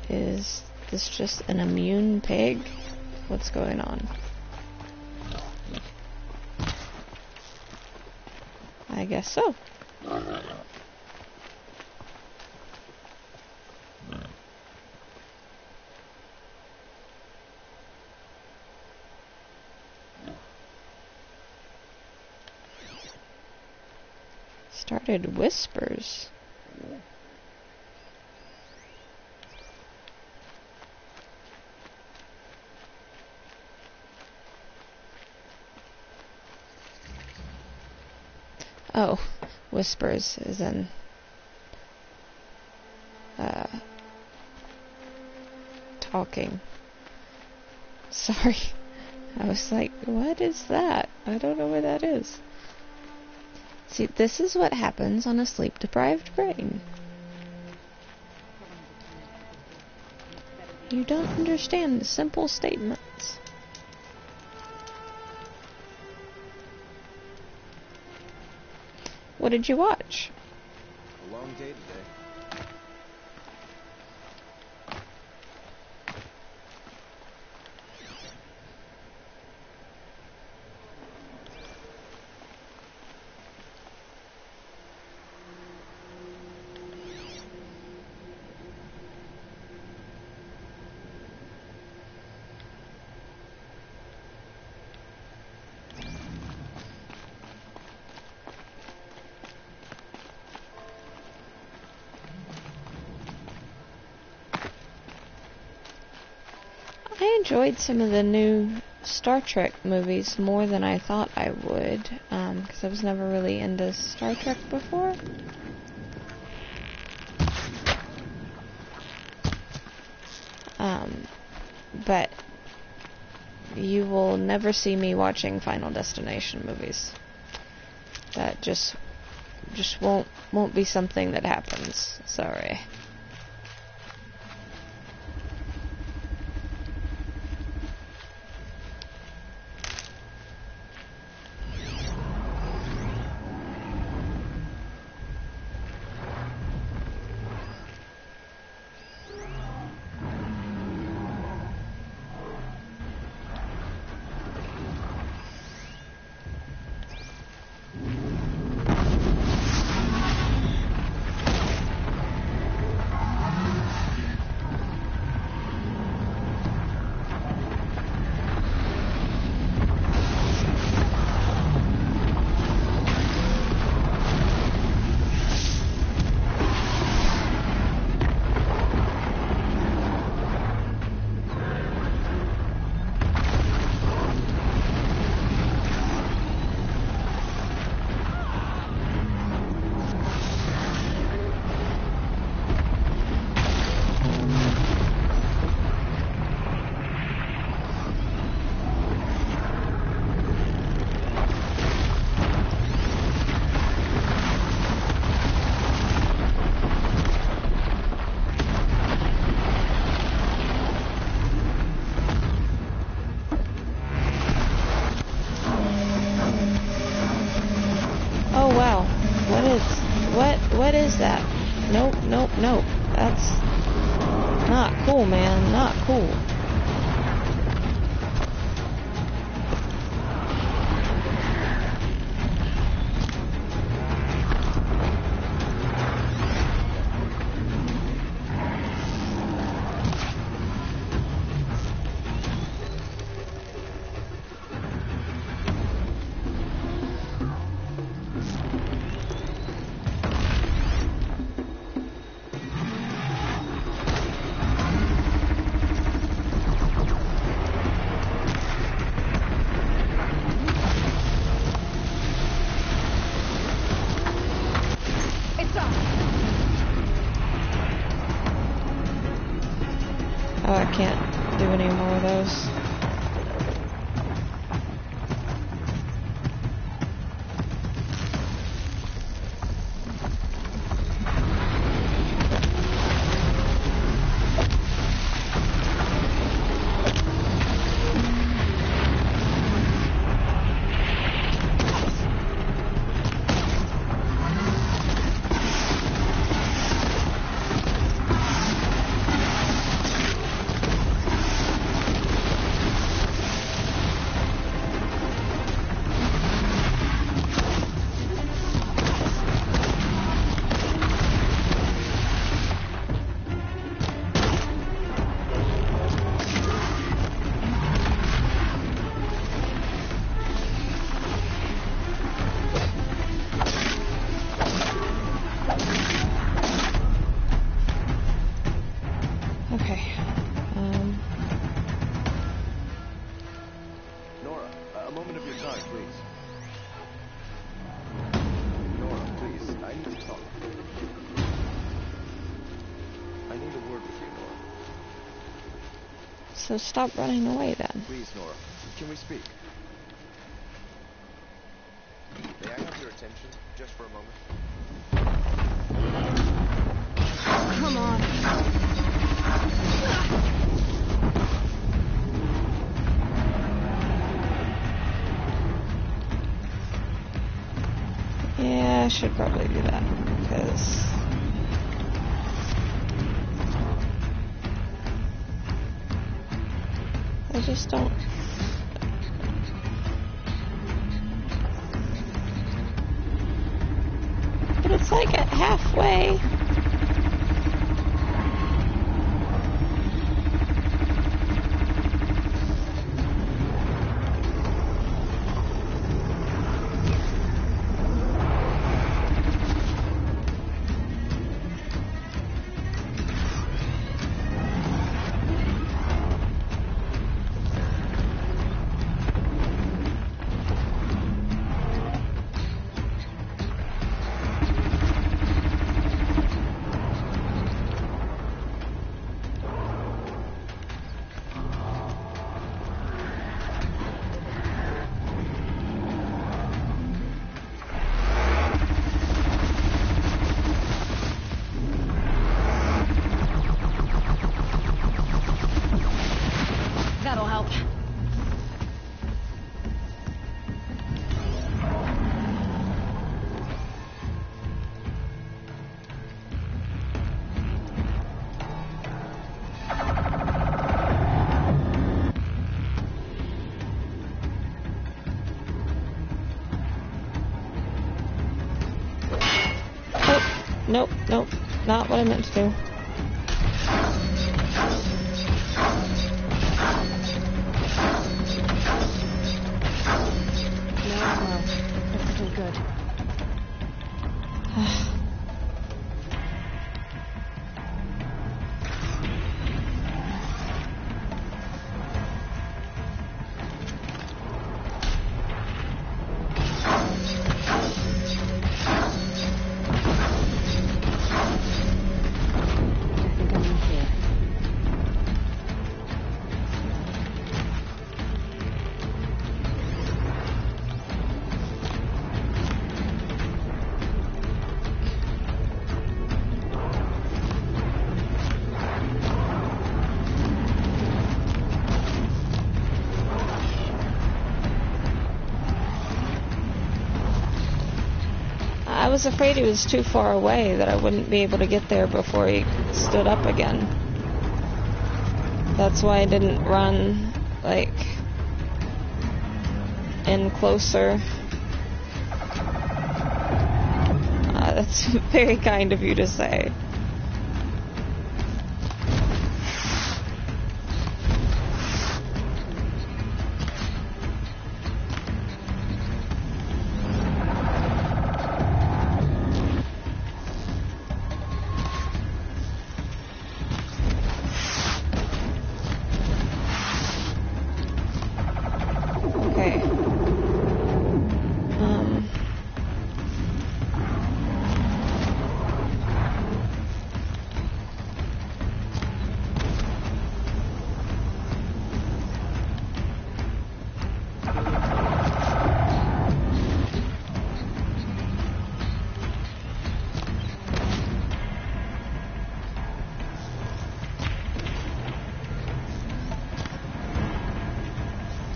Is this just an immune pig? What's going on? I guess so. Started whispers. Oh, whispers, as in talking. Sorry. I was like, what is that? I don't know what that is. See, this is what happens on a sleep-deprived brain. You don't understand the simple statements. What did you watch? A long day today. I enjoyed some of the new Star Trek movies more than I thought I would, because I was never really into Star Trek before. But you will never see me watching Final Destination movies. That just won't be something that happens. Sorry. What is that? Nope. That's not cool, man. Not cool. Oh, I can't do any more of those. So stop running away then. Please, Nora. Can we speak? May I have your attention just for a moment? Come on. Yeah, I should probably do that, because I just don't. But it's like at halfway. That'll help. Nope, nope, not what I meant to do. No, everything good. I was afraid he was too far away, that I wouldn't be able to get there before he stood up again. That's why I didn't run, like, in closer. That's very kind of you to say.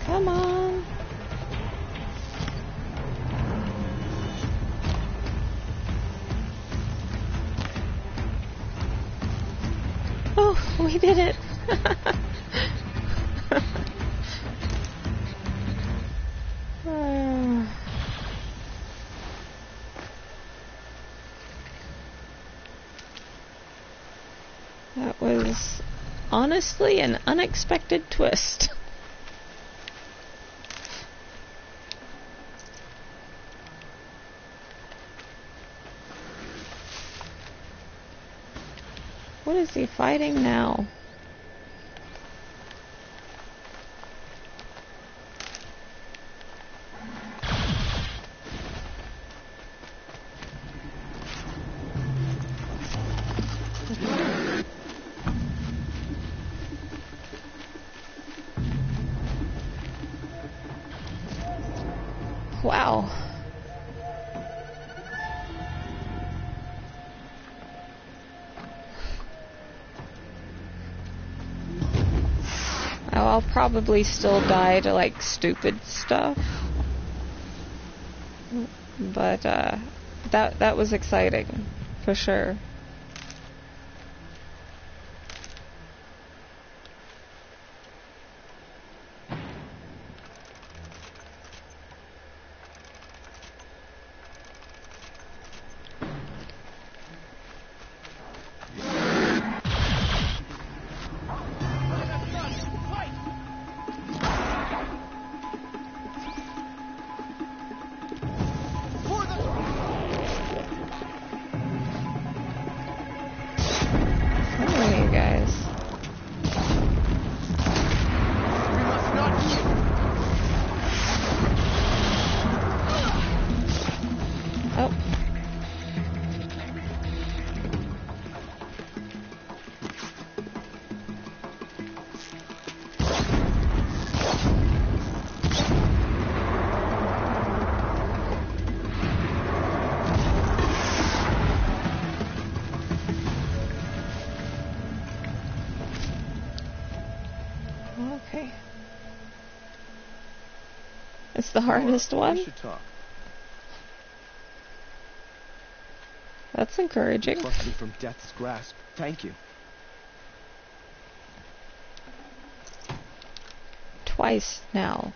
Come on. Oh, we did it. That was honestly an unexpected twist. What is he fighting now? wow. Oh, I'll probably still die to, like, stupid stuff. But, that was exciting, for sure. Okay. It's the hardest one? We should talk. That's encouraging. You plucked me from death's grasp. Thank you. Twice now,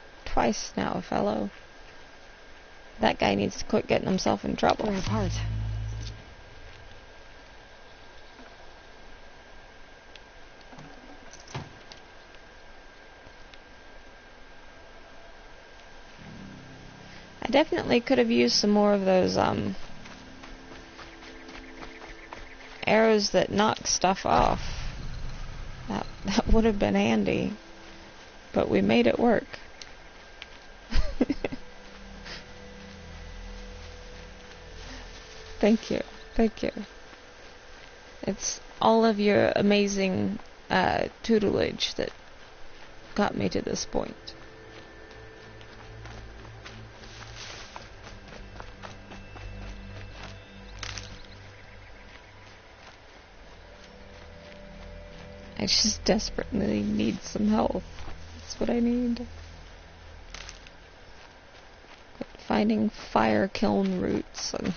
fellow. That guy needs to quit getting himself in trouble. We're apart. I definitely could have used some more of those, arrows that knock stuff off. That would have been handy. But we made it work. Thank you. Thank you. It's all of your amazing tutelage that got me to this point. I just desperately need some health. That's what I need. Finding fire kiln roots and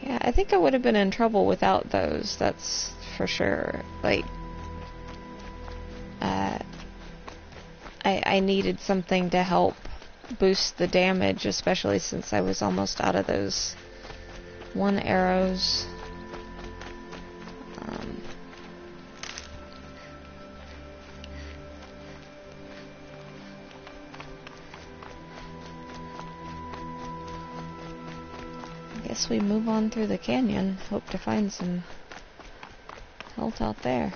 yeah, I think I would have been in trouble without those, that's for sure. Like, I needed something to help boost the damage, especially since I was almost out of those one arrows. I guess we move on through the canyon, hope to find some health out there.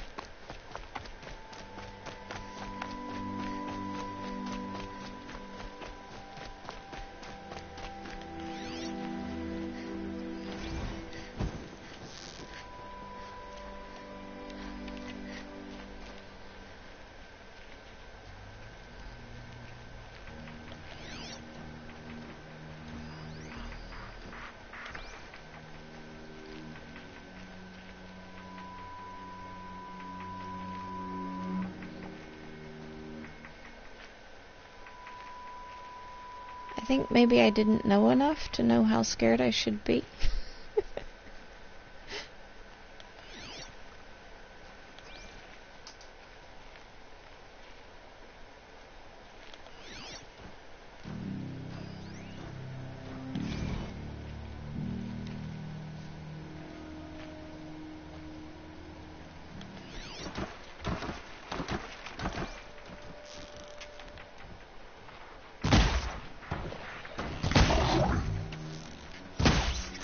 I think maybe I didn't know enough to know how scared I should be.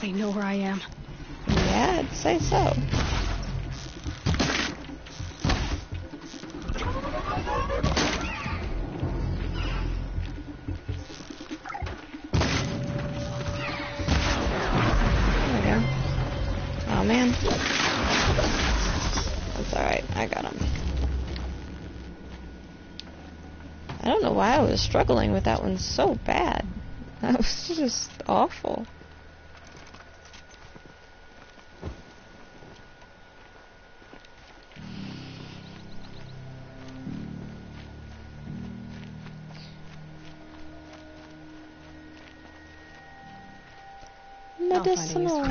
They know where I am. Yeah, I'd say so. Oh man. That's alright, I got him. I don't know why I was struggling with that one so bad. That was just awful. Medicinal.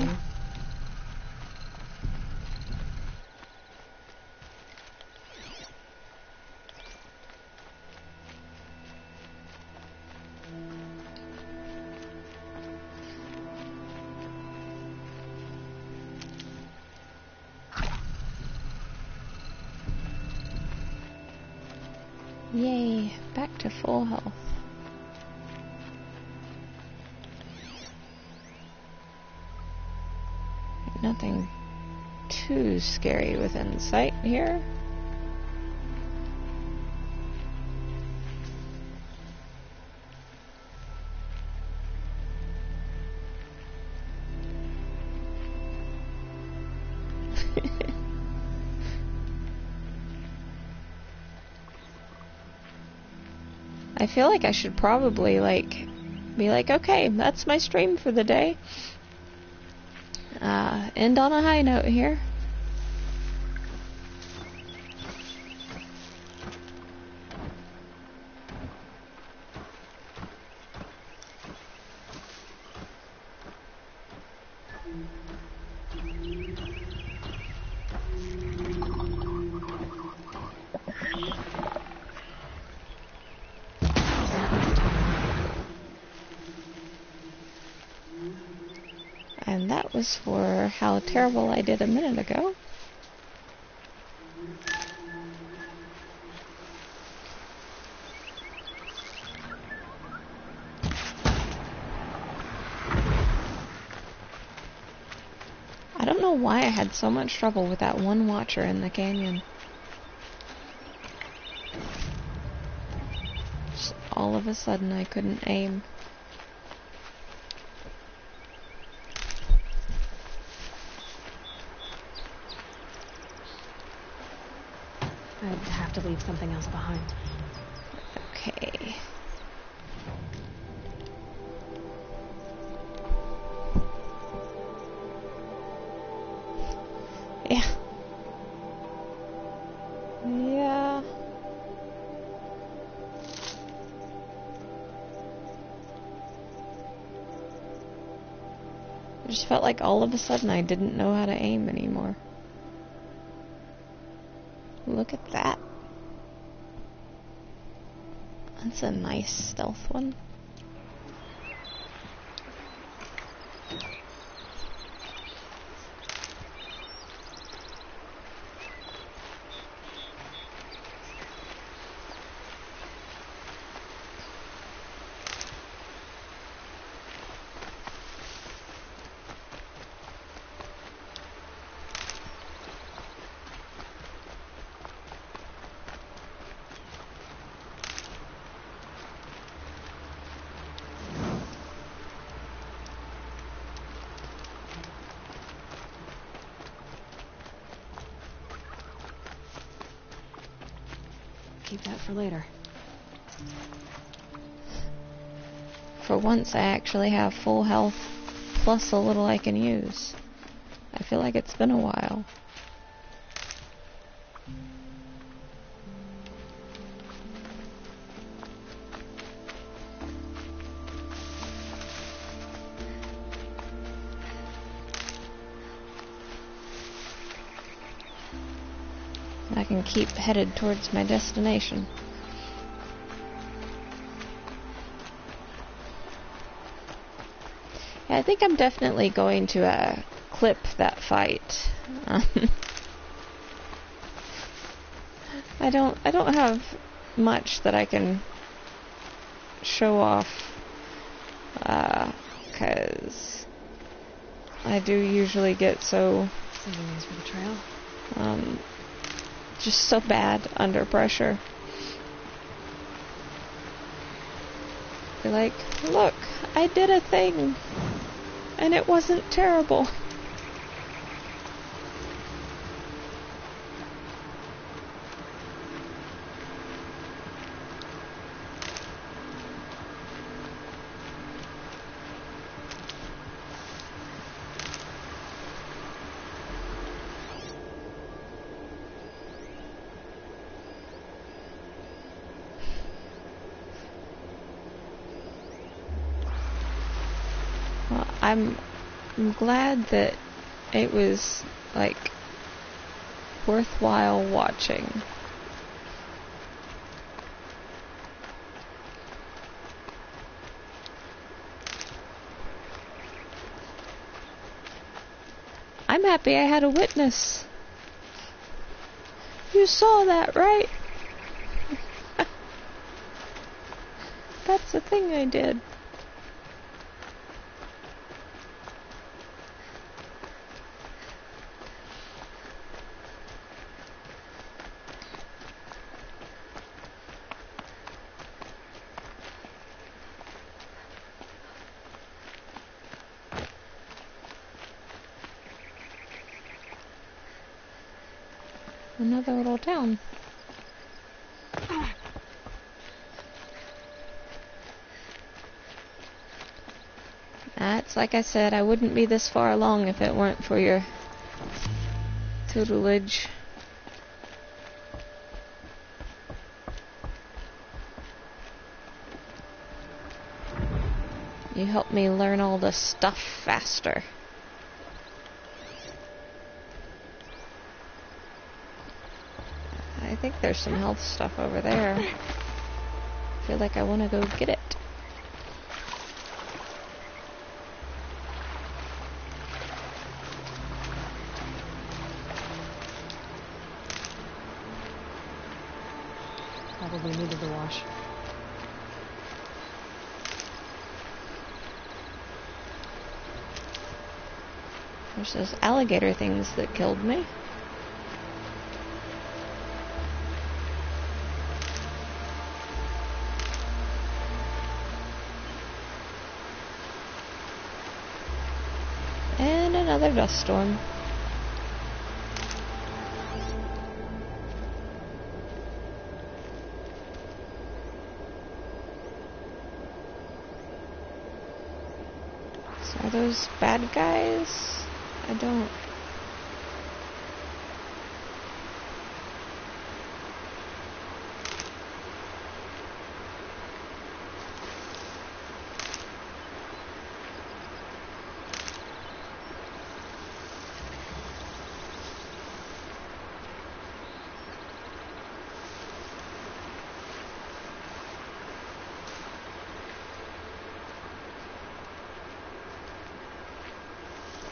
Yay, back to full health. Nothing too scary within sight here. I feel like I should probably be like, okay, that's my stream for the day. End on a high note here. And that was for how terrible I did a minute ago. I don't know why I had so much trouble with that one watcher in the canyon. Just all of a sudden I couldn't aim. I'd have to leave something else behind. Okay. Yeah. Yeah. I just felt like all of a sudden I didn't know how to aim anymore. Look at that. That's a nice stealth one. Keep that for later. For once I actually have full health plus a little I can use. I feel like it's been a while. I can keep headed towards my destination. Yeah, I think I'm definitely going to clip that fight. I don't have much that I can show off, 'cause I do usually get so for the trail. Just so bad under pressure. You're like, look, I did a thing, and it wasn't terrible. I'm glad that it was, like, worthwhile watching. I'm happy I had a witness. You saw that, right? That's the thing I did. Another little town. That's like I said, I wouldn't be this far along if it weren't for your tutelage. You helped me learn all the stuff faster. I think there's some health stuff over there. I feel like I want to go get it. Probably needed the wash. There's those alligator things that killed me. And another dust storm. So are those bad guys? I don't...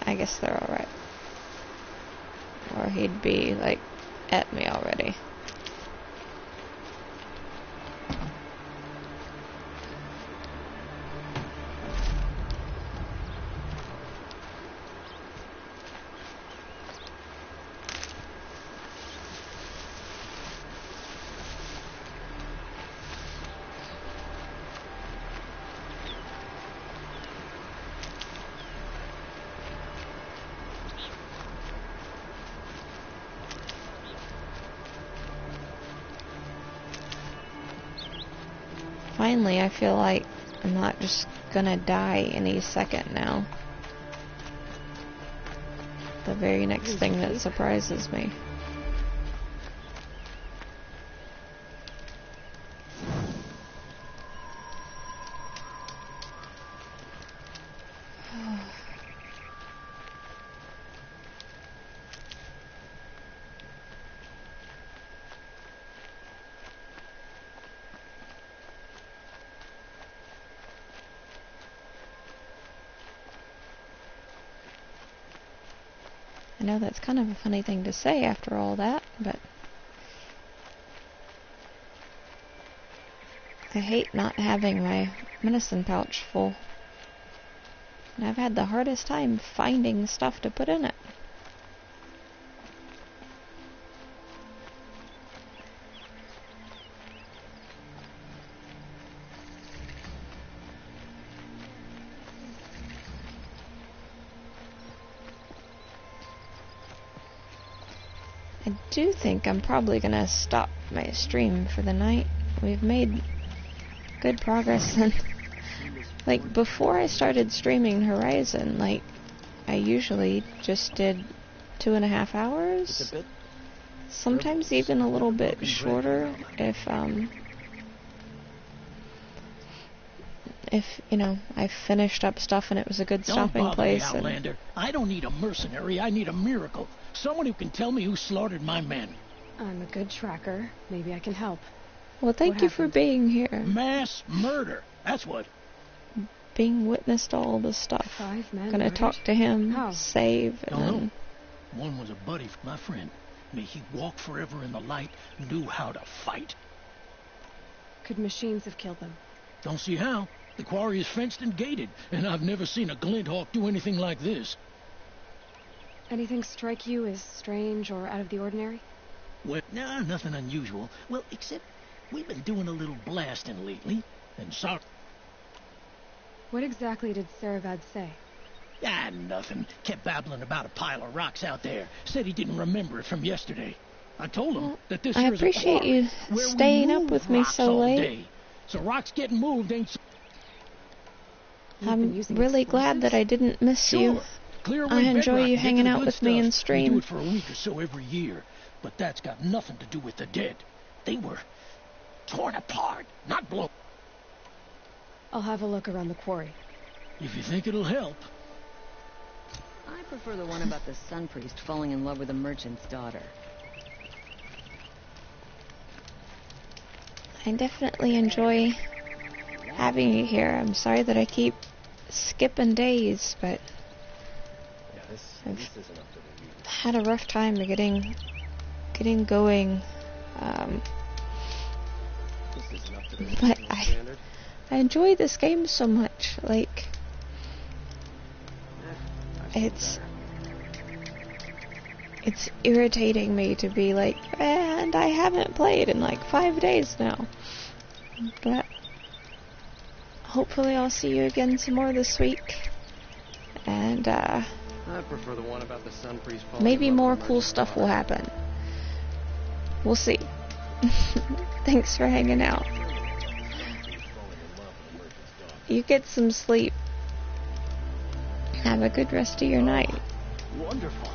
I guess they're alright. Or he'd be, like, at me already. Finally, I feel like I'm not just gonna die any second now. The very next thing that surprises me. I know that's kind of a funny thing to say after all that, but I hate not having my medicine pouch full. And I've had the hardest time finding stuff to put in it. I do think I'm probably gonna stop my stream for the night. We've made good progress, and like before I started streaming Horizon, like I usually just did 2.5 hours, sometimes even a little bit shorter if if, you know, I finished up stuff and it was a good stopping Don't bother place. me, Outlander. I don't need a mercenary. I need a miracle. Someone who can tell me who slaughtered my men. I'm a good tracker. Maybe I can help. Well, thank you for being here. Mass murder. That's what. Being witness to all this stuff. 5 men Gonna murdered? talk to him, How? save, and Don't know. then... One was a buddy, my friend. May he walk forever in the light, knew how to fight. Could machines have killed them? Don't see how. The quarry is fenced and gated, and I've never seen a Glinthawk do anything like this. Anything strike you as strange or out of the ordinary? Well, nah, nothing unusual. Well, except we've been doing a little blasting lately, and sorry. What exactly did Saravad say? Ah, nothing. Kept babbling about a pile of rocks out there. Said he didn't remember it from yesterday. I told him that this I here's appreciate a you where we staying up move with me rocks so all late. day. So rocks getting moved ain't so... I'm really glad that I didn't miss you. Clear I away enjoy bedrock you and get hanging to the out good with me in stuff. We do stream. it for a week or so every year, but that's got nothing to do with the dead. They were torn apart, not blown. I'll have a look around the quarry. If you think it'll help. I prefer the one about the sun priest falling in love with a merchant's daughter. I definitely enjoy having you here. I'm sorry that I keep skipping days, but I've had a rough time getting going. But I enjoy this game so much. Like, it's irritating me to be like, and I haven't played in like 5 days now. But hopefully I'll see you again some more this week. And I prefer the one about the sun priest falling maybe in love more with a cool merchant's stuff will daughter. happen. We'll see. Thanks for hanging out. You get some sleep. Have a good rest of your night. Wonderful.